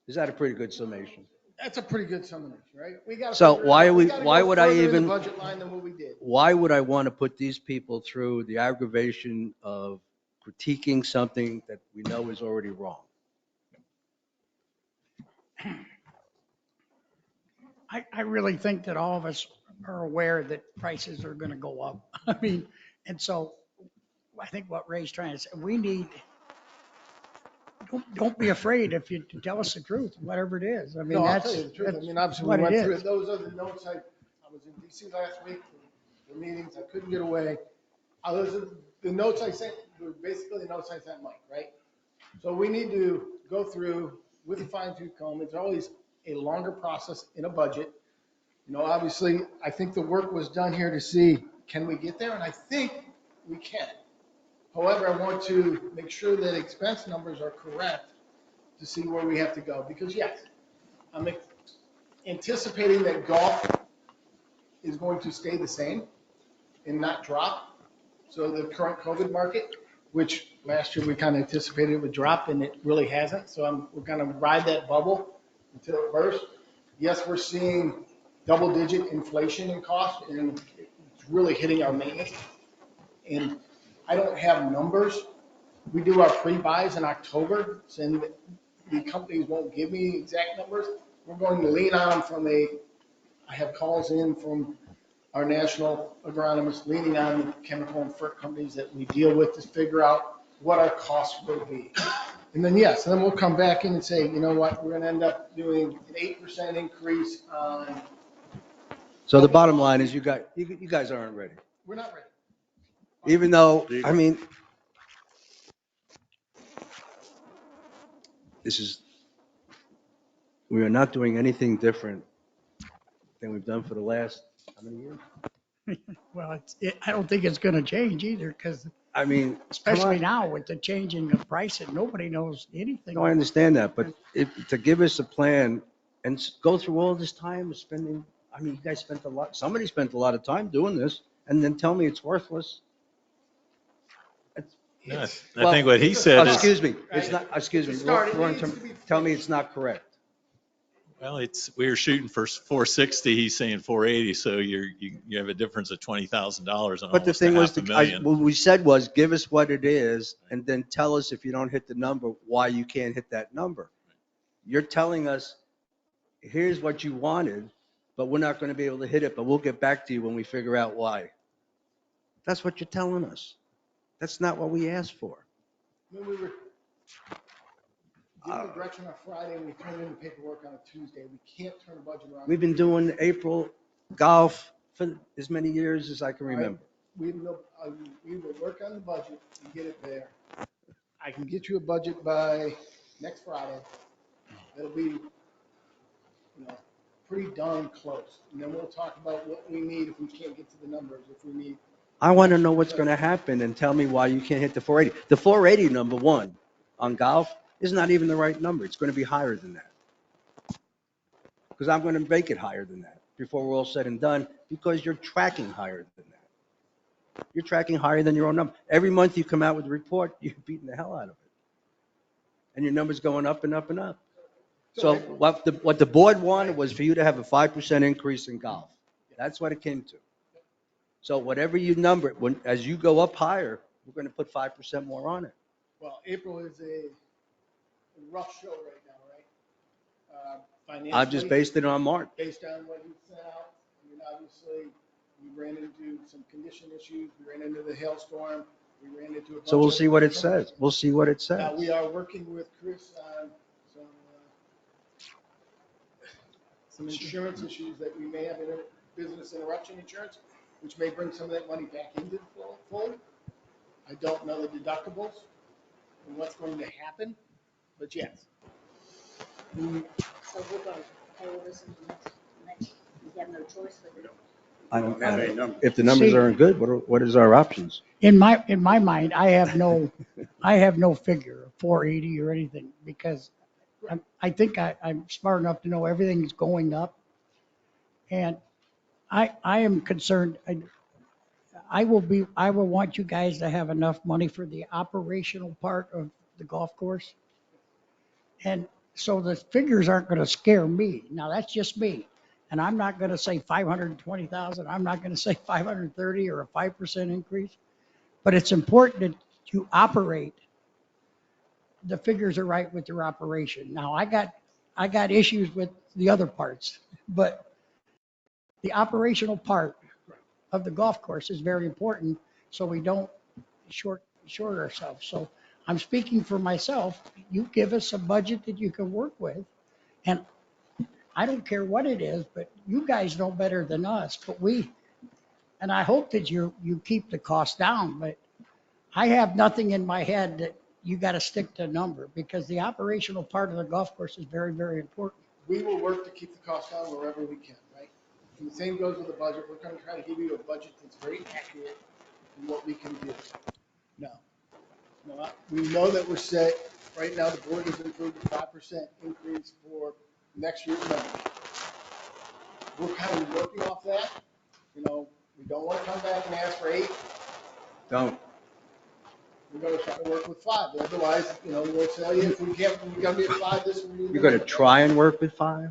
Is that a pretty good summation? That's a pretty good summation, right? We got. So why would I even, budget line than what we did. why would I want to put these people through the aggravation of critiquing something that we know is already wrong? I really think that all of us are aware that prices are going to go up. I mean, and so I think what Ray's trying to say, we need, don't be afraid if you tell us the truth, whatever it is. I mean, No, I'll that's, tell you the truth. I that's mean, obviously, we what it went through is. it. Those are the notes I was in DC last week for meetings. I couldn't get away. The notes I sent were basically the notes I sent Mike, right? So we need to go through with a fine tooth comb. It's always a longer process in a budget. Obviously, I think the work was done here to see, can we get there? And I think we can. However, I want to make sure that expense numbers are correct to see where we have to go. Because yes, I'm anticipating that golf is going to stay the same and not drop. So the current COVID market, which last year we kind of anticipated it would drop, and it really hasn't. So we're going to ride that bubble until it bursts. Yes, we're seeing double-digit inflation in cost, and it's really hitting our maintenance. And I don't have numbers. We do our pre-buys in October, and the companies won't give me exact numbers. We're going to lean on them I have calls in from our national agronomists leaning on the chemical and fertilizer companies that we deal with to figure out what our costs will be. And then, yes, then we'll come back in and say, you know what, we're going to end up doing an 8% increase on. So the bottom line is you guys aren't ready. We're not ready. Even though, I mean, we are not doing anything different than we've done for the last, how many years? Well, I don't think it's going to change either, because I mean, especially come on. now with the changing of prices, nobody knows anything. No, I understand that, but to give us a plan and go through all this time of spending, I mean, you guys spent somebody spent a lot of time doing this, and then tell me it's worthless. No, I think what he said is. Excuse me, it's not, excuse me, tell me it's not correct. Well, we were shooting for 460. He's saying 480. So you have a difference of $20,000 on But the almost thing was, $500,000. what we said was, give us what it is, and then tell us if you don't hit the number, why you can't hit that number. You're telling us, here's what you wanted, but we're not going to be able to hit it, but we'll get back to you when we figure out why. That's what you're telling us. That's not what we asked for. When we were given the direction on Friday and we turned in the paperwork on a Tuesday, we can't turn the budget around. We've been doing April golf for as many years as I can remember. We will work on the budget and get it there. I can get you a budget by next Friday. It'll be, pretty darn close. And then we'll talk about what we need if we can't get to the numbers, if we need. I want to know what's going to happen and tell me why you can't hit the 480. The 480, number one, on golf is not even the right number. It's going to be higher than that. Because I'm going to make it higher than that before we're all said and done, because you're tracking higher than that. You're tracking higher than your own number. Every month you come out with a report, you're beating the hell out of it. And your number's going up and up and up. So what the board wanted was for you to have a 5% increase in golf. That's what it came to. So whatever you number, as you go up higher, we're going to put 5% more on it. Well, April is a rough show right now, right? Financially. I've just based it on March. Based on what you sent out. I mean, obviously, we ran into some condition issues. We ran into the hailstorm. We ran into a bunch So we'll of see what it different- says. We'll see what it says. Now, we are working with Chris on some insurance issues that we may have in business interruption insurance, which may bring some of that money back into the fold. I don't know the deductibles and what's going to happen, but yes. So we're going to hold this in the next, we have no choice but to. I don't, if the numbers aren't good, what is our options? In my mind, I have no figure of 480 or anything, because I think I'm smart enough to know everything's going up. And I am concerned, I will want you guys to have enough money for the operational part of the golf course. And so the figures aren't going to scare me. Now, that's just me. And I'm not going to say 520,000. I'm not going to say 530 or a 5% increase. But it's important that you operate. The figures are right with your operation. Now, I got issues with the other parts, but the operational part of the golf course is very important, so we don't short ourselves. So I'm speaking for myself. You give us a budget that you can work with, and I don't care what it is, but you guys know better than us. But and I hope that you keep the cost down, but I have nothing in my head that you got to stick to a number, because the operational part of the golf course is very, very important. We will work to keep the cost down wherever we can, right? And the same goes with the budget. We're going to try to give you a budget that's very accurate in what we can do. Now, we know that we're set. Right now, the board has approved a 5% increase for next year's membership. We're kind of working off that. We don't want to come back and ask for 8. Don't. We're going to try to work with 5. Otherwise, we'll tell you if we can't, we're going to be at 5 this week. You're going to try and work with 5?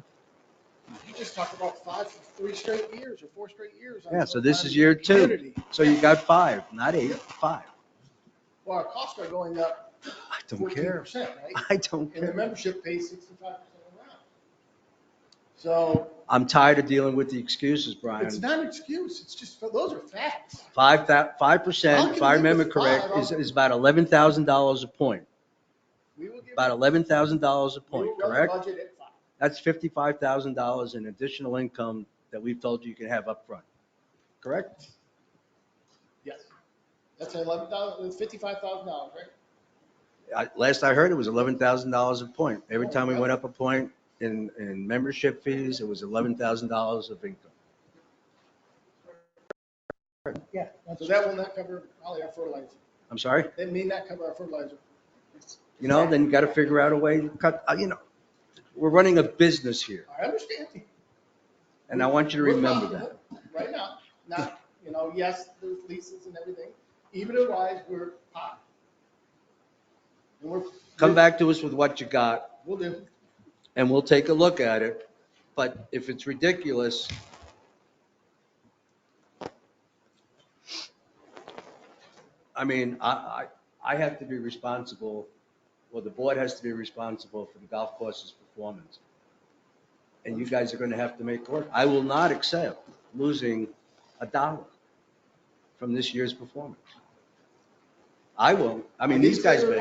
You just talked about 5 for 3 straight years or 4 straight years. Yeah, so this is year 2. So you got 5, not 8, 5. Well, our costs are going up I don't care. 14%, right? I don't And the care. membership pays 65% around. So I'm tired of dealing with the excuses, Brian. it's not an excuse. It's just, those are facts. 5%, if I remember correct, is about $11,000 a point. We will give, About $11,000 a we point, will run the correct? budget at 5. That's $55,000 in additional income that we've told you can have up front, correct? Yes. That's $55,000, right? Last I heard, it was $11,000 a point. Every time we went up a point in membership fees, it was $11,000 of income. Yeah. So that will not cover probably our fertilizer. I'm sorry? That may not cover our fertilizer. You know, then you got to figure out a way to cut, we're running a business here, I understand. and I want you to We're remember profitable that. right now, not, yes, there's leases and everything. EBITDA-wise, we're high. And Come back to us with what you got, We'll do. and we'll take a look at it. But if it's ridiculous, I mean, I have to be responsible, well, the board has to be responsible for the golf course's performance. And you guys are going to have to make it work. I will not accept losing $1 from this year's performance. I won't. I mean, these guys may,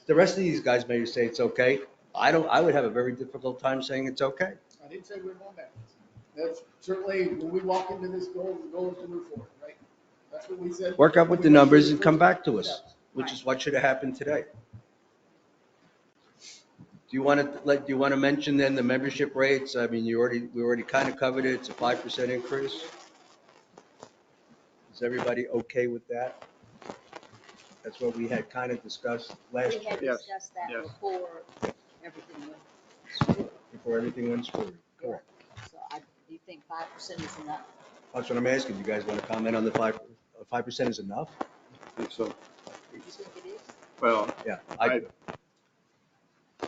the rest of these guys may say it's okay. I would have a very difficult time saying it's okay. I didn't say we're going backwards. That's certainly, when we walk into this goal, the goal is to move forward, right? That's what we said. Work out with the numbers and come back to us, which is what should have happened today. Do you want to mention then the membership rates? I mean, we already kind of covered it. It's a 5% increase. Is everybody okay with that? That's what we had kind of discussed last We had year. discussed that Yes. before everything went. Before everything went screwy. Correct. So do you think 5% is enough? That's what I'm asking. You guys want to comment on the 5% is enough? I think so. Do you think it is? Well, Yeah.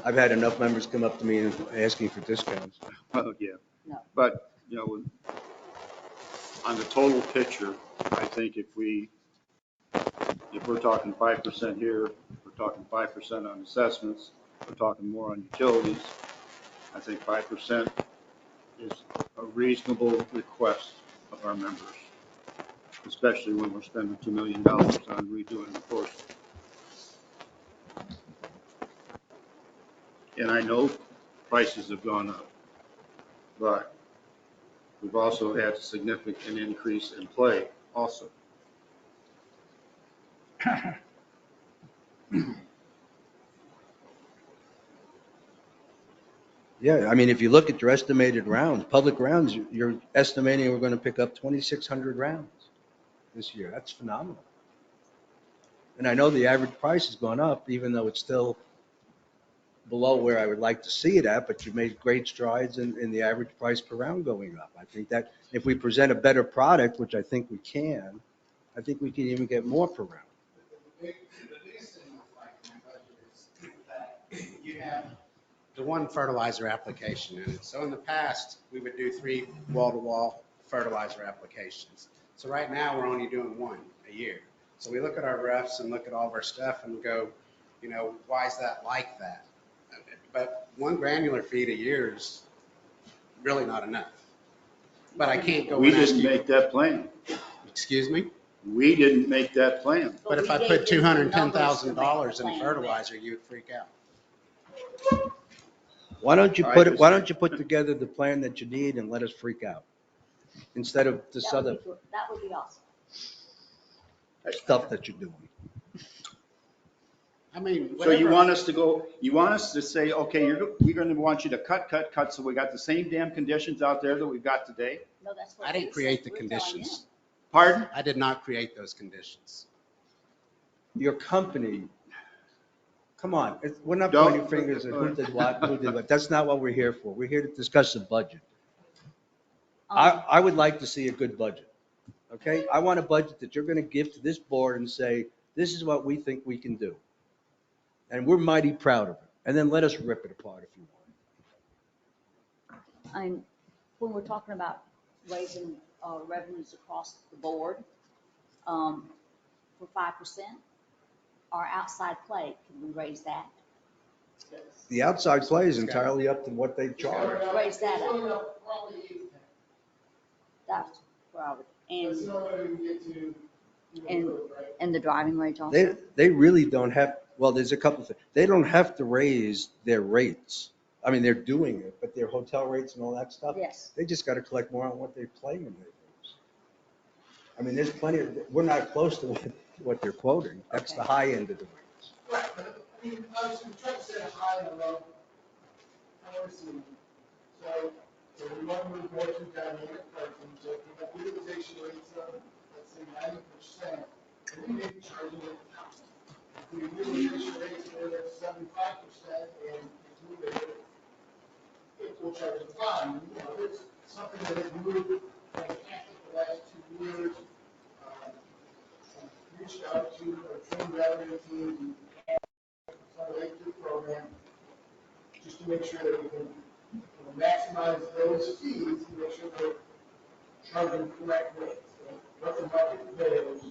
I've had enough members come up to me and asking for discounts. well, yeah. No. But, on the total picture, I think if we're talking 5% here, we're talking 5% on assessments, we're talking more on utilities, I think 5% is a reasonable request of our members, especially when we're spending $2 million on redoing the course. And I know prices have gone up, but we've also had a significant increase in play also. Yeah, I mean, if you look at your estimated rounds, public rounds, you're estimating we're going to pick up 2,600 rounds this year. That's phenomenal. And I know the average price has gone up, even though it's still below where I would like to see it at, but you've made great strides in the average price per round going up. I think that if we present a better product, which I think we can, I think we can even get more per round. The biggest thing with like my budget is that you have the one fertilizer application in it. So in the past, we would do 3 wall-to-wall fertilizer applications. So right now, we're only doing 1 a year. So we look at our refs and look at all of our stuff and go, why is that like that? But 1 granular feed a year is really not enough. But I can't go We and ask didn't you. make that plan. Excuse me? We didn't make that plan. But if I put $210,000 in fertilizer, you'd freak out. Why don't you put together the plan that you need and let us freak out? Instead of this other That would be awesome. stuff that you're doing. I mean, So you want us to say, okay, we're going to want you to cut, so we got the same damn conditions out there that we've got today? No, that's what I didn't we create said. the We're telling conditions. Pardon? I did not create those conditions. Your company, come on, we're not Don't- pointing fingers at who did what. That's not what we're here for. We're here to discuss the budget. I would like to see a good budget, okay? I want a budget that you're going to give to this board and say, this is what we think we can do. And we're mighty proud of it. And then let us rip it apart if you want. When we're talking about raising revenues across the board for 5%, our outside play, can we raise that? The outside play is entirely up to what they charge. Raise that up. That's where I would, and the driving range also. They really don't have, well, there's a couple of things. They don't have to raise their rates. I mean, they're doing it, but their hotel rates and all that stuff. Yes. They just got to collect more on what they play in their games. I mean, there's plenty of, we're not close to what they're quoting. That's the high end of the rates. Right, but I mean, obviously, we're trying to set a high and a low. I want to see. So we want to move more to dynamic pricing, so if we have utilization rates of, let's say, 90%, and we may be charging it. If we have utilization rates that are 75% and it's moving it will charge a fine. You know, it's something that has moved fantastic the last 2 years. Reached out to our trained veteran team, some of the program, just to make sure that we can maximize those fees and make sure we're charging correct rates. So what the market bears,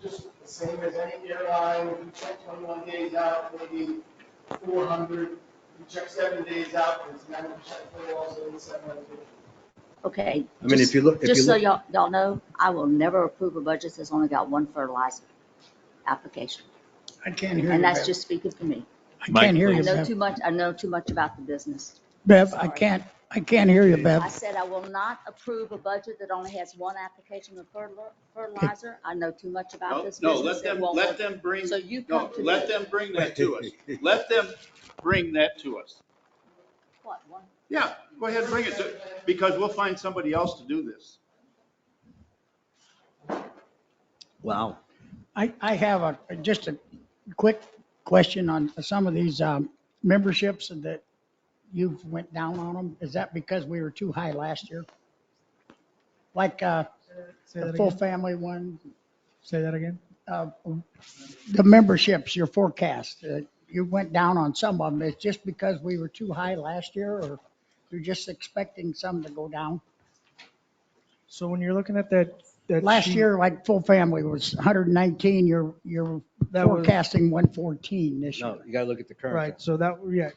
just the same as any airline. If you check 21 days out, maybe 400. You check 7 days out, it's 90% full, also in 700. Okay. I mean, if you look, Just so y'all know, I will never approve a budget that's only got one fertilizer application. I can't hear you. And that's Bev. just speaking for me. I can't hear I you, know Bev. too much, I know too much about the business. Bev, I can't hear you, Bev. I said I will not approve a budget that only has one application of fertilizer. I know too much about this No, business. let them bring, So you no, come to let me. them bring that to us. Let them bring that to us. What, one? Yeah, go ahead and bring it to, because we'll find somebody else to do this. Wow. I have just a quick question on some of these memberships that you've went down on them. Is that because we were too high last year? Like Say the that full again? family one, Say that again? the memberships, your forecast, you went down on some of them. It's just because we were too high last year, or you're just expecting some to go down? So when you're looking at that Last sheet- year, like full family was 119, you're That was- forecasting 114 this year. No, you got to look at the current. Right, so that, yeah.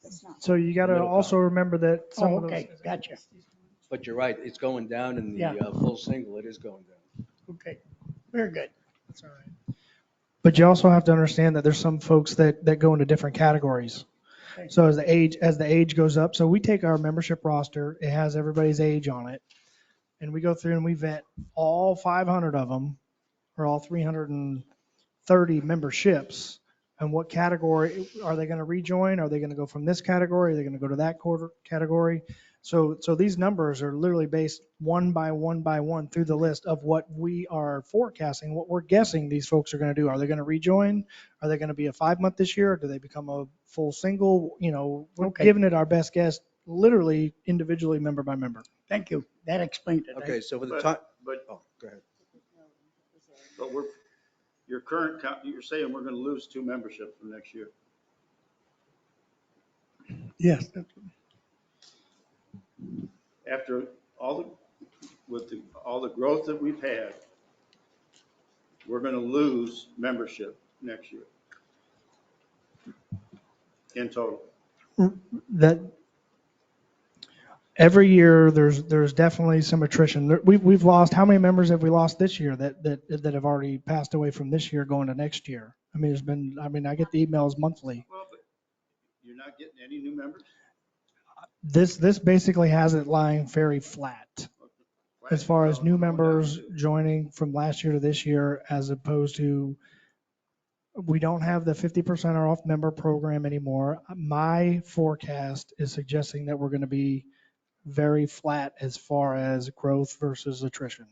That's not. So you got to Middle also remember that some Oh, of those. okay, gotcha. But you're right, it's going down in the Yeah. full single, it is going down. Okay, very good. That's all right. But you also have to understand that there's some folks that go into different categories. Okay. So as the age goes up, so we take our membership roster, it has everybody's age on it. And we go through and we vet all 500 of them, or all 330 memberships. And what category, are they going to rejoin? Are they going to go from this category? Are they going to go to that category? So these numbers are literally based one by one through the list of what we are forecasting, what we're guessing these folks are going to do. Are they going to rejoin? Are they going to be a 5-month this year? Or do they become a full single? You know, we're Okay. giving it our best guess, literally individually member by member. Thank you. That explained it. Okay, so with the But- time, But, oh, go ahead. but your current, you're saying we're gonna lose 2 memberships from next year. Yes. After all the growth that we've had, we're gonna lose membership next year in total. That every year there's definitely some attrition. We've lost, how many members have we lost this year that have already passed away from this year going to next year? I mean, I get the emails monthly. Well, but you're not getting any new members? This basically has it lying very flat as far as new members joining from last year to this year, as opposed to, we don't have the 50% off member program anymore. My forecast is suggesting that we're going to be very flat as far as growth versus attrition.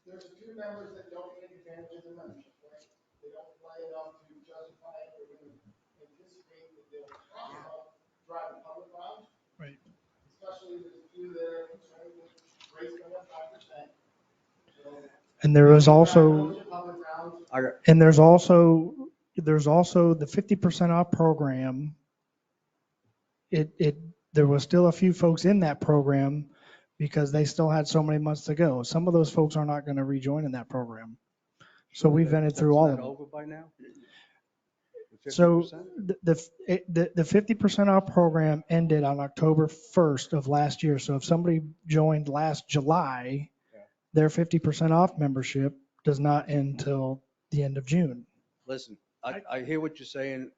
There's a few members that don't take advantage of the membership, right? They don't play enough to justify it. They're going to anticipate that they'll drive a public round. Right. Especially there's a few that are concerned with rates going up 5%. And there is also, Public rounds. and there's also the 50% off program. There was still a few folks in that program because they still had so many months to go. Some of those folks are not going to rejoin in that program. So we vented through all of That's them. not over by now? The So 50%? the 50% off program ended on October 1st of last year. So if somebody joined last July, their 50% off membership does not end till the end of June. Listen, I hear what you're saying.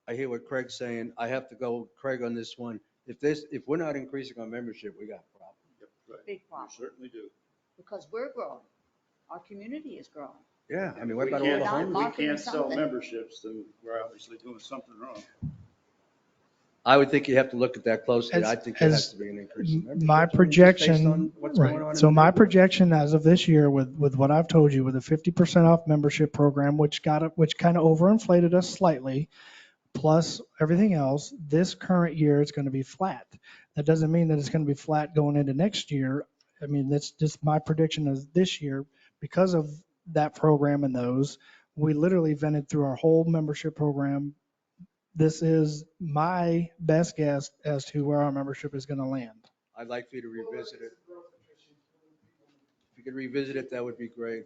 I hear what Craig's saying. I have to go with Craig on this one. If we're not increasing our membership, we got a problem. Big problem, Certainly do. because we're growing. Our community is growing. Yeah, I mean, what We about all the Not homeless? we marketing can't sell something. memberships, then we're obviously doing something wrong. I would think you have to look at that closely. I think there has to be an increase in membership. I mean, just based on what's going on Right. in So the my neighborhood. projection as of this year with what I've told you, with a 50% off membership program, which kind of overinflated us slightly, plus everything else, this current year it's going to be flat. That doesn't mean that it's going to be flat going into next year. I mean, that's just my prediction is this year because of that program and those. We literally vented through our whole membership program. This is my best guess as to where our membership is going to land. I'd like for you to revisit it. If you could revisit it, that would be great.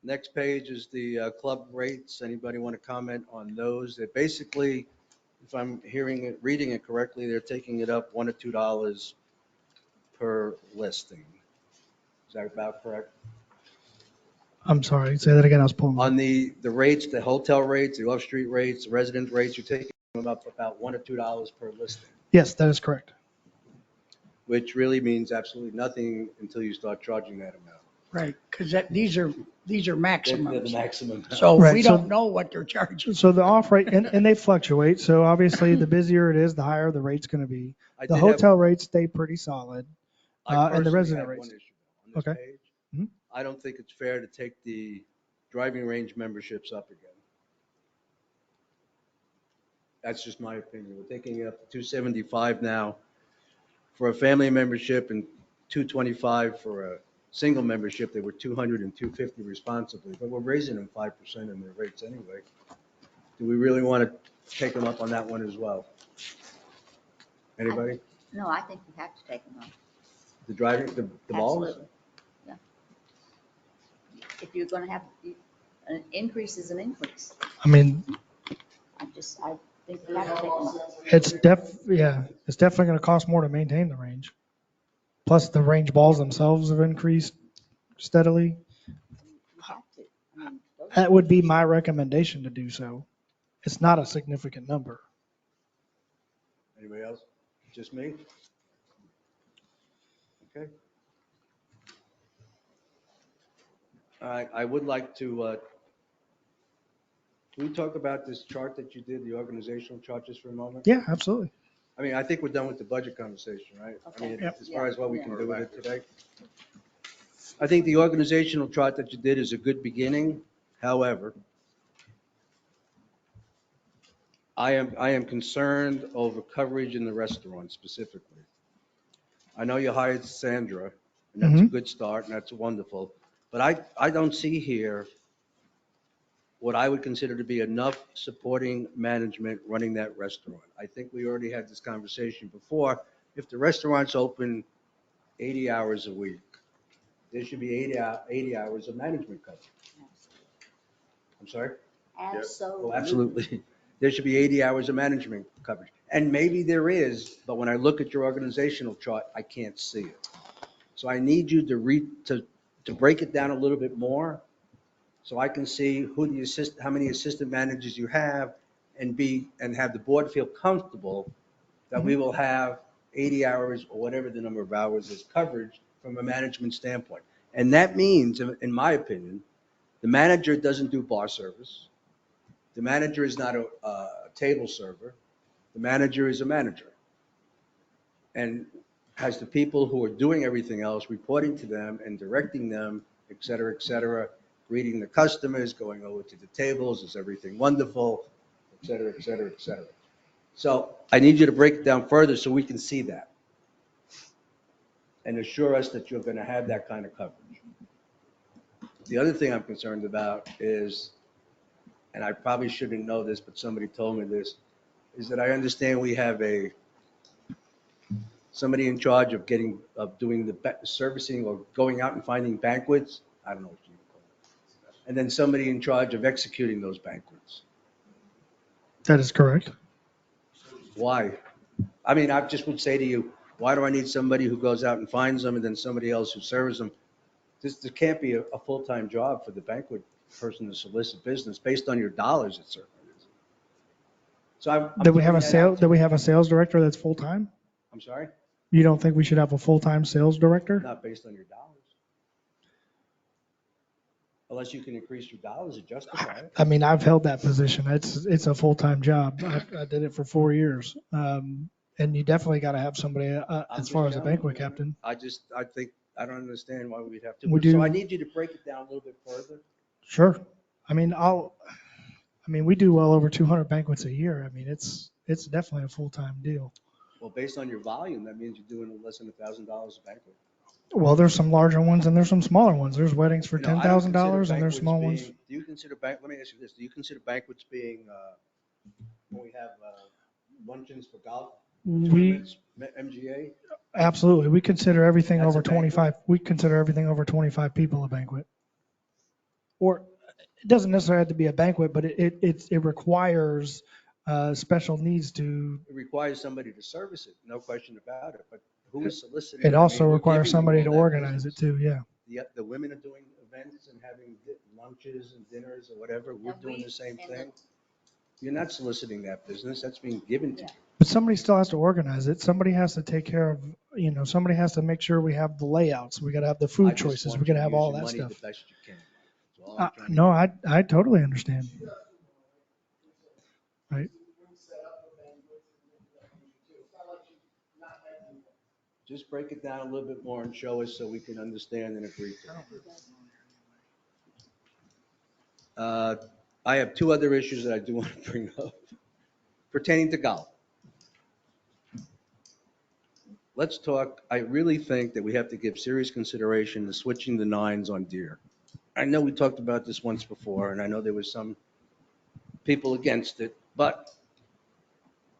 Next page is the club rates. Anybody want to comment on those? They're basically, if I'm reading it correctly, they're taking it up $1 or $2 per listing. Is that about correct? I'm sorry, say that again. I was pulling. On the rates, the hotel rates, the off-street rates, the resident rates, you're taking them up about $1 or $2 per listing, Yes, that is correct. which really means absolutely nothing until you start charging that amount. Right, because these are They're the maximums. maximum. So Right, we so- don't know what they're charging. So the off rate, and they fluctuate. So obviously the busier it is, the higher the rate's going to be. I The did have- hotel rates stay pretty solid. I And the personally resident had rates. one issue on this Okay. page. Mhm. I don't think it's fair to take the driving range memberships up again. That's just my opinion. We're taking it up to $275 now for a family membership and $225 for a single membership. They were $200 and $250 responsibly, but we're raising them 5% in their rates anyway. Do we really want to take them up on that one as well? Anybody? No, I think you have to take them up. The driving, the balls? Absolutely. Yeah. If you're going to have, an increase is an increase. I mean, I think you have to take them up. it's definitely going to cost more to maintain the range. Plus the range balls themselves have increased steadily. You have to. I mean, those- That would be my recommendation to do so. It's not a significant number. Anybody else? Just me? Okay. All right, I would like to, can we talk about this chart that you did, the organizational chart, just for a moment? Yeah, absolutely. I mean, I think we're done with the budget conversation, right? I mean, Yep. as far as what we can do with it today. I think the organizational chart that you did is a good beginning. However, I am concerned over coverage in the restaurant specifically. I know you hired Sandra, and that's a good start, and that's wonderful. But I don't see here what I would consider to be enough supporting management running that restaurant. I think we already had this conversation before. If the restaurant's open 80 hours a week, there should be 80 hours of management coverage. I'm sorry? Absolutely. Oh, absolutely. There should be 80 hours of management coverage. And maybe there is, but when I look at your organizational chart, I can't see it. So I need you to break it down a little bit more so I can see how many assistant managers you have and have the board feel comfortable that we will have 80 hours or whatever the number of hours is coverage from a management standpoint. And that means, in my opinion, the manager doesn't do bar service. The manager is not a table server. The manager is a manager and has the people who are doing everything else, reporting to them and directing them, et cetera, greeting the customers, going over to the tables, is everything wonderful, et cetera, et cetera, et cetera. So I need you to break it down further so we can see that and assure us that you're going to have that kind of coverage. The other thing I'm concerned about is, and I probably shouldn't know this, but somebody told me this, is that I understand we have a somebody in charge of doing the servicing or going out and finding banquets. I don't know what you call it. And then somebody in charge of executing those banquets. That is correct. Why? I mean, I just would say to you, why do I need somebody who goes out and finds them and then somebody else who serves them? This can't be a full-time job for the banquet person to solicit business based on your dollars, it certainly is. So I'm Do we have throwing a that sale, out do to we you. have a sales director that's full-time? I'm sorry? You don't think we should have a full-time sales director? Not based on your dollars. Unless you can increase your dollars to justify it. I mean, I've held that position. It's a full-time job. I did it for 4 years. And you definitely got to have somebody I'm as just far as a telling banquet you. captain. I think, I don't understand why we'd have to. We So do- I need you to break it down a little bit further. Sure. I mean, we do well over 200 banquets a year. I mean, it's definitely a full-time deal. Well, based on your volume, that means you're doing less than $1,000 a banquet. Well, there's some larger ones and there's some smaller ones. There's weddings for You know, I don't consider $10,000 and there's banquets small being- ones. Do you consider let me ask you this, do you consider banquets being, when we have luncheons for golf? We, tournaments, MGA? absolutely. We consider everything That's over a banquet? 25. We consider everything over 25 people a banquet. Or it doesn't necessarily have to be a banquet, but it requires special needs to. It requires somebody to service it, no question about it, but who is soliciting? It I also mean, we're requires giving you somebody all to that organize it business. too, yeah. The women are doing events and having lunches and dinners or whatever, we're doing the same thing. You're not soliciting that business, that's being given to you. But somebody still has to organize it. Somebody has to take care of, somebody has to make sure we have the layouts. We got to have the I food just choices. want We got to you have use all your that money stuff. the best you can. That's all I'm trying to No, do. I totally understand. Right. Just break it down a little bit more and show us so we can understand and agree to it. I have two other issues that I do want to bring up pertaining to golf. Let's talk, I really think that we have to give serious consideration to switching the nines on deer. I know we talked about this once before, and I know there was some people against it, but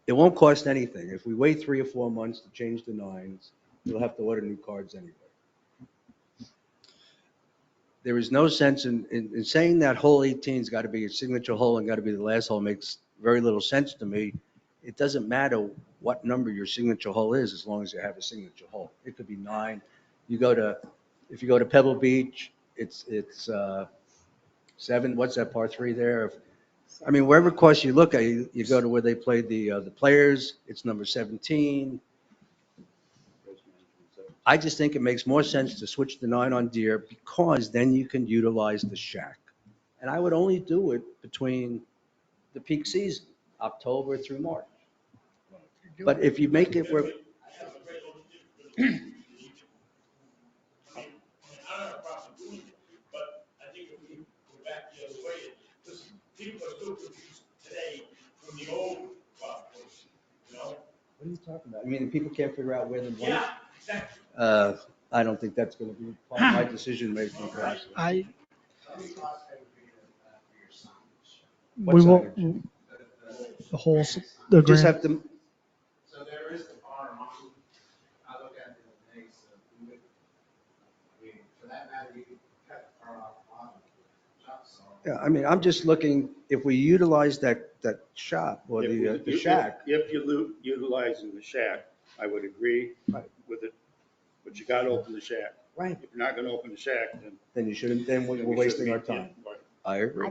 it won't cost anything. If we wait 3 or 4 months to change the nines, we'll have to order new cards anyway. There is no sense in saying that hole 18's got to be a signature hole and got to be the last hole. Makes very little sense to me. It doesn't matter what number your signature hole is as long as you have a signature hole. It could be 9. If you go to Pebble Beach, it's 7. What's that, par 3 there? I mean, wherever course you look at, you go to where they played the Players, it's number 17. I just think it makes more sense to switch the 9 on deer because then you can utilize the shack. And I would only do it between the peak season, October through March. But if you make it where, I don't have a problem doing it, but I think if we go back the other way, listen, people are still confused today from the old golf course, you know? what are you talking about? I mean, people can't figure out where the money. Yeah, exactly. I don't think that's going to be part of my decision-making process. We What will, signage? the whole, the Just grant. have to, So there is the farm option. I looked at it the other day, so we would, I mean, for that matter, we could cut the car off the bottom. yeah, I mean, I'm just looking, if we utilize that shop or the shack. If you utilizing the shack, I would agree with it, but you gotta open the shack. Right. If you're not gonna open the shack, Then you shouldn't, then we're wasting our time. I agree.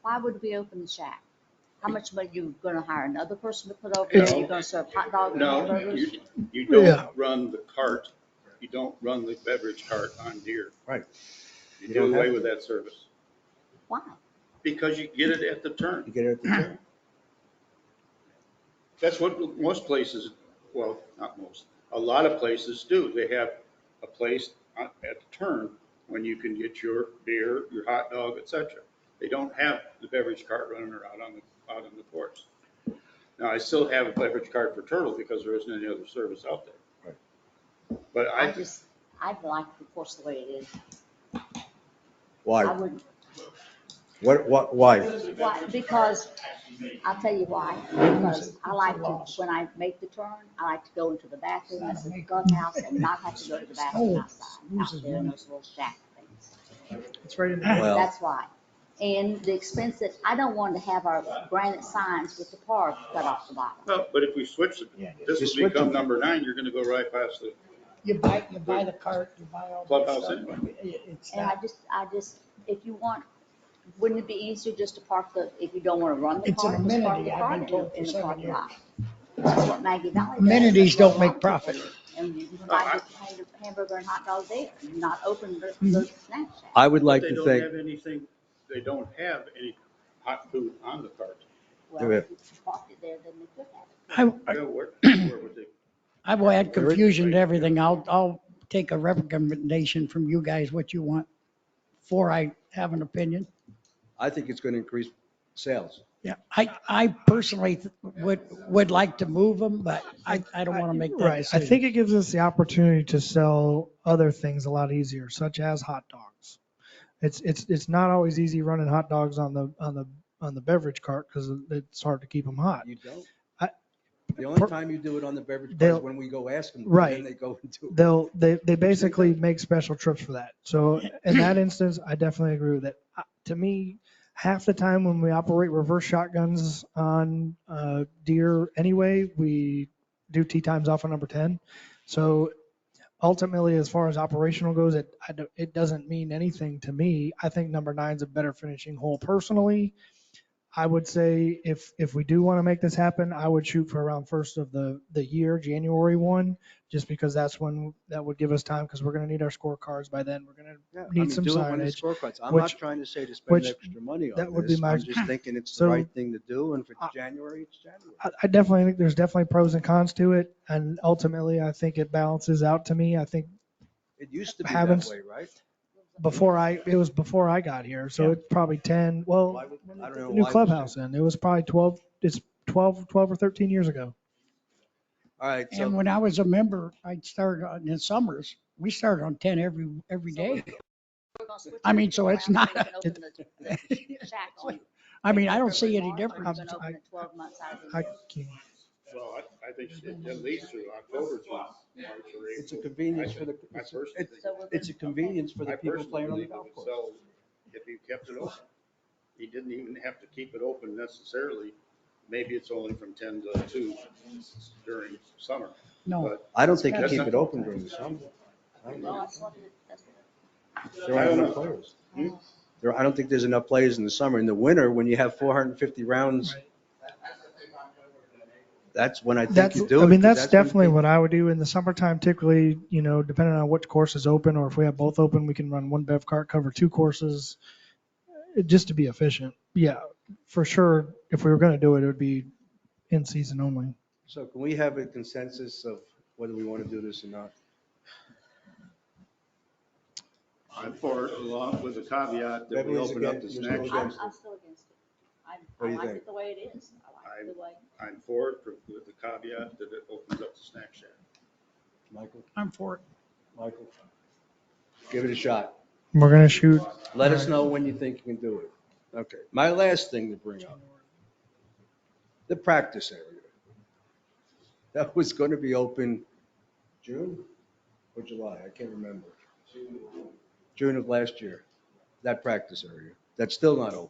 Why would we open the shack? How much money you gonna hire another person to put over there? No. You're gonna serve hot dogs and No, hamburgers? you don't Yeah. run the cart, you don't run the beverage cart on deer. Right. You You do don't away have with to. that service, Why? because you get it at the turn. You get it at the turn. That's what most places, well, not most, a lot of places do. They have a place at the turn when you can get your beer, your hot dog, et cetera. They don't have the beverage cart running around out on the course. Now, I still have a beverage cart for turtle because there isn't any other service out there. Right. But I'd like the course the way it is. Why? I wouldn't. Why? Why? Because, I'll tell you why. Because I like to, when I make the turn, I like to go into the bathroom, that's the clubhouse, and not have to go to the bathroom outside, out there in those little shack things. It's right in the. Well- That's why. And the expense that, I don't want to have our granite signs with the park cut off the bottom. Well, but if we switch it, this Just will switch become them. number 9, you're gonna go right past the You buy the cart, you buy all that clubhouse stuff. anyway. It's And not, I just, if you want, wouldn't it be easier just to park the, if you don't want to run the It's an cart, just park amenity, the I've cart been in told the, for in the 7 parking years. lot? That's what Maggie Valley does. Amenities That's what don't a make lot of people profit. do. And you can buy the hamburger and hot dog there, and not open the snack shack. I would But like they to don't think, have anything, they don't have any hot food on the cart. Well, if you parked it there, then they could have it. I, Yeah, where would they? I will add confusion to everything. I'll take a recommendation from you guys, what you want, before I have an opinion. I think it's going to increase sales. Yeah, I personally would like to move them, but I don't want to make that Right. I decision. think it gives us the opportunity to sell other things a lot easier, such as hot dogs. It's not always easy running hot dogs on the beverage cart because it's hard to keep them hot. You don't? I- The only time you do it on the beverage cart They'll- is when we go ask them, and Right. then they go into it. They basically make special trips for that. So in that instance, I definitely agree with it. To me, half the time when we operate reverse shotguns on deer anyway, we do tee times off of number 10. So ultimately, as far as operational goes, it doesn't mean anything to me. I think number 9's a better finishing hole personally. I would say if we do want to make this happen, I would shoot for around first of the year, January 1, just because that's when that would give us time, because we're going to need our scorecards by then. We're going Yeah, to need some do it when the signage. scorecards. I'm which- not trying to say to spend which- extra money on that would be this. my- I'm just thinking it's the So- right thing to do, and if it's January, it's January. I definitely think there's definitely pros and cons to it, and ultimately, I think it balances out to me. I think It used to be having- that way, right? it was before I got here, so it's probably 10, well, Why would- I don't know the new why it was clubhouse in, it was probably 12, it's 12 or 13 years ago. All right, so And when I was a member, I started in the summers. We started on 10 every day. We're gonna switch I mean, it so it's around not so we can open the shack on I mean, I don't February, see any March, or difference. you're gonna open it 12 months out of the I year. can't. Well, I think at least through October through March or April. it's a convenience for the, I personally think. it's a convenience for the I people personally playing on the believe it golf would course. sell if he kept it open. He didn't even have to keep it open necessarily. Maybe it's only from 10 to 2 during summer. No. But I don't think you That's keep not- it open during the summer. I don't Well, know. that's what that's what There aren't I don't enough know. players. I don't think there's enough players in the summer. In the winter, when you have 450 rounds, that's when I think That's, you do it. I mean, 'cause that's when definitely people- what I would do in the summertime. Typically, depending on what course is open, or if we have both open, we can run one bev cart, cover 2 courses, just to be efficient. Yeah, for sure. If we were going to do it, it would be in season only. So can we have a consensus of whether we want to do this or not? I'm for it, along with the caveat that we Beverly's open up against- the you're snack still shack. against I'm still against it. What I do you like think? it the way it is. I like it the way. I'm for it with the caveat that it opens up the snack shack. Michael? I'm for it. Michael? Give it a shot. We're going to shoot. Let us All right. know when you think you can do it. Okay. My last thing to bring up, the practice area. That was going to be open June or July, I can't remember. June of last year, that practice area. That's still not open.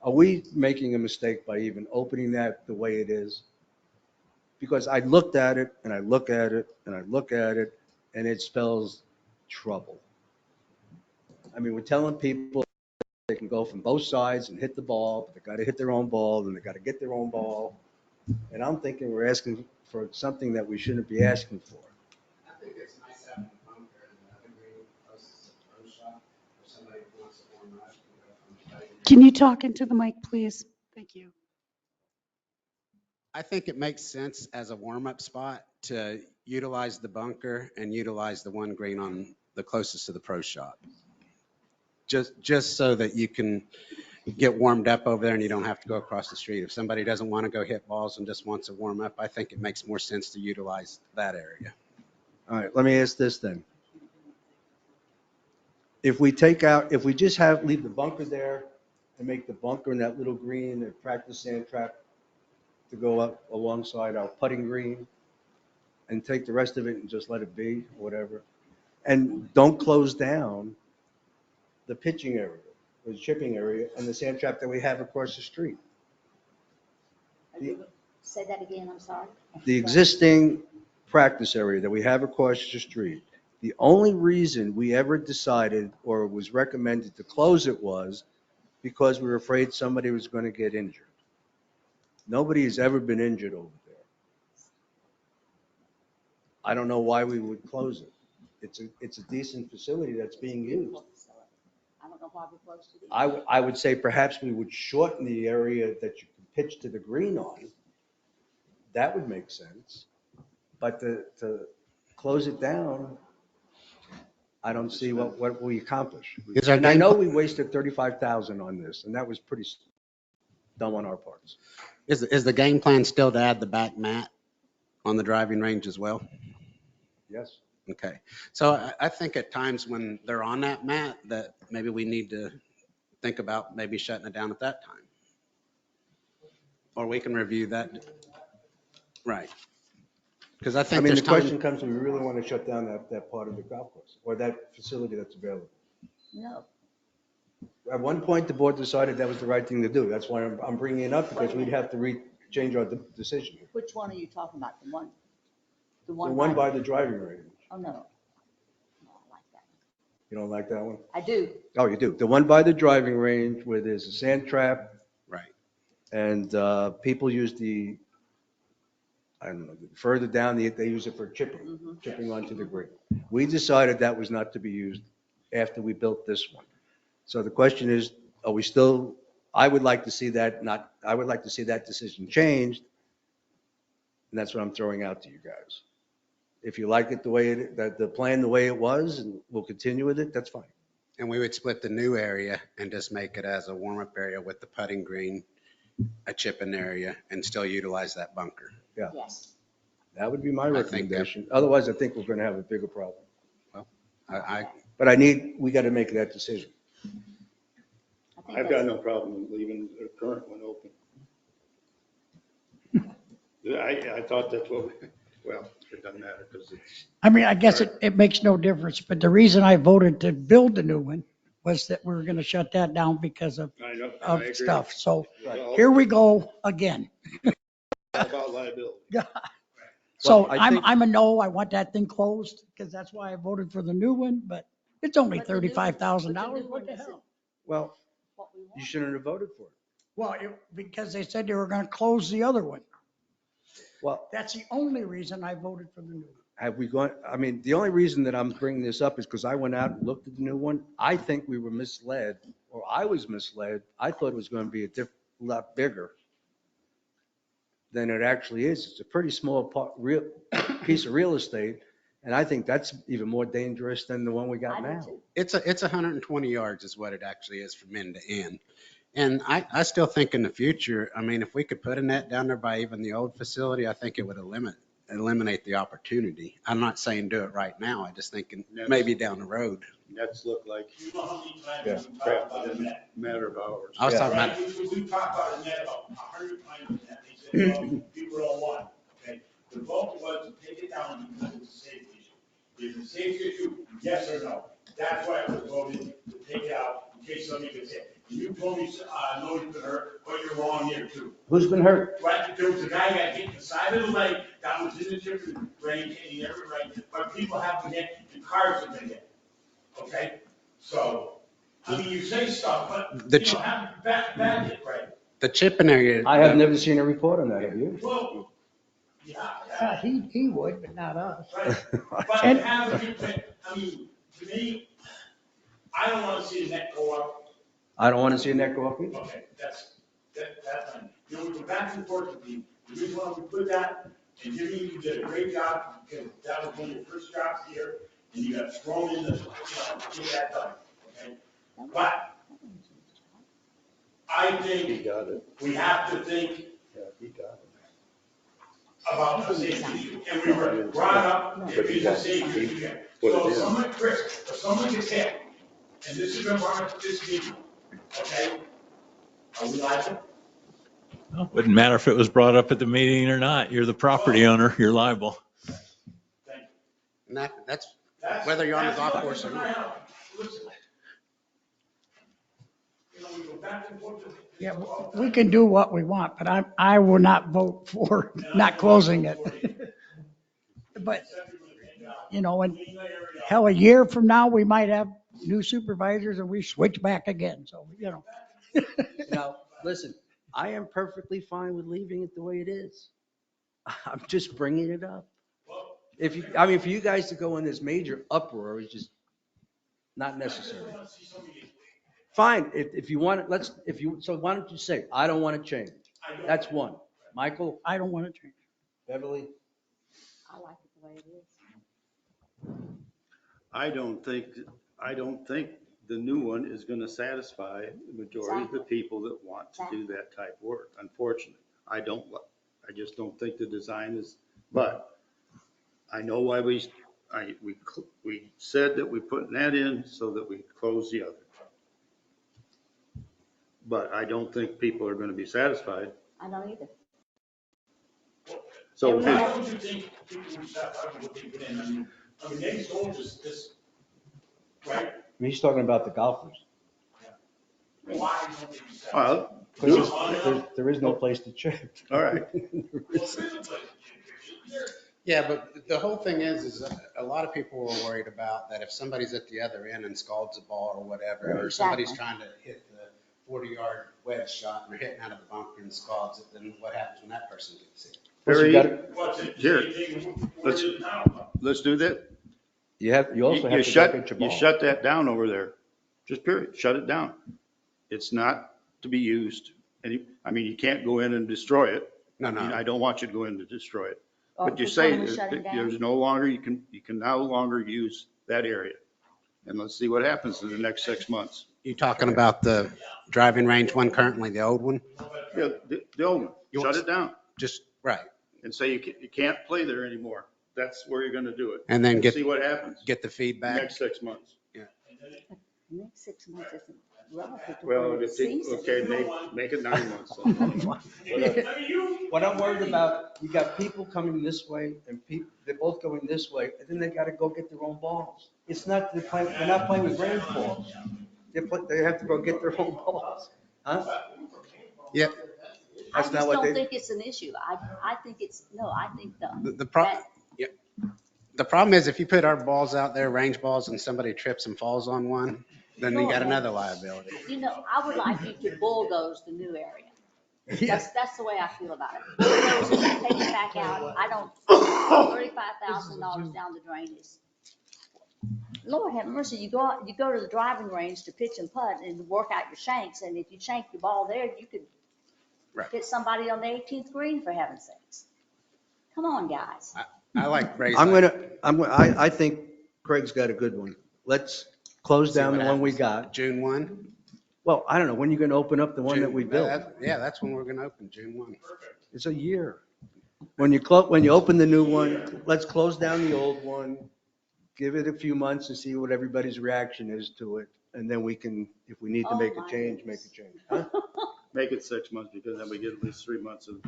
Are we making a mistake by even opening that the way it is? Because I looked at it and I look at it and I look at it, and it spells trouble. I mean, we're telling people they can go from both sides and hit the ball, but they got to hit their own ball, and they got to get their own ball. And I'm thinking we're asking for something that we shouldn't be asking for. I think it's nice having a bunker and another green close to the pro shop, if somebody wants to warm up, you go from the Can you talk into the mic, please? Thank you. I think it makes sense as a warm-up spot to utilize the bunker and utilize the one green on the closest to the pro shop. Just so that you can get warmed up over there and you don't have to go across the street. If somebody doesn't want to go hit balls and just wants to warm up, I think it makes more sense to utilize that area. All right, let me ask this then. If we take out, if we just leave the bunker there and make the bunker in that little green and practice sand trap to go up alongside our putting green and take the rest of it and just let it be, whatever. And don't close down the pitching area, the chipping area, and the sand trap that we have across the street. Say that again, I'm sorry. The existing practice area that we have across the street, the only reason we ever decided or was recommended to close it was because we were afraid somebody was going to get injured. Nobody has ever been injured over there. I don't know why we would close it. It's a decent facility that's being used. I don't know why we closed it. I would say perhaps we would shorten the area that you can pitch to the green on. That would make sense. But to close it down, I don't see what we accomplish. And I know we wasted $35,000 on this, and that was pretty dumb on our parts. Is the game plan still to add the back mat on the driving range as well? Yes. Okay. So I think at times when they're on that mat, that maybe we need to think about maybe shutting it down at that time. Or we can review that. Right. Because I think the there's question time. comes, do we really want to shut down that part of the golf course or that facility that's available? No. At one point, the board decided that was the right thing to do. That's why I'm bringing it up, because we'd have to change our decision. Which one are you talking about? The one? The one by the driving range. Oh, no. No, I like that. You don't like that one? I do. Oh, you do. The one by the driving range where there's a sand trap. Right. And people use I don't know, further down, they use it for chipping onto the green. We decided that was not to be used after we built this one. So the question is, are we still, I would like to see that decision changed. And that's what I'm throwing out to you guys. If you like it the way the plan the way it was, and we'll continue with it, that's fine. And we would split the new area and just make it as a warm-up area with the putting green, a chipping area, and still utilize that bunker. Yeah. Yes. That would be my I think that- recommendation. Otherwise, I think we're going to have a bigger problem. Well, But we got to make that decision. I've got no problem leaving the current one open. I thought that's what, well, it doesn't matter because it's. I mean, I guess it makes no difference, but the reason I voted to build the new one was that we were going to shut that down because of I know, I agree. stuff. So Well, here we go again. About liability. So Well, I think- I'm a no. I want that thing closed because that's why I voted for the new one, but it's only But the new- $35,000. but the new What one the isn't hell? Well, what we want. you shouldn't have voted for it. Well, because they said they were going to close the other one. Well, That's the only reason I voted for the new one. have we gone, I mean, the only reason that I'm bringing this up is because I went out and looked at the new one. I think we were misled, or I was misled. I thought it was going to be a lot bigger than it actually is. It's a pretty small piece of real estate, and I think that's even more dangerous than the one we got I do now. too. It's 120 yards is what it actually is from end to end. And I still think in the future, I mean, if we could put a net down there by even the old facility, I think it would eliminate the opportunity. I'm not saying do it right now. I just thinking maybe down the road. Nets look like You know how many times Yeah. we crap talk about a within net? a matter of hours. I was Yeah. talking about, Right, we talk about a net about 100 times a net. They said, well, people don't want it, okay? The vote was to take it down because it's a safety issue. Is it a safety issue? Yes or no? That's why I was voting to take it out in case somebody could say, you told me, nobody's been hurt, but you're wrong here too. Who's been hurt? Right, there was a guy that hit the side of the lake, that was in the chipping range, and he never right, but people have been hit, and cars have been hit. Okay, so, I mean, you say stuff, but, The you know, have bad hit, right? the chipping area. I have never seen a report on that, have you? Well, yeah, He would, but not us. right, but to have a good, I mean, to me, I don't wanna see the net go up. I don't want to see a net go up either. Okay, that's fine. You know, we go back and forth with you. The reason why we put that, and Jimmy, you did a great job, because that was one of your first jobs here, and you got thrown in the, to get that done, okay? But I He think got it. we have to think Yeah, he got it. about the safety issue, and we were brought up, if it's a safety issue. So if someone, Chris, if someone gets hit, and this has been brought up at this meeting, okay? Are we liable? Well, wouldn't matter if it was brought up at the meeting or not. You're the property owner, you're liable. And that's whether you're on the golf course or not. Listen. You know, we go back and forth. Yeah, we can do what we want, but I will not vote for not closing it. But, you know, and hell, a year from now, we might have new supervisors and we switch back again. So, you know. Now, listen, I am perfectly fine with leaving it the way it is. I'm just bringing it up. If you, I mean, for you guys to go in this major uproar is just not necessary. Fine, if you want it, so why don't you say, I don't want to change? That's one. Michael? I don't want to change. Beverly? I like it the way it is. I don't think the new one is going to satisfy the majority of the people that want to do that type of work, unfortunately. I just don't think the design is, but I know why we said that we put that in so that we close the other. But I don't think people are going to be satisfied. I don't either. So Why would you think people would stop what they put in? I mean, they sold this, right? He's talking about the golfers. Why don't they do that? Well, Because there is no place to check. all right. Yeah, but the whole thing is a lot of people were worried about that if somebody's at the other end and scalds a ball or whatever, or somebody's trying to hit the 40-yard wedge shot and they're hitting out of the bunker and scalds it, then what happens when that person gets hit? Let's do that. You also have to shut your ball. You shut that down over there. Just period. Shut it down. It's not to be used. I mean, you can't go in and destroy it. No. I mean, I don't want you to go in to destroy it. Oh, But you just say wanna shut it down? there's no longer, you can no longer use that area. And let's see what happens in the next 6 months. You talking about the driving range one currently, the old one? Yeah, the old one. Shut it down Just, right. and say you can't play there anymore. That's where you're going to do it. And then See what happens. get the feedback. Next 6 months. Next 6 months isn't relative to Well, when the season. okay, make it 9 months. What I'm worried about, you got people coming this way and they're both going this way, and then they got to go get their own balls. It's not, they're not playing with range balls. They have to go get their own balls. Huh? Yeah. I just don't think it's an issue. I think I think The problem is if you put our balls out there, range balls, and somebody trips and falls on one, then you got another liability. You know, I would like you to bulldoze the new area. That's the way I feel about it. Bulldoze it, take it back out. I don't, $35,000 down the drain is, Lord have mercy, you go to the driving range to pitch and putt and work out your shanks, and if you shank your ball there, you could hit somebody on the 18th green, for heaven's sakes. Come on, guys. I like Ray's. I think Craig's got a good one. Let's close down the one we got. June 1? Well, I don't know, when you're going to open up the one that we built? Yeah, that's when we're going to open, June 1. It's a year. When you open the new one, let's close down the old one, give it a few months and see what everybody's reaction is to it. And then we can, if we need to make a change, make a change. Huh? Make it 6 months because then we get at least 3 months of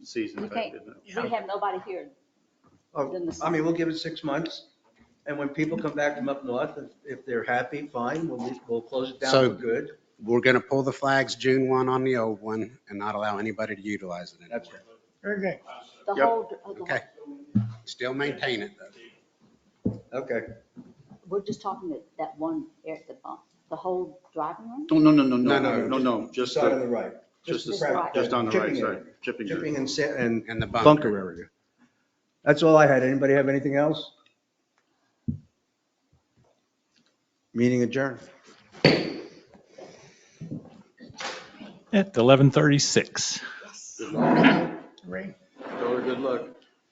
season. We have nobody here. I mean, we'll give it 6 months. And when people come back from up north, if they're happy, fine, we'll close it down for good. We're going to pull the flags June 1 on the old one and not allow anybody to utilize it anymore. That's right. Very good. Okay. Still maintain it though. Okay. We're just talking that one area, the whole driving room? No. Just on the right. Just on the right side. Chipping and the bunker area. That's all I had. Anybody have anything else? Meeting adjourned. At 11:36. Ray. Good luck.